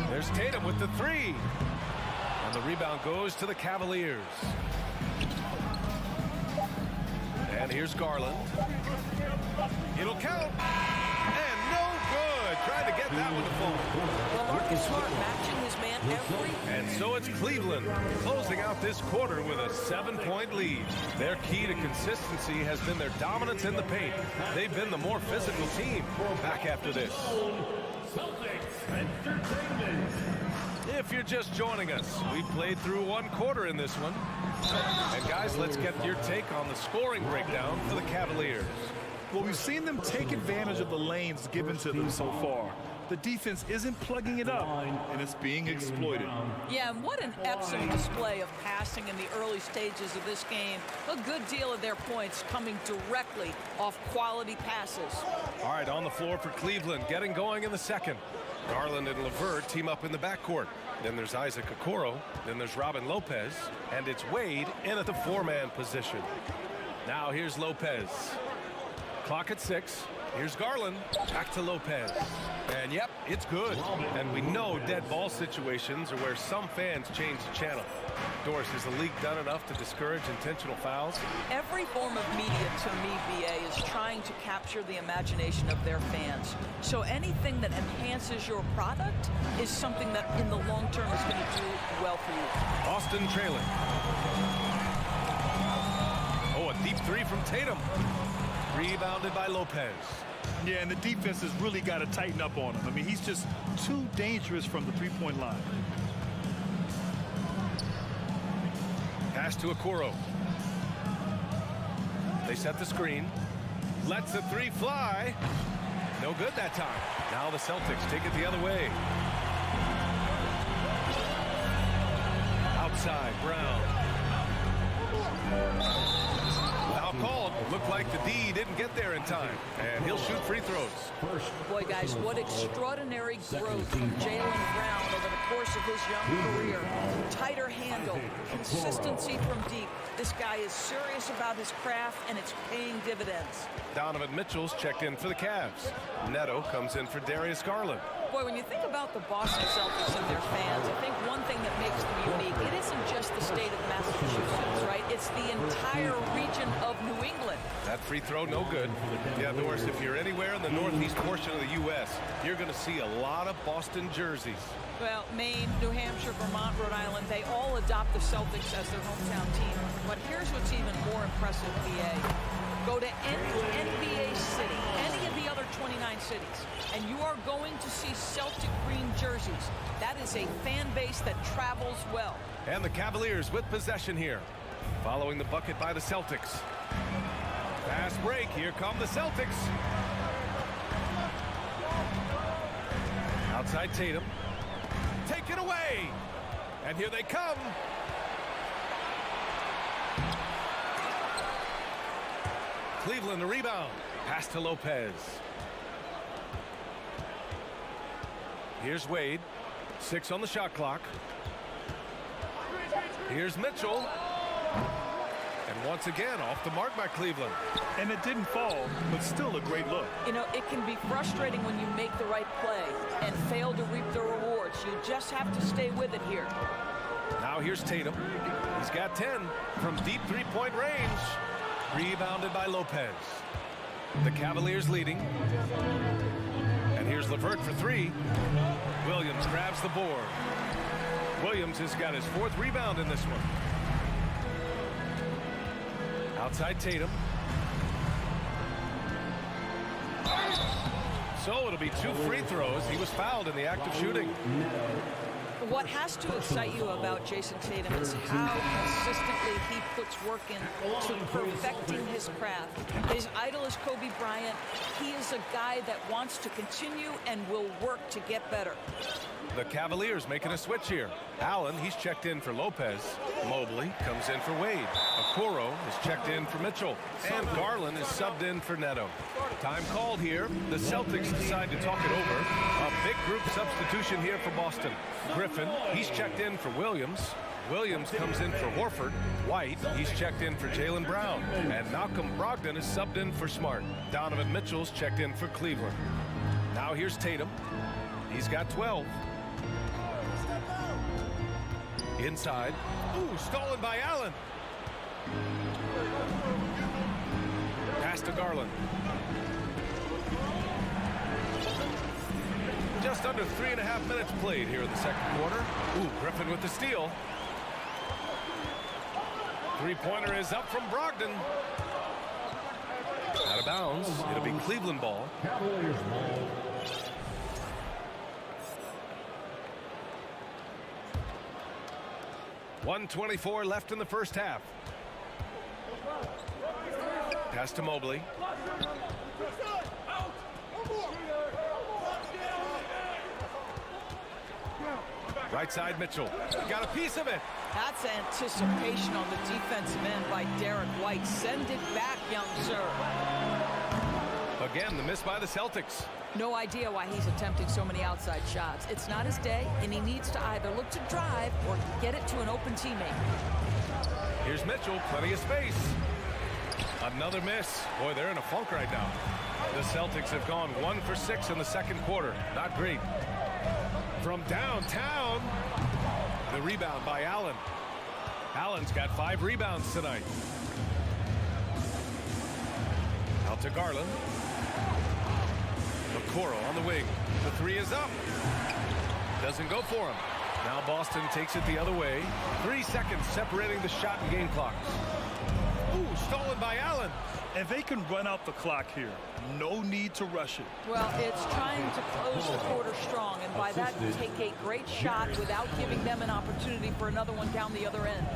There's Tatum with the three. And the rebound goes to the Cavaliers. And here's Garland. It'll count. And no good. Trying to get that one to fall. Well, Marcus Smart matching his man every... And so it's Cleveland closing out this quarter with a 7-point lead. Their key to consistency has been their dominance in the paint. They've been the more physical team. Back after this. If you're just joining us, we played through one quarter in this one. And guys, let's get your take on the scoring breakdown for the Cavaliers. Well, we've seen them take advantage of the lanes given to them so far. The defense isn't plugging it up, and it's being exploited. Yeah, and what an excellent display of passing in the early stages of this game. A good deal of their points coming directly off quality passes. All right, on the floor for Cleveland, getting going in the second. Garland and LeVert team up in the backcourt. Then there's Isaac Okoro. Then there's Robin Lopez. And it's Wade in at the four-man position. Now here's Lopez. Clock at 6. Here's Garland. Back to Lopez. And yep, it's good. And we know dead ball situations are where some fans change the channel. Doris, has the league done enough to discourage intentional fouls? Every form of media, to me, BA, is trying to capture the imagination of their fans. So anything that enhances your product is something that in the long term is going to do well for you. Boston trailing. Oh, a deep three from Tatum. Rebounded by Lopez. Yeah, and the defense has really got to tighten up on him. I mean, he's just too dangerous from the three-point line. Pass to Okoro. They set the screen. Lets the three fly. No good that time. Now the Celtics take it the other way. Outside, Brown. Foul called. Looked like the D didn't get there in time. And he'll shoot free throws. Boy, guys, what extraordinary growth from Jaylen Brown over the course of his young career. Tighter handle, consistency from deep. This guy is serious about his craft, and it's paying dividends. Donovan Mitchell's checked in for the Cavs. Neto comes in for Darius Garland. Boy, when you think about the Boston Celtics and their fans, I think one thing that makes them unique, it isn't just the state of Massachusetts, right? It's the entire region of New England. That free throw, no good. Yeah, Doris, if you're anywhere in the northeast portion of the U.S., you're going to see a lot of Boston jerseys. Well, Maine, New Hampshire, Vermont, Rhode Island, they all adopt the Celtics as their hometown team. But here's what's even more impressive, BA. Go to any NBA city, any of the other 29 cities, and you are going to see Celtic green jerseys. That is a fan base that travels well. And the Cavaliers with possession here. Following the bucket by the Celtics. Fast break. Here come the Celtics. Outside Tatum. Take it away. And here they come. Cleveland the rebound. Pass to Lopez. Here's Wade. 6 on the shot clock. Here's Mitchell. And once again, off the mark by Cleveland. And it didn't fall, but still a great look. You know, it can be frustrating when you make the right play and fail to reap the rewards. You just have to stay with it here. Now here's Tatum. He's got 10 from deep three-point range. Rebounded by Lopez. The Cavaliers leading. And here's LeVert for 3. Williams grabs the board. Williams has got his 4th rebound in this one. Outside Tatum. So it'll be 2 free throws. He was fouled in the act of shooting. What has to excite you about Jason Tatum is how consistently he puts work in to perfecting his craft. His idol is Kobe Bryant. He is a guy that wants to continue and will work to get better. The Cavaliers making a switch here. Allen, he's checked in for Lopez. Mobley comes in for Wade. Okoro is checked in for Mitchell. And Garland is subbed in for Neto. Time called here. The Celtics decide to talk it over. A big group substitution here for Boston. Griffin, he's checked in for Williams. Williams comes in for Horford. White, he's checked in for Jaylen Brown. And Malcolm Brogdon is subbed in for Smart. Donovan Mitchell's checked in for Cleveland. Now here's Tatum. He's got 12. Inside. Ooh, stolen by Allen. Pass to Garland. Just under 3.5 minutes played here in the second quarter. Ooh, Griffin with the steal. Three-pointer is up from Brogdon. Out of bounds. It'll be Cleveland ball. Cavaliers ball. .124 left in the first half. Pass to Mobley. Right side Mitchell. Got a piece of it. That's anticipation on the defensive end by Derek White. Send it back, young sir. Again, the miss by the Celtics. No idea why he's attempting so many outside shots. It's not his day, and he needs to either look to drive or get it to an open teammate. Here's Mitchell, plenty of space. Another miss. Boy, they're in a funk right now. The Celtics have gone 1 for 6 in the second quarter. Not great. From downtown, the rebound by Allen. Allen's got 5 rebounds tonight. Out to Garland. Okoro on the wing. The 3 is up. Doesn't go for him. Now Boston takes it the other way. 3 seconds separating the shot and game clocks. Ooh, stolen by Allen. And they can run out the clock here. No need to rush it. Well, it's trying to close the quarter strong, and by that, take a great shot without giving them an opportunity for another one down the other end.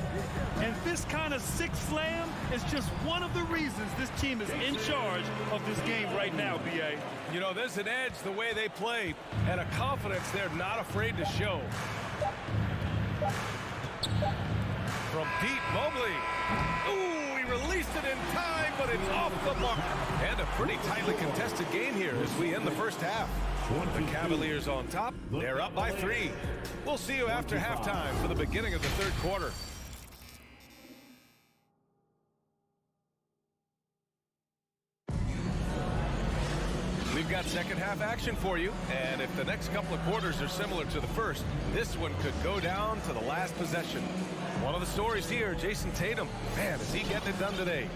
And this kind of sick slam is just one of the reasons this team is in charge of this game right now, B.A. You know, there's an edge the way they play and a confidence they're not afraid to show. From Pete Mobley. Ooh, he released it in time, but it's off the mark. And a pretty tightly contested game here as we end the first half. The Cavaliers on top. They're up by 3. We'll see you after halftime for the beginning of the third quarter. We've got second half action for you, and if the next couple of quarters are similar to the first, this one could go down to the last possession. One of the stories here, Jason Tatum. Man, is he getting it done today?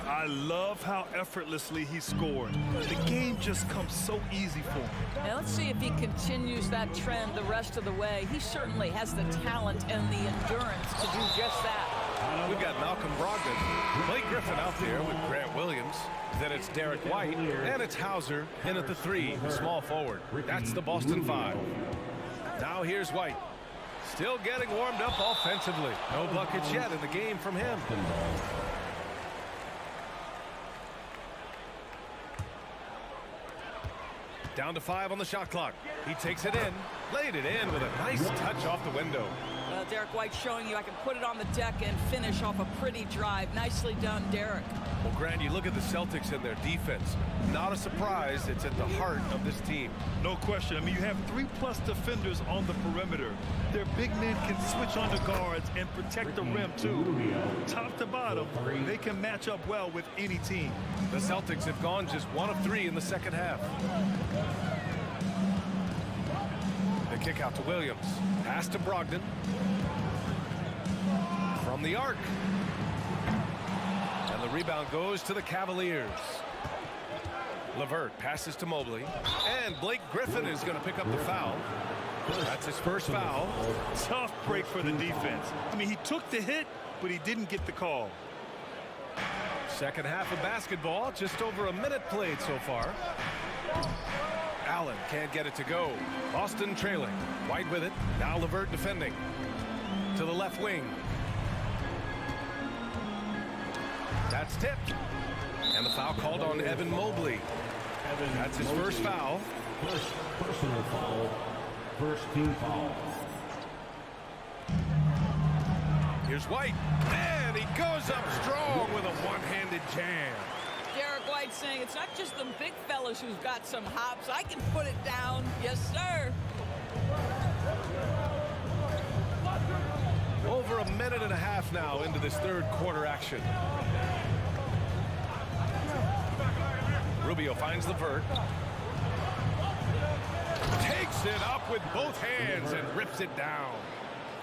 I love how effortlessly he scored. The game just comes so easy for him. Now let's see if he continues that trend the rest of the way. He certainly has the talent and the endurance to do just that. We've got Malcolm Brogdon, Blake Griffin out there with Grant Williams. Then it's Derek White, and it's Hauser in at the 3, small forward. That's the Boston 5. Now here's White. Still getting warmed up offensively. No buckets yet in the game from him. Down to 5 on the shot clock. He takes it in, laid it in with a nice touch off the window. Derek White showing you I can put it on the deck and finish off a pretty drive. Nicely done, Derek. Well, Grant, you look at the Celtics and their defense. Not a surprise. It's at the heart of this team. No question. I mean, you have 3+ defenders on the perimeter. Their big men can switch on the guards and protect the rim, too. Top to bottom, they can match up well with any team. The Celtics have gone just 1 of 3 in the second half. The kick out to Williams. Pass to Brogdon. From the arc. And the rebound goes to the Cavaliers. LeVert passes to Mobley. And Blake Griffin is going to pick up the foul. That's his first foul. Tough break for the defense. I mean, he took the hit, but he didn't get the call. Second half of basketball, just over a minute played so far. Allen can't get it to go. Boston trailing. White with it. Now LeVert defending. To the left wing. That's tipped. And the foul called on Evan Mobley. That's his first foul. First personal foul. First team foul. Here's White. And he goes up strong with a one-handed jam. Derek White saying it's not just the big fellas who've got some hops. I can put it down. Yes, sir. Over a minute and a half now into this third quarter action. Rubio finds LeVert. Takes it up with both hands and rips it down.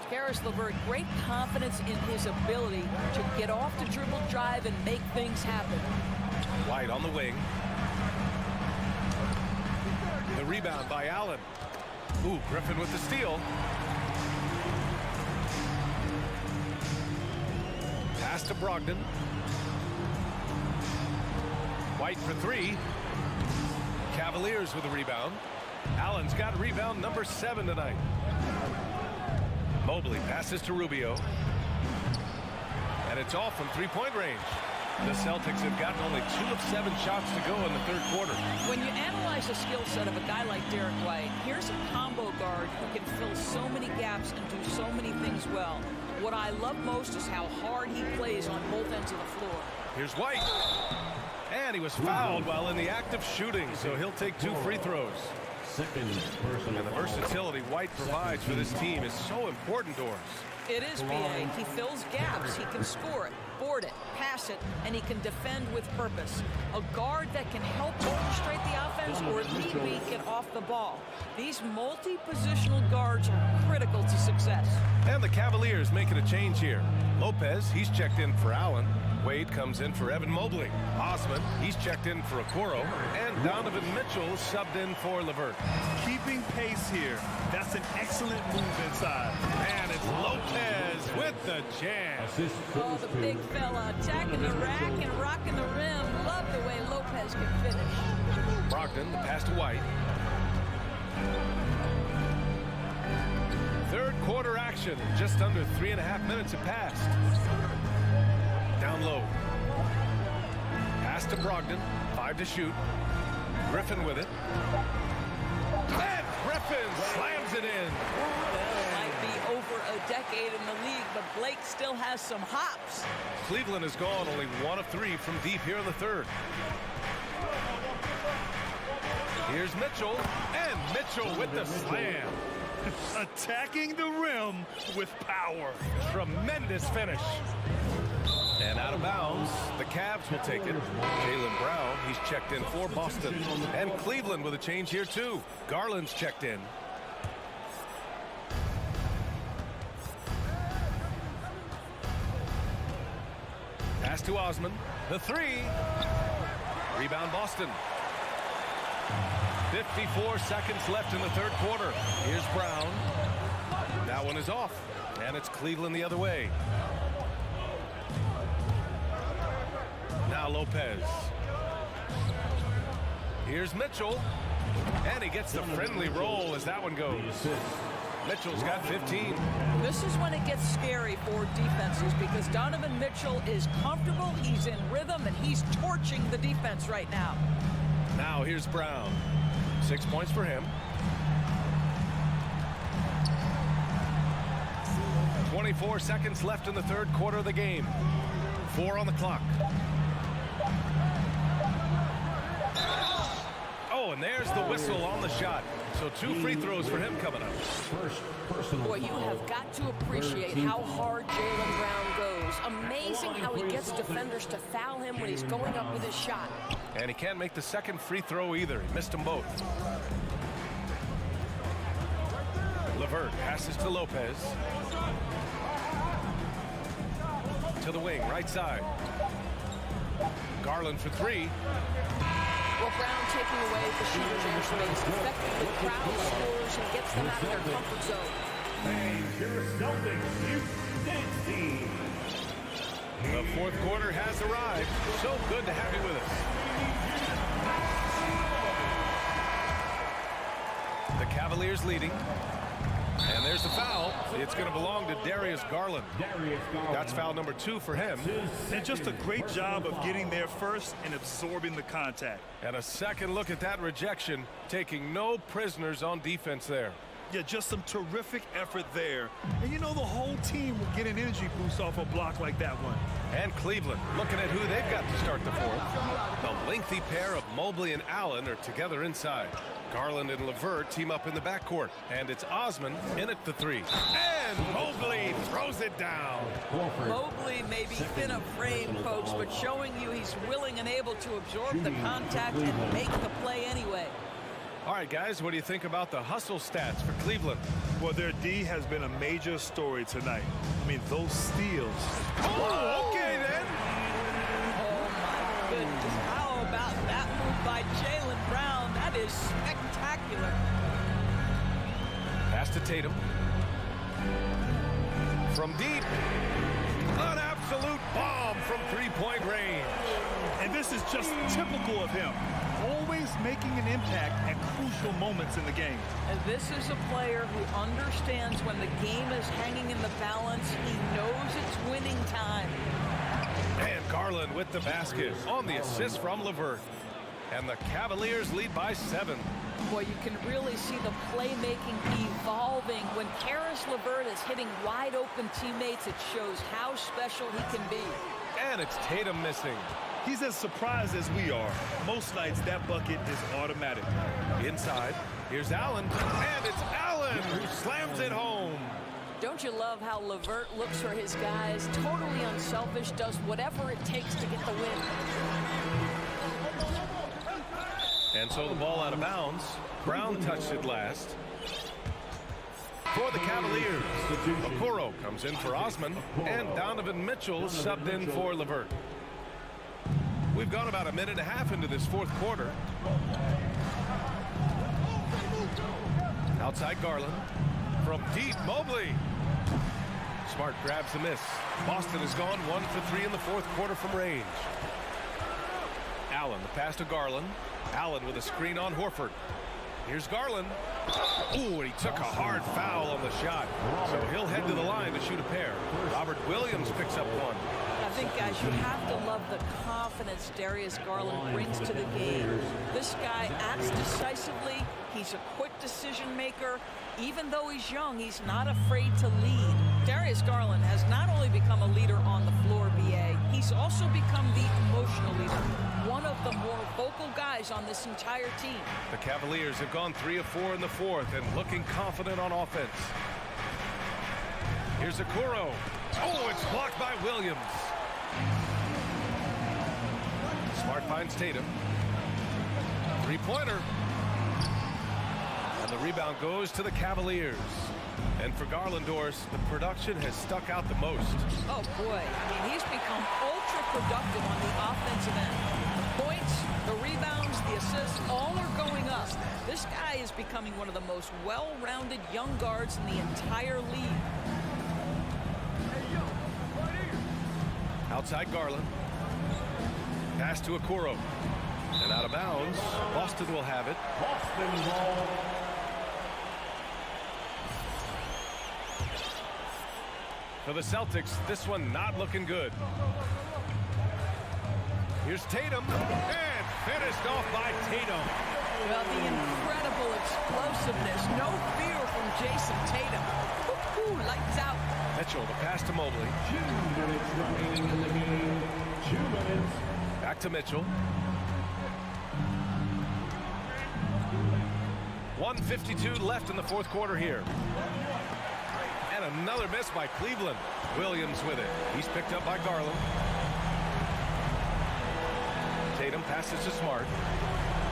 Caris LeVert, great confidence in his ability to get off the dribble drive and make things happen. White on the wing. The rebound by Allen. Ooh, Griffin with the steal. Pass to Brogdon. White for three. Cavaliers with a rebound. Allen's got rebound number 7 tonight. Mobley passes to Rubio. And it's off from three-point range. The Celtics have gotten only 2 of 7 shots to go in the third quarter. When you analyze the skill set of a guy like Derek White, here's a combo guard who can fill so many gaps and do so many things well. What I love most is how hard he plays on both ends of the floor. Here's White. And he was fouled while in the act of shooting, so he'll take 2 free throws. And the versatility White provides for this team is so important, Doris. It is, B.A. He fills gaps. He can score it, board it, pass it, and he can defend with purpose. A guard that can help orchestrate the offense or, if need be, get off the ball. These multi-positional guards are critical to success. And the Cavaliers making a change here. Lopez, he's checked in for Allen. Wade comes in for Evan Mobley. Osman, he's checked in for Okoro. And Donovan Mitchell subbed in for LeVert. Keeping pace here. That's an excellent move inside. And it's Lopez with the jam. Oh, the big fella attacking the rack and rocking the rim. Love the way Lopez can finish. Brogdon, the pass to White. Third quarter action. Just under 3.5 minutes have passed. Down low. Pass to Brogdon. 5 to shoot. Griffin with it. And Griffin slams it in. Might be over a decade in the league, but Blake still has some hops. Cleveland has gone only 1 of 3 from deep here in the third. Here's Mitchell. And Mitchell with the slam. Attacking the rim with power. Tremendous finish. And out of bounds, the Cavs will take it. Jaylen Brown, he's checked in for Boston. And Cleveland with a change here, too. Garland's checked in. Pass to Osman. The 3. Rebound Boston. 54 seconds left in the third quarter. Here's Brown. That one is off. And it's Cleveland the other way. Now Lopez. Here's Mitchell. And he gets the friendly roll as that one goes. Mitchell's got 15. This is when it gets scary for defenses because Donovan Mitchell is comfortable, he's in rhythm, and he's torching the defense right now. Now here's Brown. 6 points for him. 24 seconds left in the third quarter of the game. 4 on the clock. Oh, and there's the whistle on the shot. So 2 free throws for him coming up. Boy, you have got to appreciate how hard Jaylen Brown goes. Amazing how he gets defenders to foul him when he's going up with his shot. And he can't make the second free throw either. He missed them both. LeVert passes to Lopez. To the wing, right side. Garland for 3. Well, Brown taking away the shooters in their space, effectively crowds scores and gets them out of their comfort zone. And your Celtics youth dance team. The fourth quarter has arrived. So good to have you with us. The Cavaliers leading. And there's the foul. It's going to belong to Darius Garland. That's foul number 2 for him. And just a great job of getting there first and absorbing the contact. And a second look at that rejection, taking no prisoners on defense there. Yeah, just some terrific effort there. And you know the whole team will get an energy boost off a block like that one. And Cleveland looking at who they've got to start the fourth. The lengthy pair of Mobley and Allen are together inside. Garland and LeVert team up in the backcourt. And it's Osman in at the 3. And Mobley throws it down. Mobley may be thin of frame, folks, but showing you he's willing and able to absorb the contact and make the play anyway. All right, guys, what do you think about the hustle stats for Cleveland? Well, their D has been a major story tonight. I mean, those steals. Oh, okay, then. Oh, my goodness. How about that move by Jaylen Brown? That is spectacular. Pass to Tatum. From deep. An absolute bomb from three-point range. And this is just typical of him. Always making an impact at crucial moments in the game. And this is a player who understands when the game is hanging in the balance. He knows it's winning time. And Garland with the basket on the assist from LeVert. And the Cavaliers lead by 7. Boy, you can really see the playmaking evolving. When Karis LeVert is hitting wide open teammates, it shows how special he can be. And it's Tatum missing. He's as surprised as we are. Most nights, that bucket is automatic. Inside, here's Allen. And it's Allen who slams it home. Don't you love how LeVert looks for his guys? Totally unselfish, does whatever it takes to get the win. And so the ball out of bounds. Brown touched it last. For the Cavaliers, Okoro comes in for Osman. And Donovan Mitchell subbed in for LeVert. We've gone about a minute and a half into this fourth quarter. Outside Garland. From deep, Mobley. Smart grabs the miss. Boston has gone 1 for 3 in the fourth quarter from range. Allen, the pass to Garland. Allen with a screen on Horford. Here's Garland. Ooh, and he took a hard foul on the shot. So he'll head to the line to shoot a pair. Robert Williams picks up one. I think, guys, you have to love the confidence Darius Garland brings to the game. This guy acts decisively. He's a quick decision maker. Even though he's young, he's not afraid to lead. Darius Garland has not only become a leader on the floor, BA, he's also become the emotional leader. One of the more vocal guys on this entire team. The Cavaliers have gone 3 of 4 in the fourth and looking confident on offense. Here's Okoro. Oh, it's blocked by Williams. Smart finds Tatum. Three-pointer. And the rebound goes to the Cavaliers. And for Garlandors, the production has stuck out the most. Oh, boy. I mean, he's become ultra-productive on the offensive end. The points, the rebounds, the assists, all are going up. This guy is becoming one of the most well-rounded young guards in the entire league. Outside Garland. Pass to Okoro. And out of bounds. Boston will have it. Boston ball. For the Celtics, this one not looking good. Here's Tatum. And finished off by Tatum. Well, the incredible explosiveness. No fear from Jason Tatum. Woo-hoo, lights out. Mitchell, the pass to Mobley. 2 minutes remaining in the game. 2 minutes. Back to Mitchell. 1:52 left in the fourth quarter here. And another miss by Cleveland. Williams with it. He's picked up by Garland. Tatum passes to Smart.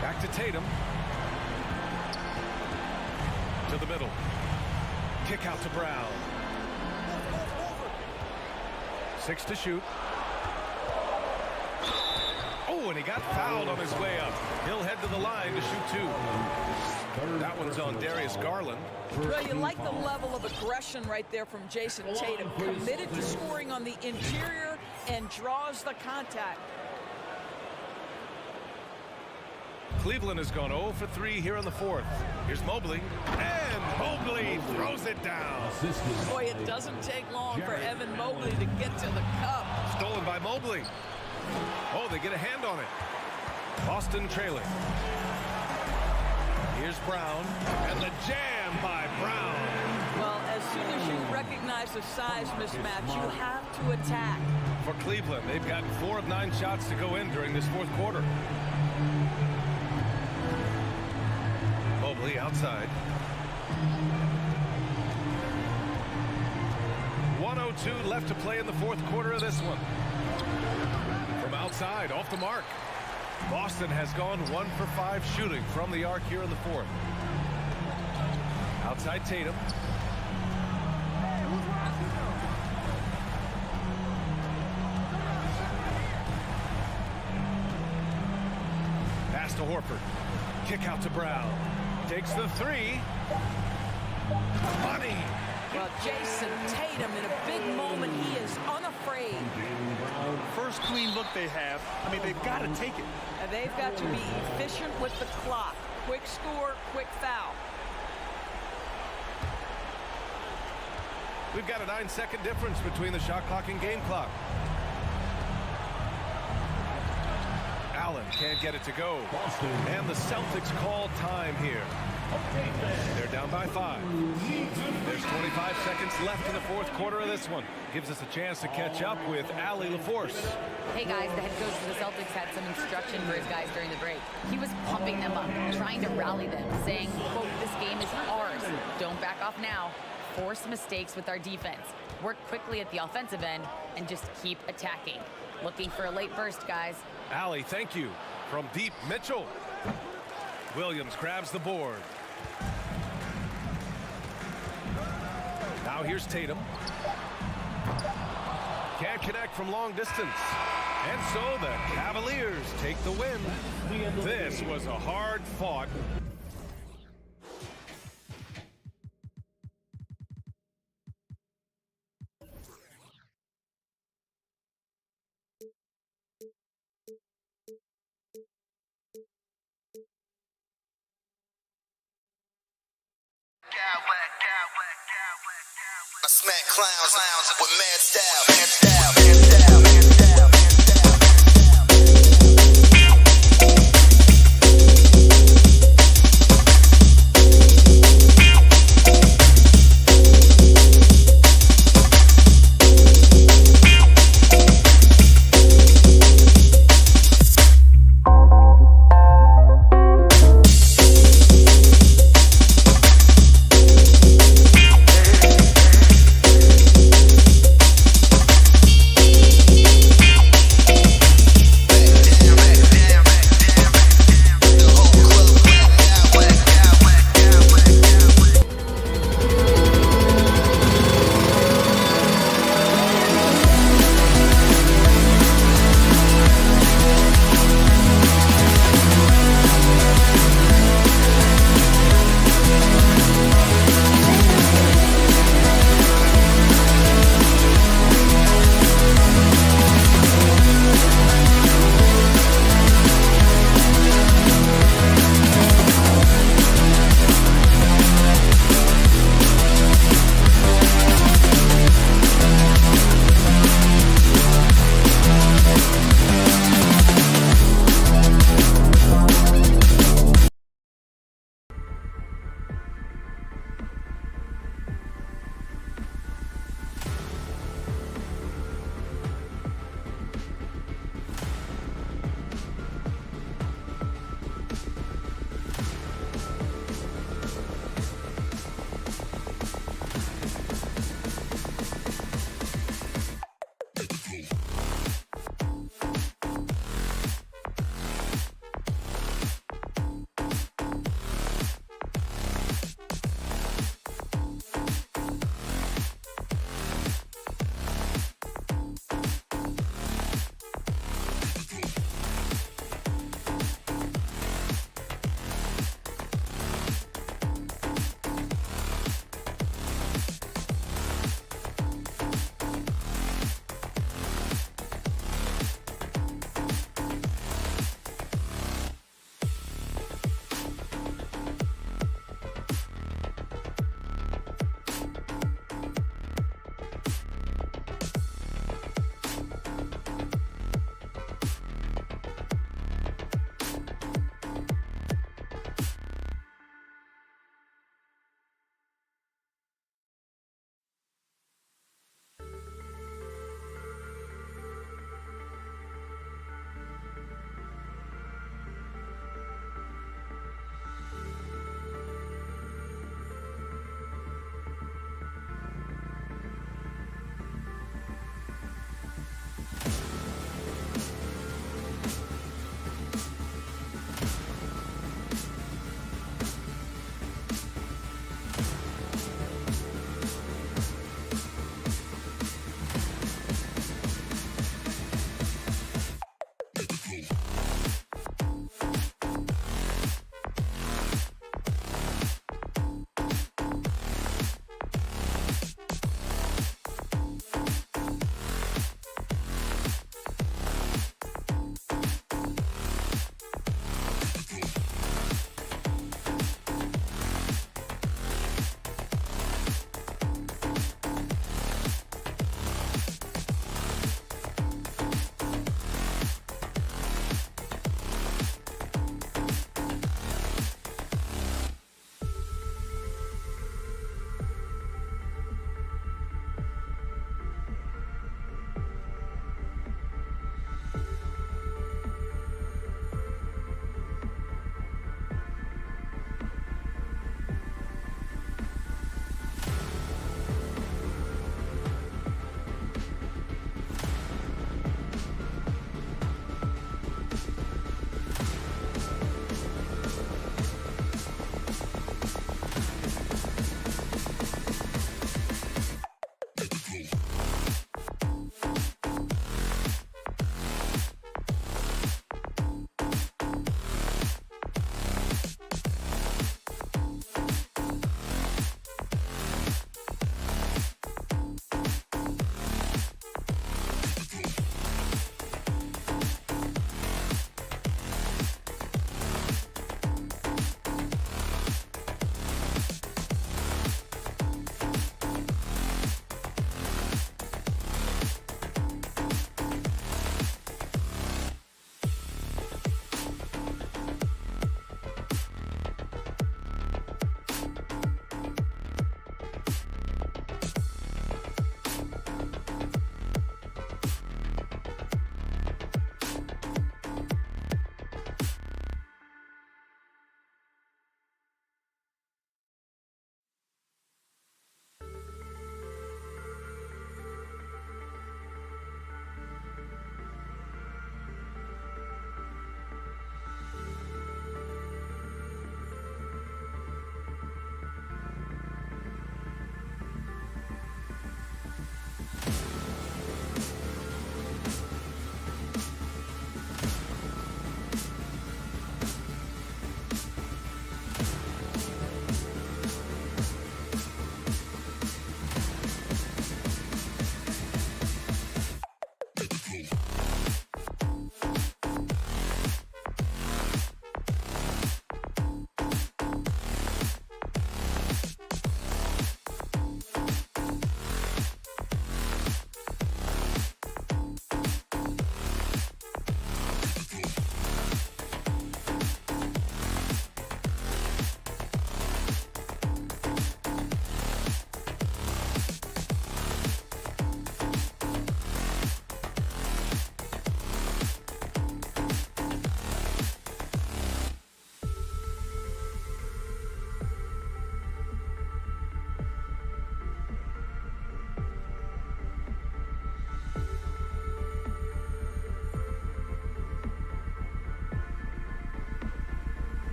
Back to Tatum. To the middle. Kick out to Brown. 6 to shoot. Oh, and he got fouled on his way up. He'll head to the line to shoot 2. That one's on Darius Garland. Well, you like the level of aggression right there from Jason Tatum. Committed to scoring on the interior and draws the contact. Cleveland has gone 0 for 3 here in the fourth. Here's Mobley, and Mobley throws it down. Boy, it doesn't take long for Evan Mobley to get to the cup. Stolen by Mobley. Oh, they get a hand on it. Boston trailing. Here's Brown, and the jam by Brown. Well, as soon as you recognize the size mismatch, you have to attack. For Cleveland, they've gotten 4 of 9 shots to go in during this fourth quarter. Mobley outside. 1:02 left to play in the fourth quarter of this one. From outside, off the mark. Boston has gone 1 for 5 shooting from the arc here in the fourth. Outside Tatum. Pass to Horford. Kick out to Brown. Takes the 3. Money. Well, Jason Tatum, in a big moment, he is unafraid. First clean look they have. I mean, they've got to take it. And they've got to be efficient with the clock. Quick score, quick foul. We've got a 9-second difference between the shot clock and game clock. Allen can't get it to go. And the Celtics call time here. They're down by 5. There's 25 seconds left in the fourth quarter of this one. Gives us a chance to catch up with Allie LaForce. Hey guys, the head coach of the Celtics had some instruction for his guys during the break. He was pumping them up, trying to rally them, saying, quote, "This game is ours. Don't back off now. Force mistakes with our defense. Work quickly at the offensive end and just keep attacking. Looking for a late burst, guys." Allie, thank you. From deep, Mitchell. Williams grabs the board. Now here's Tatum. Can't connect from long distance. And so the Cavaliers take the win. This was a hard-fought I smack clowns with mad style.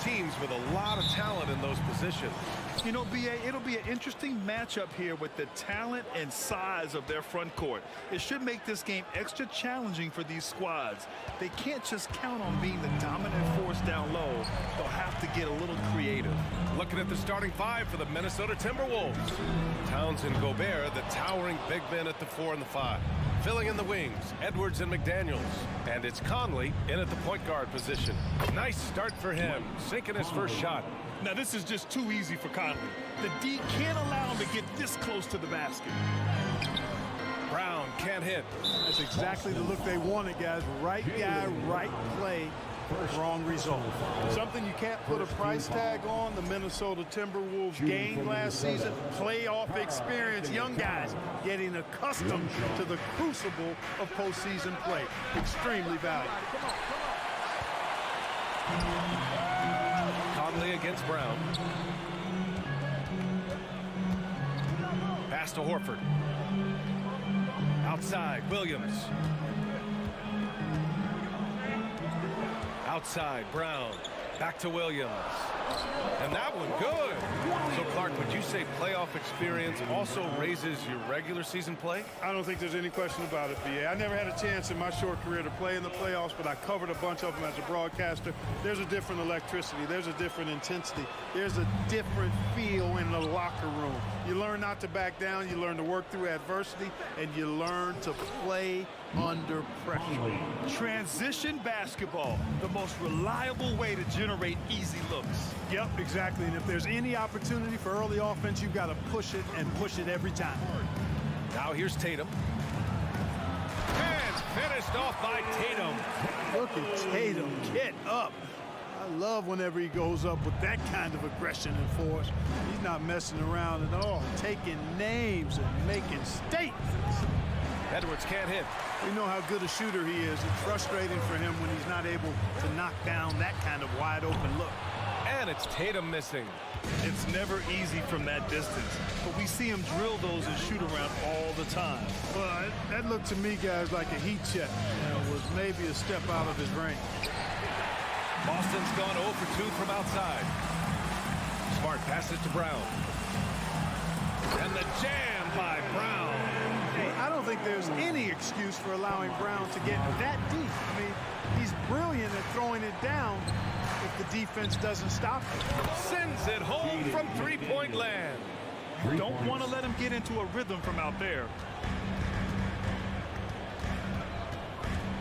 teams with a lot of talent in those positions. You know, B.A., it'll be an interesting matchup here with the talent and size of their front court. It should make this game extra challenging for these squads. They can't just count on being the dominant force down low. They'll have to get a little creative. Looking at the starting five for the Minnesota Timberwolves. Towns and Gobert, the towering big men at the 4 and the 5. Filling in the wings, Edwards and McDaniels. And it's Conley in at the point guard position. Nice start for him, sinking his first shot. Now, this is just too easy for Conley. The D can't allow him to get this close to the basket. Brown can't hit. That's exactly the look they wanted, guys. Right guy, right play, wrong result. Something you can't put a price tag on. The Minnesota Timberwolves gained last season. Playoff experience. Young guys getting accustomed to the crucible of postseason play. Extremely valuable. Conley against Brown. Pass to Horford. Outside, Williams. Outside, Brown. Back to Williams. And that one good. So, Clark, would you say playoff experience also raises your regular season play? I don't think there's any question about it, B.A. I never had a chance in my short career to play in the playoffs, but I covered a bunch of them as a broadcaster. There's a different electricity. There's a different intensity. There's a different feel in the locker room. You learn not to back down. You learn to work through adversity, and you learn to play under pressure. Transition basketball, the most reliable way to generate easy looks. Yep, exactly. And if there's any opportunity for early offense, you've got to push it and push it every time. Now here's Tatum. And finished off by Tatum. Look at Tatum get up. I love whenever he goes up with that kind of aggression and force. He's not messing around at all, taking names and making statements. Edwards can't hit. We know how good a shooter he is. It's frustrating for him when he's not able to knock down that kind of wide open look. And it's Tatum missing. It's never easy from that distance, but we see him drill those and shoot around all the time. Well, that looked to me, guys, like a heat check. It was maybe a step out of his range. Boston's gone 0 for 2 from outside. Smart passes to Brown. And the jam by Brown. Hey, I don't think there's any excuse for allowing Brown to get that deep. I mean, he's brilliant at throwing it down if the defense doesn't stop him. Sends it home from three-point land. Don't want to let him get into a rhythm from out there.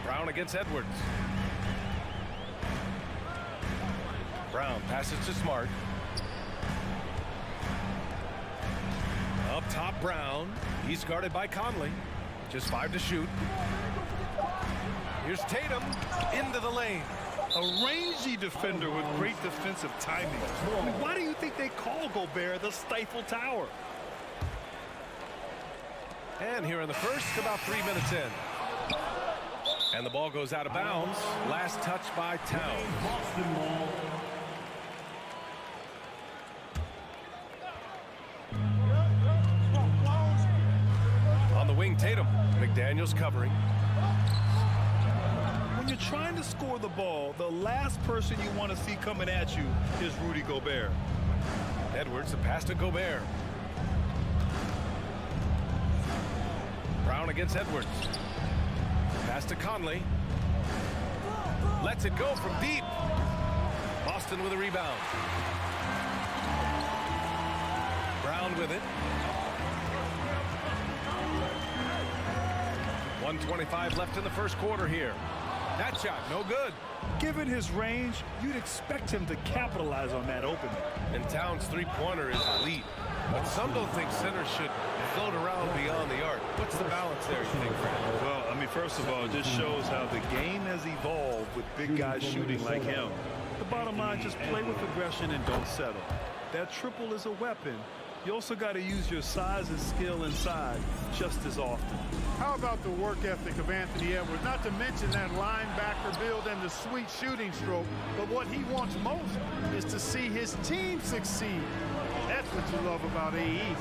Brown against Edwards. Brown passes to Smart. Up top, Brown. He's guarded by Conley. Just 5 to shoot. Here's Tatum into the lane. A rangy defender with great defensive timing. I mean, why do you think they call Gobert the Stifle Tower? And here in the first, about 3 minutes in. And the ball goes out of bounds. Last touch by Towns. On the wing, Tatum. McDaniels covering. When you're trying to score the ball, the last person you want to see coming at you is Rudy Gobert. Edwards, the pass to Gobert. Brown against Edwards. Pass to Conley. Lets it go from deep. Boston with a rebound. Brown with it. 1:25 left in the first quarter here. That shot, no good. Given his range, you'd expect him to capitalize on that opening. And Towns' three-pointer is elite. But some don't think centers should float around beyond the arc. What's the balance there, you think, Fred? Well, I mean, first of all, it just shows how the game has evolved with big guys shooting like him. The bottom line, just play with aggression and don't settle. That triple is a weapon. You also got to use your size and skill inside just as often. How about the work ethic of Anthony Edwards? Not to mention that linebacker build and the sweet shooting stroke. But what he wants most is to see his team succeed. That's what you love about AE.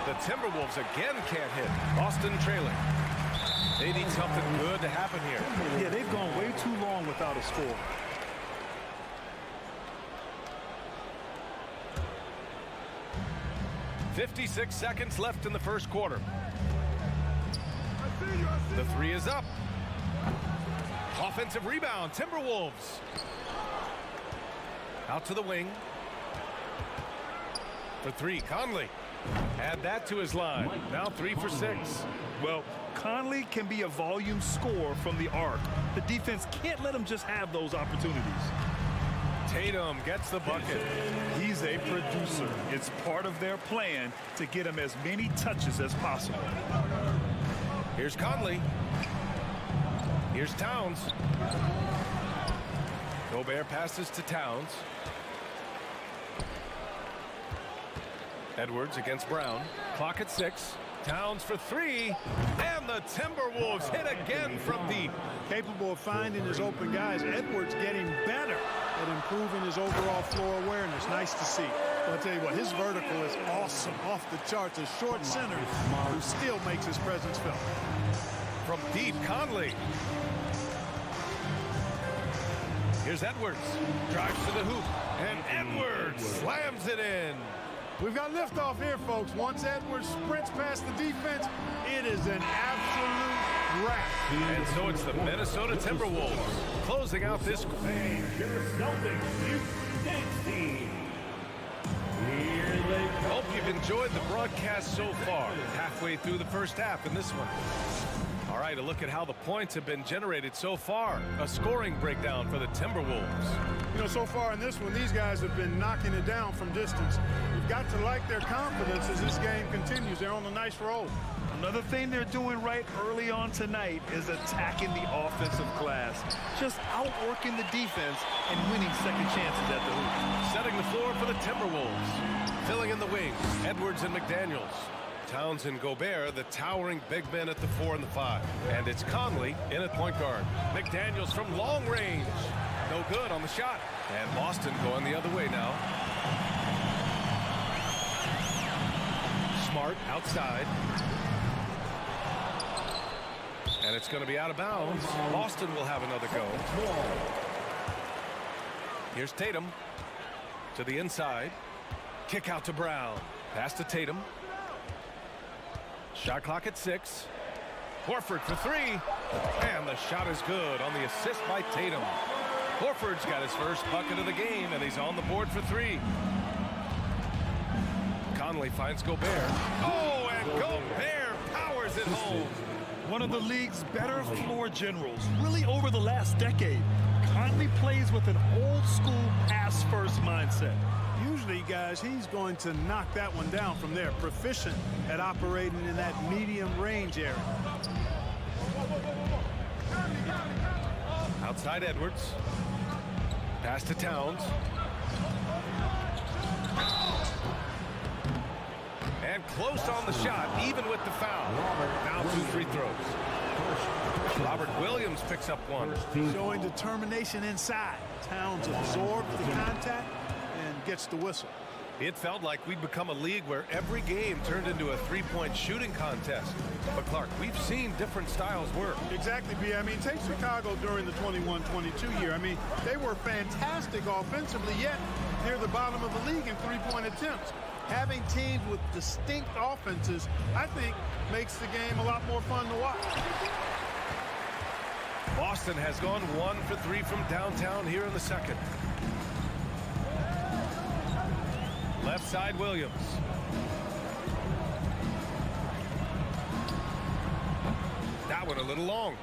The Timberwolves again can't hit. Boston trailing. They need something good to happen here. Yeah, they've gone way too long without a score. 56 seconds left in the first quarter. The three is up. Offensive rebound, Timberwolves. Out to the wing. For three, Conley. Add that to his line. Now 3 for 6. Well, Conley can be a volume scorer from the arc. The defense can't let him just have those opportunities. Tatum gets the bucket. He's a producer. It's part of their plan to get him as many touches as possible. Here's Conley. Here's Towns. Gobert passes to Towns. Edwards against Brown. Clock at 6. Towns for 3. And the Timberwolves hit again from deep. Capable of finding his open guys. Edwards getting better at improving his overall floor awareness. Nice to see. Well, I'll tell you what, his vertical is awesome. Off the charts. A short center who still makes his presence felt. From deep, Conley. Here's Edwards. Drives to the hoop. And Edwards slams it in. We've got liftoff here, folks. Once Edwards sprints past the defense, it is an absolute wrap. And so it's the Minnesota Timberwolves closing out this. Hope you've enjoyed the broadcast so far. Halfway through the first half in this one. All right, a look at how the points have been generated so far. A scoring breakdown for the Timberwolves. You know, so far in this one, these guys have been knocking it down from distance. You've got to like their confidence as this game continues. They're on a nice roll. Another thing they're doing right early on tonight is attacking the offensive glass. Just outworking the defense and winning second chances at the hoop. Setting the floor for the Timberwolves. Filling in the wings, Edwards and McDaniels. Towns and Gobert, the towering big men at the 4 and the 5. And it's Conley in at point guard. McDaniels from long range. No good on the shot. And Boston going the other way now. Smart outside. And it's going to be out of bounds. Boston will have another go. Here's Tatum to the inside. Kick out to Brown. Pass to Tatum. Shot clock at 6. Horford for 3. And the shot is good on the assist by Tatum. Horford's got his first bucket of the game, and he's on the board for 3. Conley finds Gobert. Oh, and Gobert powers it home. One of the league's better floor generals, really over the last decade. Conley plays with an old-school pass-first mindset. Usually, guys, he's going to knock that one down from there. Proficient at operating in that medium range area. Outside Edwards. Pass to Towns. And close on the shot, even with the foul. Now 2 free throws. Robert Williams picks up 1. Showing determination inside. Towns absorbs the contact and gets the whistle. It felt like we'd become a league where every game turned into a three-point shooting contest. But, Clark, we've seen different styles work. Exactly, B. I mean, take Chicago during the 21-22 year. I mean, they were fantastic offensively, yet near the bottom of the league in three-point attempts. Having teams with distinct offenses, I think, makes the game a lot more fun to watch. Boston has gone 1 for 3 from downtown here in the second. Left side, Williams. That one a little long.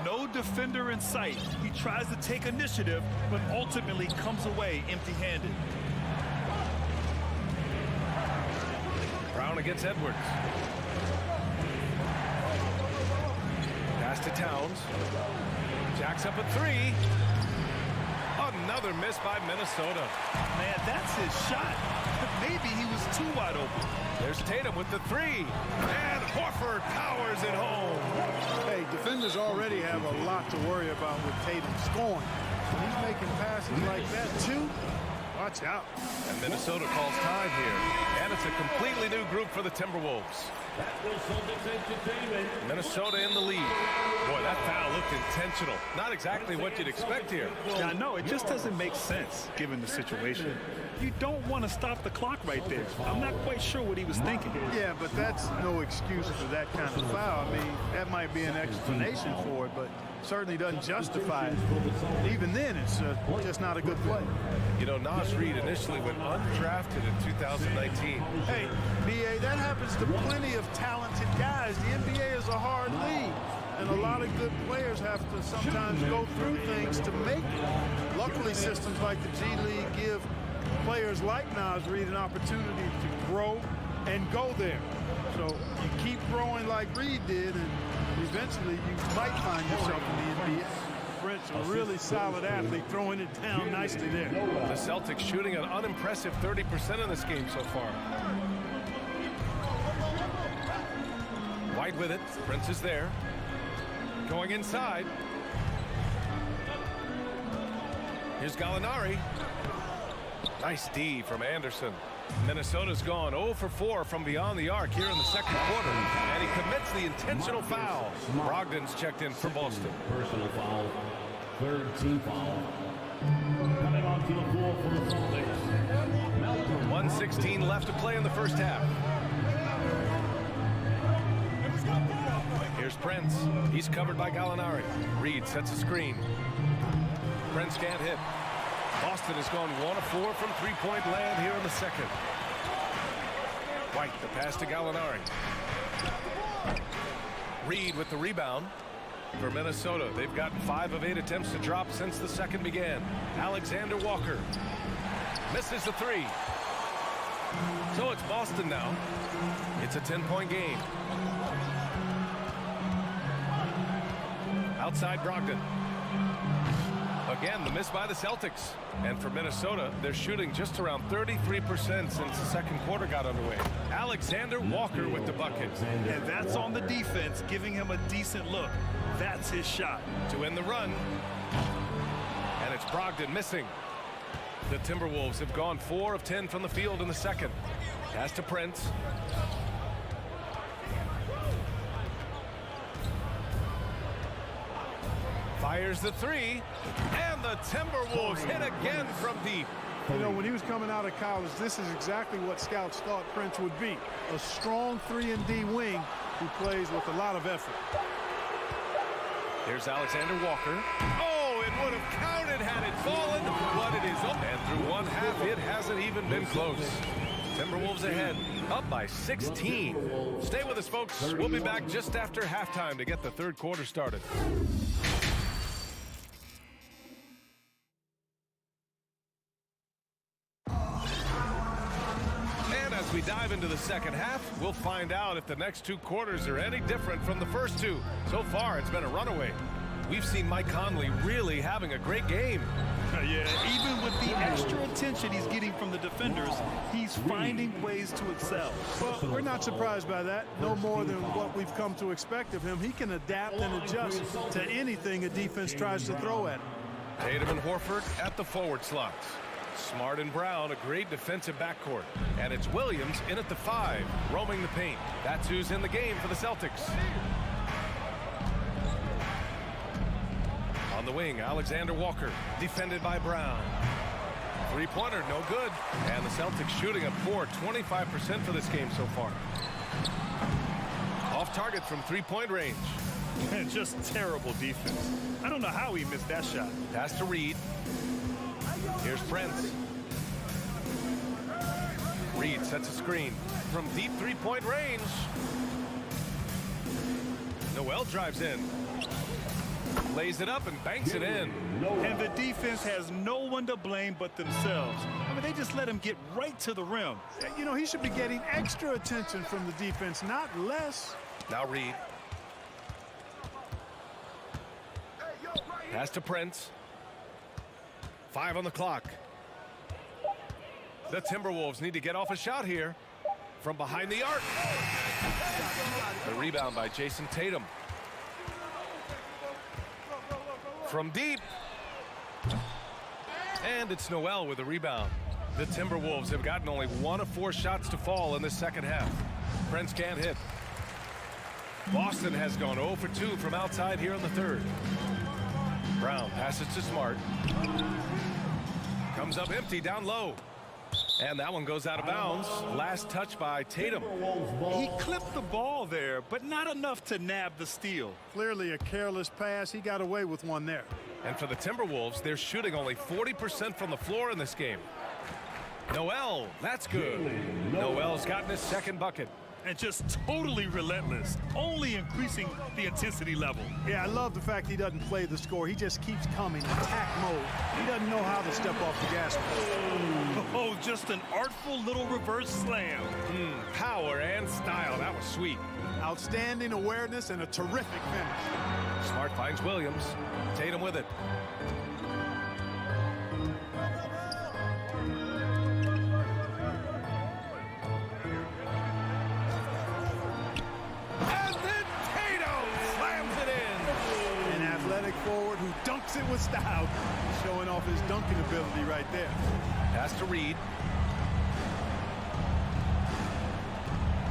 No defender in sight. He tries to take initiative, but ultimately comes away empty-handed. Brown against Edwards. Pass to Towns. Jacks up at 3. Another miss by Minnesota. Man, that's his shot. Maybe he was too wide open. There's Tatum with the 3. And Horford powers it home. Hey, defenders already have a lot to worry about with Tatum scoring. When he's making passes like that, too, Watch out. And Minnesota calls time here. And it's a completely new group for the Timberwolves. Minnesota in the lead. Boy, that foul looked intentional. Not exactly what you'd expect here. Yeah, no, it just doesn't make sense given the situation. You don't want to stop the clock right there. I'm not quite sure what he was thinking. Yeah, but that's no excuse for that kind of foul. I mean, that might be an explanation for it, but certainly doesn't justify it. Even then, it's just not a good play. You know, Nas Reed initially went undrafted in 2019. Hey, B.A., that happens to plenty of talented guys. The NBA is a hard league, and a lot of good players have to sometimes go through things to make it. Luckily, systems like the G League give players like Nas Reed an opportunity to grow and go there. So you keep growing like Reed did, and eventually you might find yourself in the NBA. Brent's a really solid athlete, throwing it down nicely there. The Celtics shooting an unimpressive 30% in this game so far. White with it. Prince is there. Going inside. Here's Gallinari. Nice D from Anderson. Minnesota's gone 0 for 4 from beyond the arc here in the second quarter. And he commits the intentional foul. Brogdon's checked in for Boston. Personal foul. Third team foul. Coming onto the floor for the Celtics. 1:16 left to play in the first half. Here's Prince. He's covered by Gallinari. Reed sets a screen. Prince can't hit. Boston has gone 1 of 4 from three-point land here in the second. White, the pass to Gallinari. Reed with the rebound for Minnesota. They've gotten 5 of 8 attempts to drop since the second began. Alexander Walker misses the 3. So it's Boston now. It's a 10-point game. Outside Brogdon. Again, the miss by the Celtics. And for Minnesota, they're shooting just around 33% since the second quarter got underway. Alexander Walker with the bucket. And that's on the defense, giving him a decent look. That's his shot. To end the run. And it's Brogdon missing. The Timberwolves have gone 4 of 10 from the field in the second. Pass to Prince. Fires the 3, and the Timberwolves hit again from deep. You know, when he was coming out of college, this is exactly what scouts thought Prince would be. A strong 3-and-D wing who plays with a lot of effort. Here's Alexander Walker. Oh, it would have counted had it fallen, but it is up. And through one half, it hasn't even been close. Timberwolves ahead, up by 16. Stay with us, folks. We'll be back just after halftime to get the third quarter started. As we dive into the second half, we'll find out if the next 2 quarters are any different from the first 2. So far, it's been a runaway. We've seen Mike Conley really having a great game. Yeah, even with the extra attention he's getting from the defenders, he's finding ways to excel. Well, we're not surprised by that. No more than what we've come to expect of him. He can adapt and adjust to anything a defense tries to throw at him. Tatum and Horford at the forward slots. Smart and Brown, a great defensive backcourt. And it's Williams in at the 5, roaming the paint. That's who's in the game for the Celtics. On the wing, Alexander Walker, defended by Brown. Three-pointer, no good. And the Celtics shooting a poor 25% for this game so far. Off target from three-point range. Just terrible defense. I don't know how he missed that shot. Pass to Reed. Here's Prince. Reed sets a screen from deep three-point range. Noel drives in. Lays it up and banks it in. And the defense has no one to blame but themselves. I mean, they just let him get right to the rim. You know, he should be getting extra attention from the defense, not less. Now Reed. Pass to Prince. 5 on the clock. The Timberwolves need to get off a shot here from behind the arc. The rebound by Jason Tatum. From deep. And it's Noel with the rebound. The Timberwolves have gotten only 1 of 4 shots to fall in the second half. Prince can't hit. Boston has gone 0 for 2 from outside here in the third. Brown passes to Smart. Comes up empty down low. And that one goes out of bounds. Last touch by Tatum. He clipped the ball there, but not enough to nab the steal. Clearly a careless pass. He got away with one there. And for the Timberwolves, they're shooting only 40% from the floor in this game. Noel, that's good. Noel's gotten his second bucket. And just totally relentless, only increasing the intensity level. Yeah, I love the fact he doesn't play the score. He just keeps coming, attack mode. He doesn't know how to step off the gas. Oh, just an artful little reverse slam. Power and style. That was sweet. Outstanding awareness and a terrific finish. Smart finds Williams. Tatum with it. Forward who dunks it with style, showing off his dunking ability right there. Pass to Reed.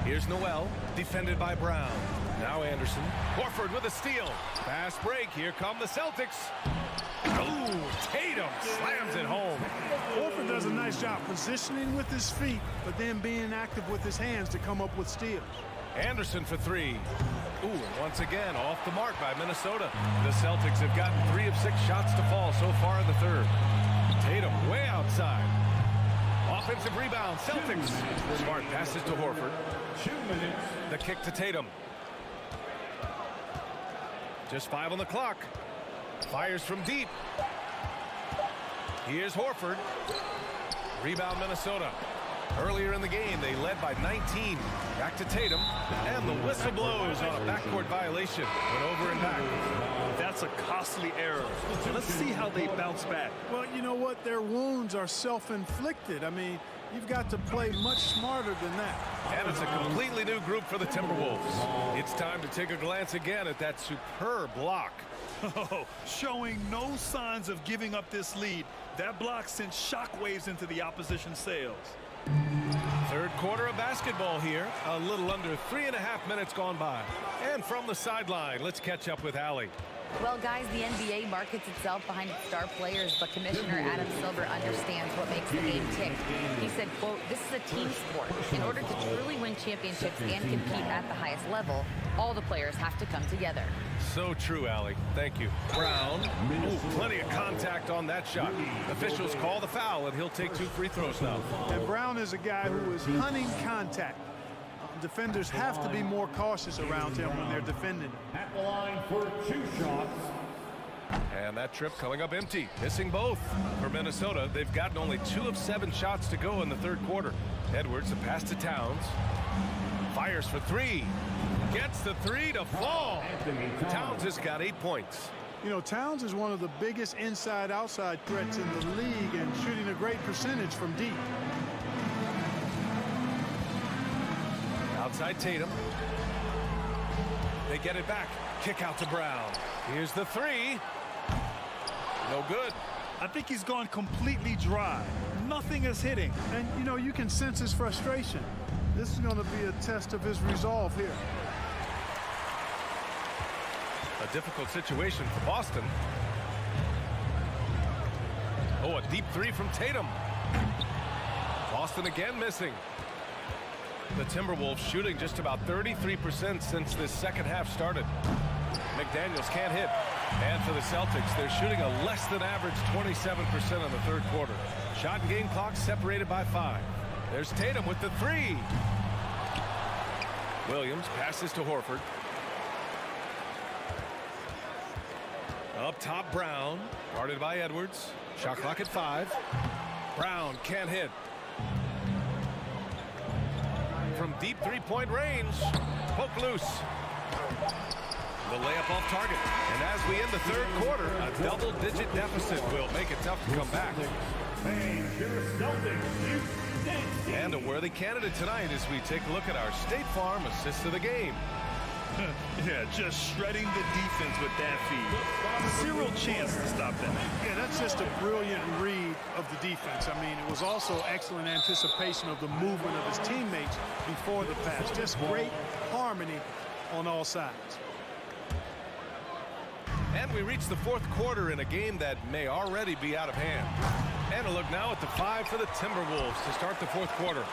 Here's Noel, defended by Brown. Now Anderson. Horford with a steal. Fast break. Here come the Celtics. Ooh, Tatum slams it home. Horford does a nice job positioning with his feet, but then being active with his hands to come up with steals. Anderson for 3. Ooh, and once again, off the mark by Minnesota. The Celtics have gotten 3 of 6 shots to fall so far in the third. Tatum way outside. Offensive rebound, Celtics. Smart passes to Horford. 2 minutes. The kick to Tatum. Just 5 on the clock. Fires from deep. Here's Horford. Rebound, Minnesota. Earlier in the game, they led by 19. Back to Tatum, and the whistle blows on a backcourt violation. Went over and back. That's a costly error. Let's see how they bounce back. Well, you know what? Their wounds are self-inflicted. I mean, you've got to play much smarter than that. And it's a completely new group for the Timberwolves. It's time to take a glance again at that superb block. Oh, showing no signs of giving up this lead. That block sent shockwaves into the opposition's sails. Third quarter of basketball here. A little under 3.5 minutes gone by. And from the sideline, let's catch up with Allie. Well, guys, the NBA markets itself behind its star players, but Commissioner Adam Silver understands what makes the game tick. He said, quote, "This is a team sport. In order to truly win championships and compete at the highest level, all the players have to come together." So true, Allie. Thank you. Brown. Ooh, plenty of contact on that shot. Officials call the foul, and he'll take 2 free throws now. And Brown is a guy who is hunting contact. Defenders have to be more cautious around him when they're defending. At the line for 2 shots. And that trip coming up empty. Missing both. For Minnesota, they've gotten only 2 of 7 shots to go in the third quarter. Edwards, a pass to Towns. Fires for 3. Gets the 3 to fall. Towns has got 8 points. You know, Towns is one of the biggest inside-outside threats in the league and shooting a great percentage from deep. Outside Tatum. They get it back. Kick out to Brown. Here's the 3. No good. I think he's gone completely dry. Nothing is hitting. And, you know, you can sense his frustration. This is going to be a test of his resolve here. A difficult situation for Boston. Oh, a deep 3 from Tatum. Boston again missing. The Timberwolves shooting just about 33% since this second half started. McDaniels can't hit. And for the Celtics, they're shooting a less than average 27% in the third quarter. Shot and game clock separated by 5. There's Tatum with the 3. Williams passes to Horford. Up top, Brown. Guarded by Edwards. Shot clock at 5. Brown can't hit. From deep 3-point range. Poke loose. The layup off target. And as we end the third quarter, a double-digit deficit will make it tough to come back. And a worthy candidate tonight as we take a look at our State Farm assist of the game. Yeah, just shredding the defense with that feed. Zero chance to stop that. Yeah, that's just a brilliant read of the defense. I mean, it was also excellent anticipation of the movement of his teammates before the pass. Just great harmony on all sides. And we reach the fourth quarter in a game that may already be out of hand. And a look now at the 5 for the Timberwolves to start the fourth quarter.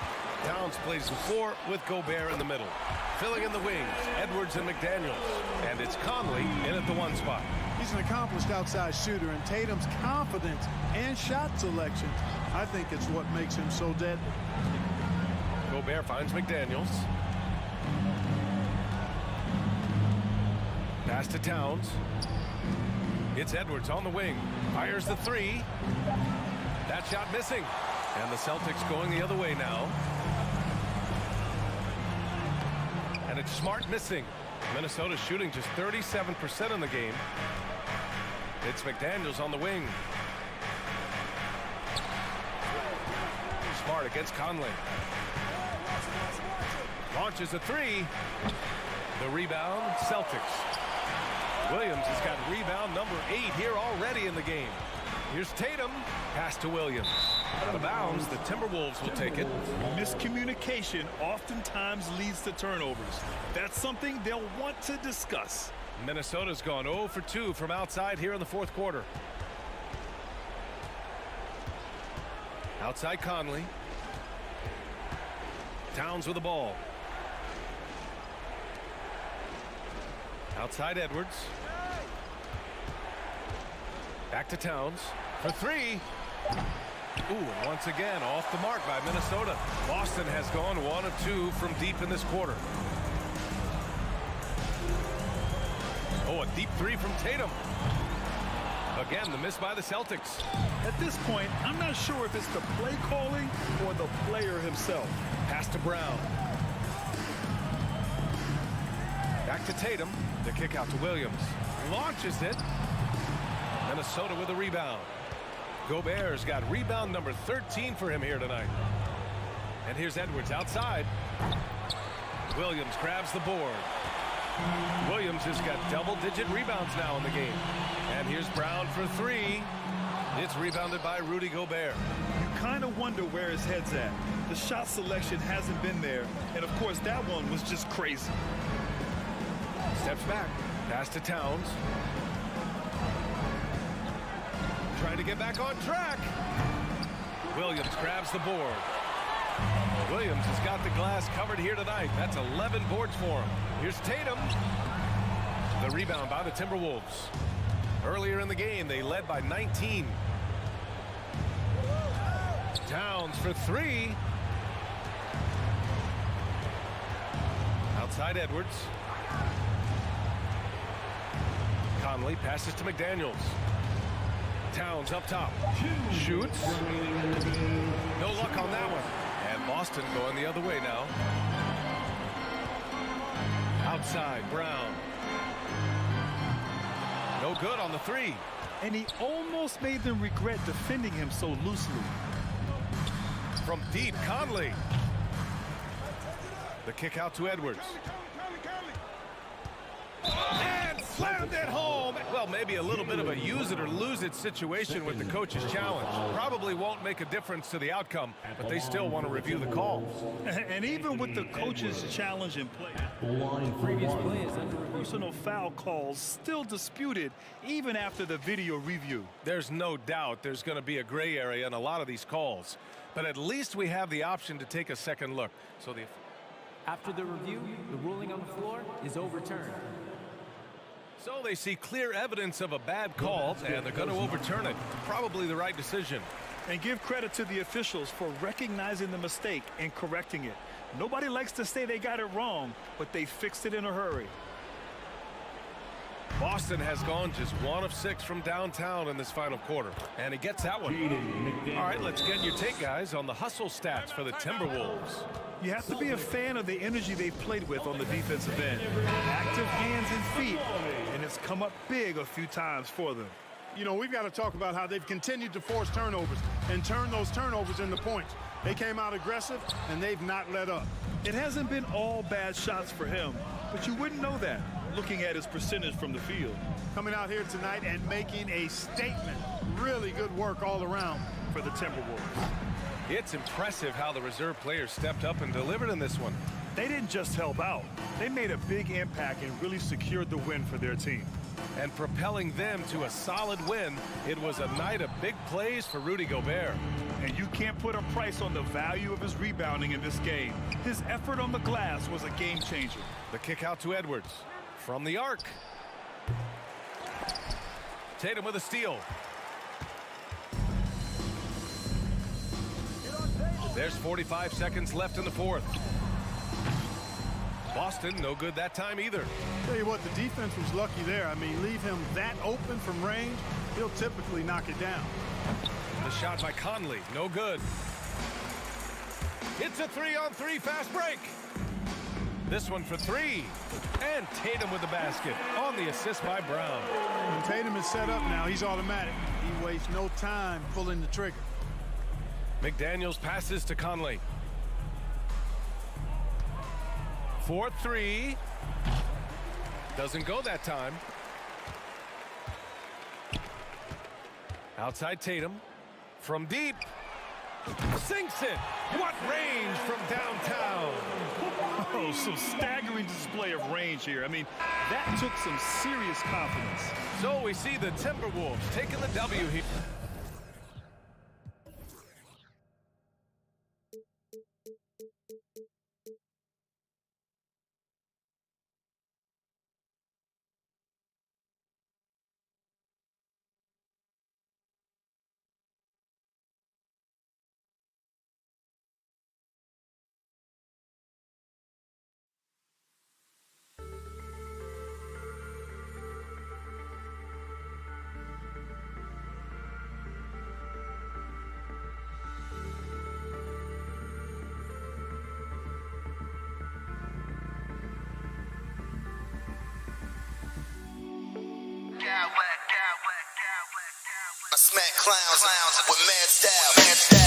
Towns plays the 4 with Gobert in the middle. Filling in the wings, Edwards and McDaniels. And it's Conley in at the 1 spot. He's an accomplished outside shooter, and Tatum's confidence and shot selection, I think it's what makes him so deadly. Gobert finds McDaniels. Pass to Towns. It's Edwards on the wing. Fires the 3. That shot missing. And the Celtics going the other way now. And it's Smart missing. Minnesota shooting just 37% in the game. It's McDaniels on the wing. Smart against Conley. Launches a 3. The rebound, Celtics. Williams has got rebound number 8 here already in the game. Here's Tatum. Pass to Williams. Out of bounds, the Timberwolves will take it. Miscommunication oftentimes leads to turnovers. That's something they'll want to discuss. Minnesota's gone 0 for 2 from outside here in the fourth quarter. Outside Conley. Towns with the ball. Outside Edwards. Back to Towns for 3. Ooh, and once again off the mark by Minnesota. Boston has gone 1 of 2 from deep in this quarter. Oh, a deep 3 from Tatum. Again, the miss by the Celtics. At this point, I'm not sure if it's the play calling or the player himself. Pass to Brown. Back to Tatum. The kick out to Williams. Launches it. Minnesota with a rebound. Gobert's got rebound number 13 for him here tonight. And here's Edwards outside. Williams grabs the board. Williams has got double-digit rebounds now in the game. And here's Brown for 3. It's rebounded by Rudy Gobert. You kind of wonder where his head's at. The shot selection hasn't been there. And, of course, that one was just crazy. Steps back. Pass to Towns. Trying to get back on track. Williams grabs the board. Williams has got the glass covered here tonight. That's 11 boards for him. Here's Tatum. The rebound by the Timberwolves. Earlier in the game, they led by 19. Towns for 3. Outside Edwards. Conley passes to McDaniels. Towns up top. Shoots. No luck on that one. And Boston going the other way now. Outside, Brown. No good on the 3. And he almost made them regret defending him so loosely. From deep, Conley. The kick out to Edwards. And slammed it home. Well, maybe a little bit of a use it or lose it situation with the coach's challenge. Probably won't make a difference to the outcome, but they still want to review the call. And even with the coach's challenge in play, Previous play is under review. personal foul calls still disputed even after the video review. There's no doubt there's going to be a gray area in a lot of these calls, but at least we have the option to take a second look. So After the review, the ruling on the floor is overturned. So they see clear evidence of a bad call, and they're going to overturn it. Probably the right decision. And give credit to the officials for recognizing the mistake and correcting it. Nobody likes to say they got it wrong, but they fixed it in a hurry. Boston has gone just 1 of 6 from downtown in this final quarter, and he gets that one. All right, let's get your take, guys, on the hustle stats for the Timberwolves. You have to be a fan of the energy they've played with on the defensive end. Active hands and feet, and it's come up big a few times for them. You know, we've got to talk about how they've continued to force turnovers and turn those turnovers into points. They came out aggressive, and they've not let up. It hasn't been all bad shots for him, but you wouldn't know that looking at his percentage from the field. Coming out here tonight and making a statement. Really good work all around for the Timberwolves. It's impressive how the reserve players stepped up and delivered in this one. They didn't just help out. They made a big impact and really secured the win for their team. And propelling them to a solid win, it was a night of big plays for Rudy Gobert. And you can't put a price on the value of his rebounding in this game. His effort on the glass was a game changer. The kick out to Edwards from the arc. Tatum with a steal. There's 45 seconds left in the fourth. Boston, no good that time either. Tell you what, the defense was lucky there. I mean, leave him that open from range, he'll typically knock it down. The shot by Conley, no good. It's a 3-on-3 fast break. This one for three. And Tatum with the basket on the assist by Brown. When Tatum is set up now, he's automatic. He wastes no time pulling the trigger. McDaniels passes to Conley. 4-3. Doesn't go that time. Outside Tatum. From deep. Sinks it. What range from downtown. Oh, some staggering display of range here. I mean, that took some serious confidence. So we see the Timberwolves taking the W here. I smack clowns with mad style.